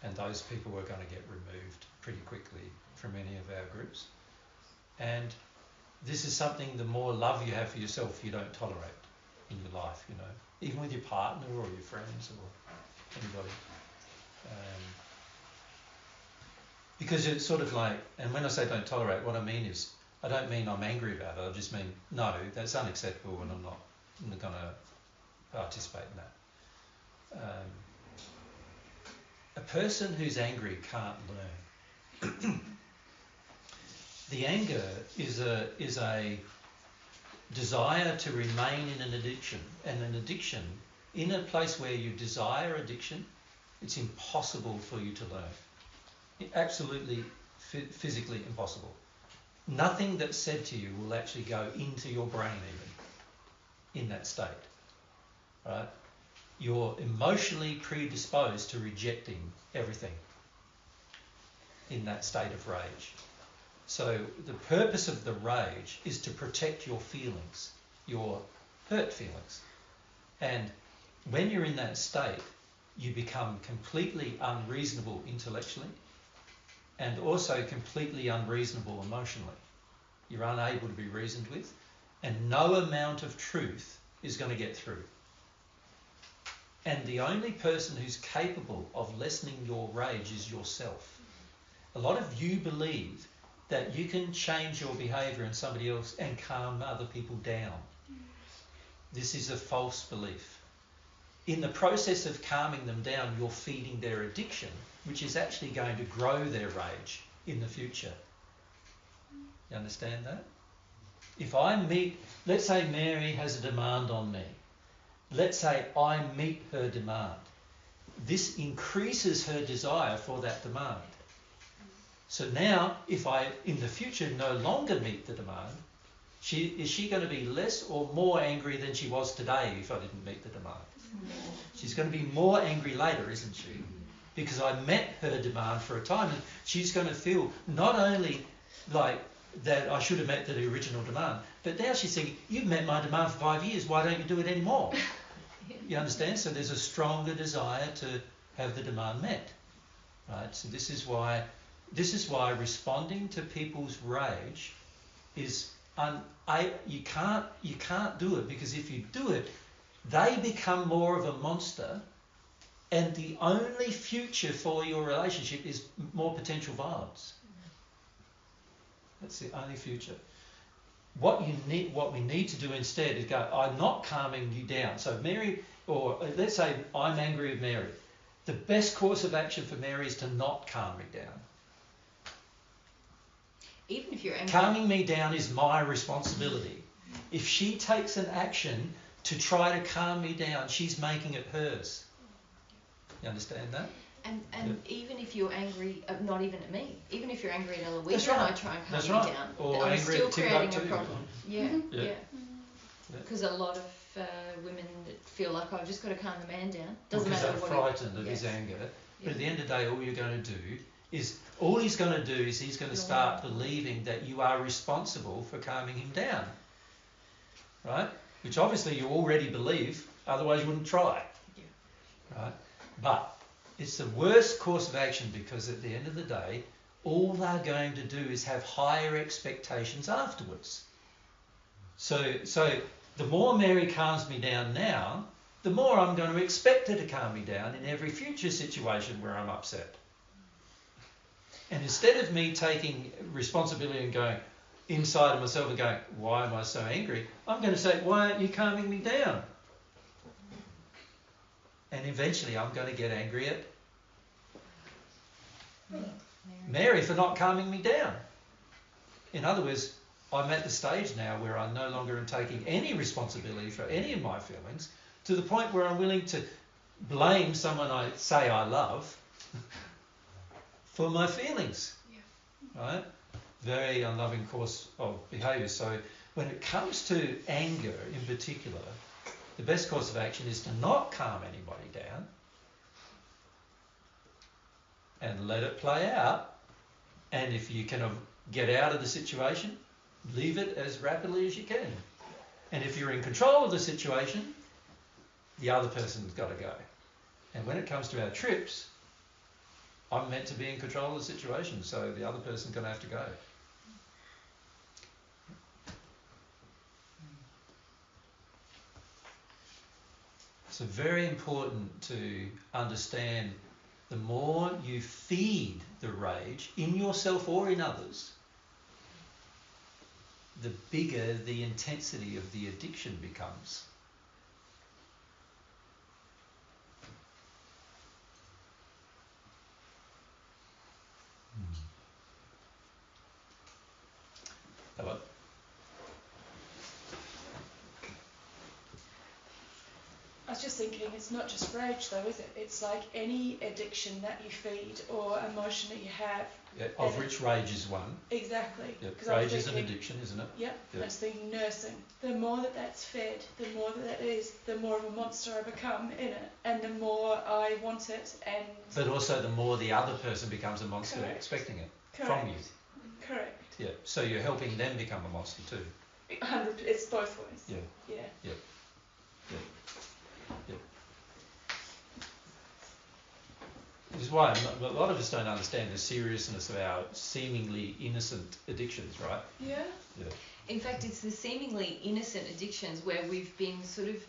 And those people are going to get removed pretty quickly from any of our groups. And this is something, the more love you have for yourself, you don't tolerate in your life, even with your partner or your friends or anybody. Because it's sort of like, and when I say don't tolerate, what I mean is, I don't mean I'm angry about it, I just mean, no, that's unacceptable and I'm not going to participate in that. A person who's angry can't learn. The anger is a desire to remain in an addiction, and an addiction, in a place where you desire addiction, it's impossible for you to learn. Absolutely physically impossible. Nothing that's said to you will actually go into your brain even in that state, right? You're emotionally predisposed to rejecting everything in that state of rage. So the purpose of the rage is to protect your feelings, your hurt feelings. And when you're in that state, you become completely unreasonable intellectually and also completely unreasonable emotionally. You're unable to be reasoned with, and no amount of truth is going to get through. And the only person who's capable of lessening your rage is yourself. A lot of you believe that you can change your behaviour in somebody else and calm other people down. This is a false belief. In the process of calming them down, you're feeding their addiction, which is actually going to grow their rage in the future. You understand that? If I meet, let's say Mary has a demand on me. Let's say I meet her demand. This increases her desire for that demand. So now, if I, in the future, no longer meet the demand, is she going to be less or more angry than she was today if I didn't meet the demand? She's going to be more angry later, isn't she? Because I met her demand for a time, and she's going to feel not only like that I should have met the original demand, but now she's thinking, you've met my demand for 5 years, why don't you do it anymore? You understand? So there's a stronger desire to have the demand met, right? So this is why responding to people's rage is you can't do it, because if you do it, they become more of a monster, and the only future for your relationship is more potential violence. That's the only future. What we need to do instead is go, I'm not calming you down. So Mary, or let's say I'm angry with Mary. The best course of action for Mary is to not calm me down. Even if you're angry. Calming me down is my responsibility. If she takes an action to try to calm me down, she's making it hers. You understand that? And even if you're angry, not even at me, even if you're angry at Eloise, That's right. and I try and calm That's you right. down, Or I'm angry still at creating a Timbuktu. problem. Yeah, Yeah. yeah. Because a lot of women feel like, I've just got to calm the man down. Doesn't Because matter they're what frightened of his anger. Yeah. But at the end of the day, all you're going to do is, all he's going to do is he's going to start believing that you are responsible for calming him down. Right? Which obviously you already believe, otherwise you wouldn't try. Yeah. Right? But it's the worst course of action, because at the end of the day, all they're going to do is have higher expectations afterwards. So the more Mary calms me down now, the more I'm going to expect her to calm me down in every future situation where I'm upset. And instead of me taking responsibility and going inside of myself and going, why am I so angry? I'm going to say, why aren't you calming me down? And eventually I'm going to get angry at Mary for not calming me down. In other words, I'm at the stage now where I'm no longer taking any responsibility for any of my feelings, to the point where I'm willing to blame someone I say I love for my feelings. Yeah. Right? Very unloving course of behaviour. So when it comes to anger in particular, the best course of action is to not calm anybody down and let it play out. And if you can get out of the situation, leave it as rapidly as you can. And if you're in control of the situation, the other person's got to go. And when it comes to our trips, I'm meant to be in control of the situation, so the other person's going to have to go. So very important to understand, the more you feed the rage in yourself or in others, the bigger the intensity of the addiction becomes. Hello? I was just thinking, it's not just rage though, is it? It's like any addiction that you feed or emotion that you have. Yeah, of which rage is one. Exactly. Yep. Rage is an addiction, isn't it? Yep. I was thinking nursing. The more that's fed, the more that is, the more of a monster I become in it, and the more I want it. And but also the more the other person becomes a monster. Correct. Expecting it. Correct. From you. Correct. Yeah. So you're helping them become a monster too. 100. It's both ways. Yeah. Yeah. Yeah. Yeah. Yeah. Which is why a lot of us don't understand the seriousness of our seemingly innocent addictions, right? Yeah. Yeah. In fact, it's the seemingly innocent addictions where we've been sort of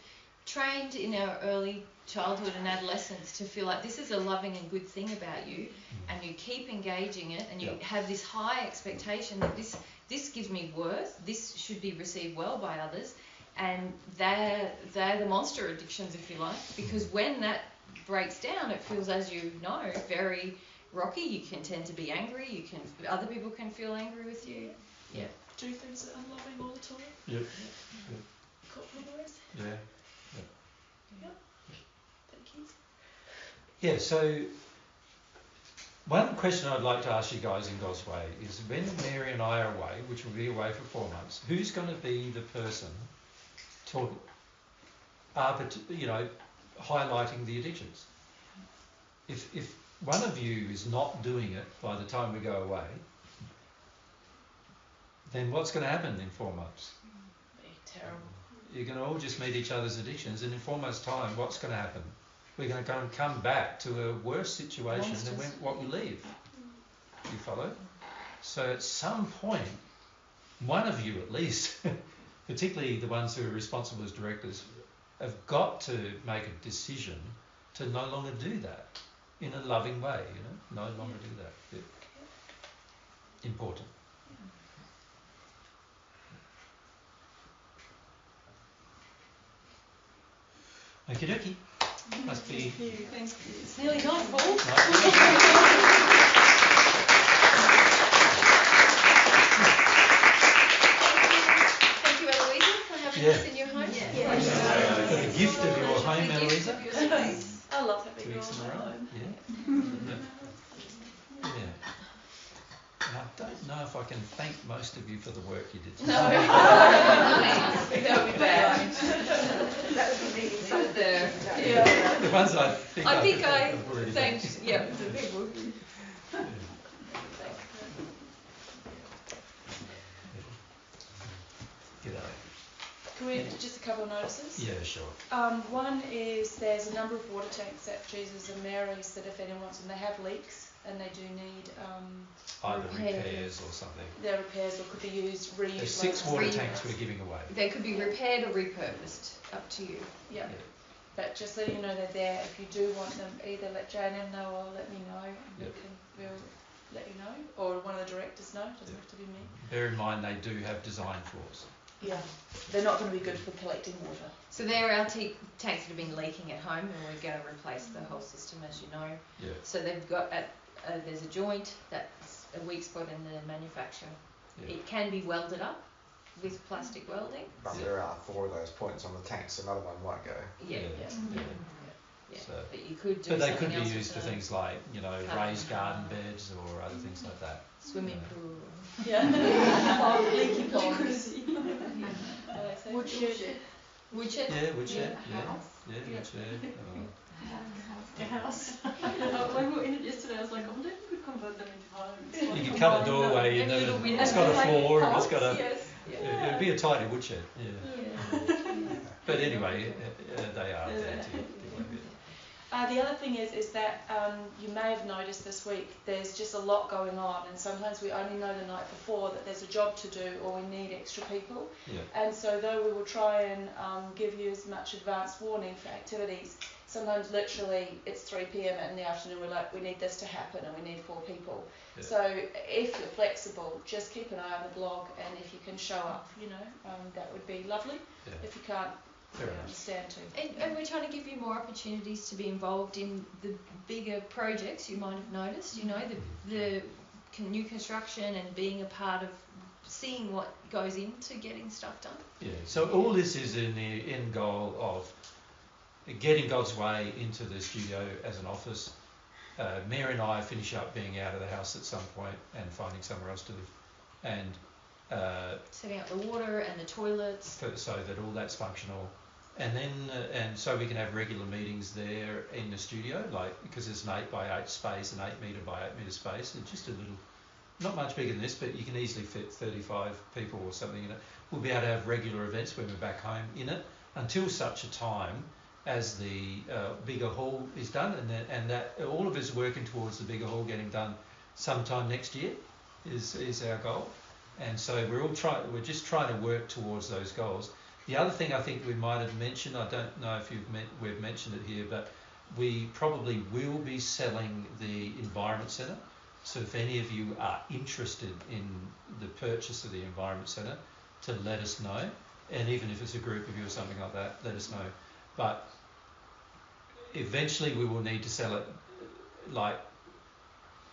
trained in our early childhood and adolescence to feel like this is a loving and good thing about you, and you keep engaging it, and you have this high expectation that this gives me worth, this should be received well by others, and they're the monster addictions, if you like, because when that breaks down, it feels, as you know, very rocky. You can tend to be angry. Other people can feel angry with you. Yeah. Do things that are unloving all the time. Yep. Compromise. Yeah. Yep. Thank you. Yeah, so one question I'd like to ask you guys in God's Way is, when Mary and I are away, which will be away for 4 months, who's going to be the person highlighting the addictions? If one of you is not doing it by the time we go away, then what's going to happen in 4 months? Terrible. You're going to all just meet each other's addictions, and in 4 months' time, what's going to happen? We're going to go and come back to a worse situation than what we leave. You follow? So at some point, one of you at least, particularly the ones who are responsible as directors, have got to make a decision to no longer do that in a loving way, no longer do that. Yeah. Important. Okie dokie. Must be. Thanks. It's nearly nightfall. Thank you, Eloisa, for having us in your home. For the gift of your home, Eloisa. I love having 2 you weeks in a row. home. Yeah. And I don't know if I can thank most of you for the work you did today. No. That would be bad. That would be meeting some there. Yeah. The ones I think I I've already thanked, done. yeah, the people. G'day. Can we just a couple of notices? Yeah, sure. One is there's a number of water tanks at Jesus and Mary's that if anyone wants them, they have leaks and they do need Either repairs or something. They're repairs or could be used, reused. There's 6 water tanks we're giving away. They could be repaired or repurposed, up to you. Yeah. But just letting you know they're there. If you do want them, either let J&M know or let me know, and we'll let you know, or one of the directors know. It doesn't have to be me. Bear in mind they do have design flaws. Yeah, they're not going to be good for collecting water. So there are our tanks that have been leaking at home, and we're going to replace the whole system, as you know. Yeah. So they've got there's a joint that's a weak spot in the manufacture. Yeah. It can be welded up with plastic welding. But there are 4 of those points on the tank, so another one won't go. Yeah. So, but you could do. But they could be else used for things like raised garden beds or other things like that. Swimming pool. Yeah. Leaky ponds. Woodshed. Woodshed. Yeah, woodshed. Yeah, woodshed. The house. When we were in it yesterday, I was like, I wonder if we could convert them into homes. You could cut a doorway in them, and it's got a floor, and it's got a. It would be a tidy woodshed. Yeah. But anyway, they are there to work with. The other thing is that you may have noticed this week there's just a lot going on, and sometimes we only know the night before that there's a job to do or we need extra people. Yeah. And so though we will try and give you as much advance warning for activities, sometimes literally it's 3 p.m. in the afternoon, we're like, we need this to happen and we need 4 people. Yeah. So if you're flexible, just keep an eye on the blog, and if you can show up, that would be lovely. Yeah. If you can't, I understand too. And we're trying to give you more opportunities to be involved in the bigger projects you might have noticed, the new construction and being a part of seeing what goes into getting stuff done. Yeah, so all this is in the end goal of getting God's Way into the studio as an office. Mary and I finish up being out of the house at some point and finding somewhere else to live. And setting up the water and the toilets. So that all that's functional. And then, and so we can have regular meetings there in the studio, because it's an 8 by 8 space, an 8 metre by 8 metre space, and just a not much bigger than this, but you can easily fit 35 people or something in it. We'll be able to have regular events when we're back home in it until such a time as the bigger hall is done, and that all of us working towards the bigger hall getting done sometime next year is our goal. And so we're just trying to work towards those goals. The other thing I think we might have mentioned, I don't know if we've mentioned it here, but we probably will be selling the Environment Centre. So if any of you are interested in the purchase of the Environment Centre, to let us know. And even if it's a group of you or something like that, let us know. But eventually we will need to sell it, like,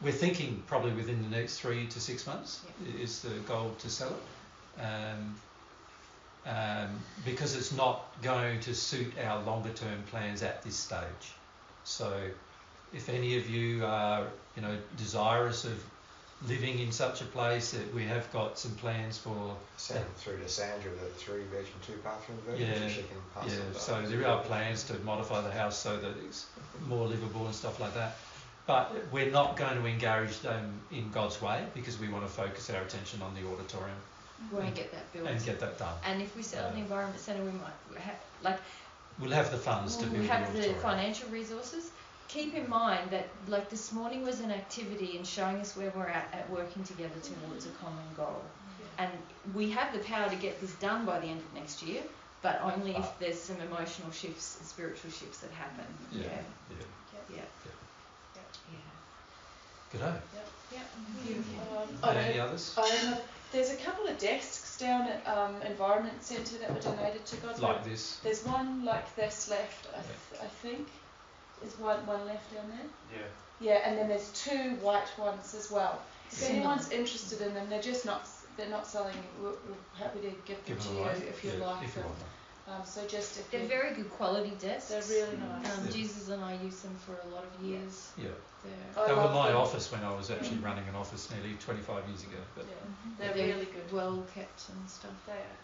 we're thinking probably within the next 3 to 6 months is the goal to sell it. Because it's not going to suit our longer term plans at this stage. So if any of you are, desirous of living in such a place, that we have got some plans for. Send through to Sandra the 3-bedroom, 2-bathroom version, so she can pass it. So there are plans to modify the house so that it's more livable and stuff like that. But we're not going to engage them in God's way, because we want to focus our attention on the auditorium. And get that built. And get that done. And if we sell the Environment Centre, we might have, we'll have the funds to build the auditorium. We'll have the financial resources. Keep in mind that, like, this morning was an activity in showing us where we're at working together towards a common goal. And we have the power to get this done by the end of next year, but only if there's some emotional shifts and spiritual shifts that happen. Good day. Beautiful. Any others? There's a couple of desks down at Environment Centre that were donated to God's Like this? There's one like this left, I think. There's one left down there. Yeah. Yeah, and then there's 2 white ones as well. If anyone's interested in them, they're not selling. We're happy to give them to you if you like them. So just if they're very good quality desks. They're really nice. Jesus and I used them for a lot of years. Yeah. They were in my office when I was actually running an office nearly 25 years ago. But they're really good. Well kept and stuff. They are.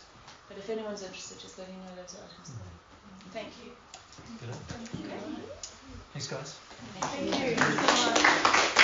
But if anyone's interested, just let me know those items. Thank you. Good. Thanks, guys. Thank you.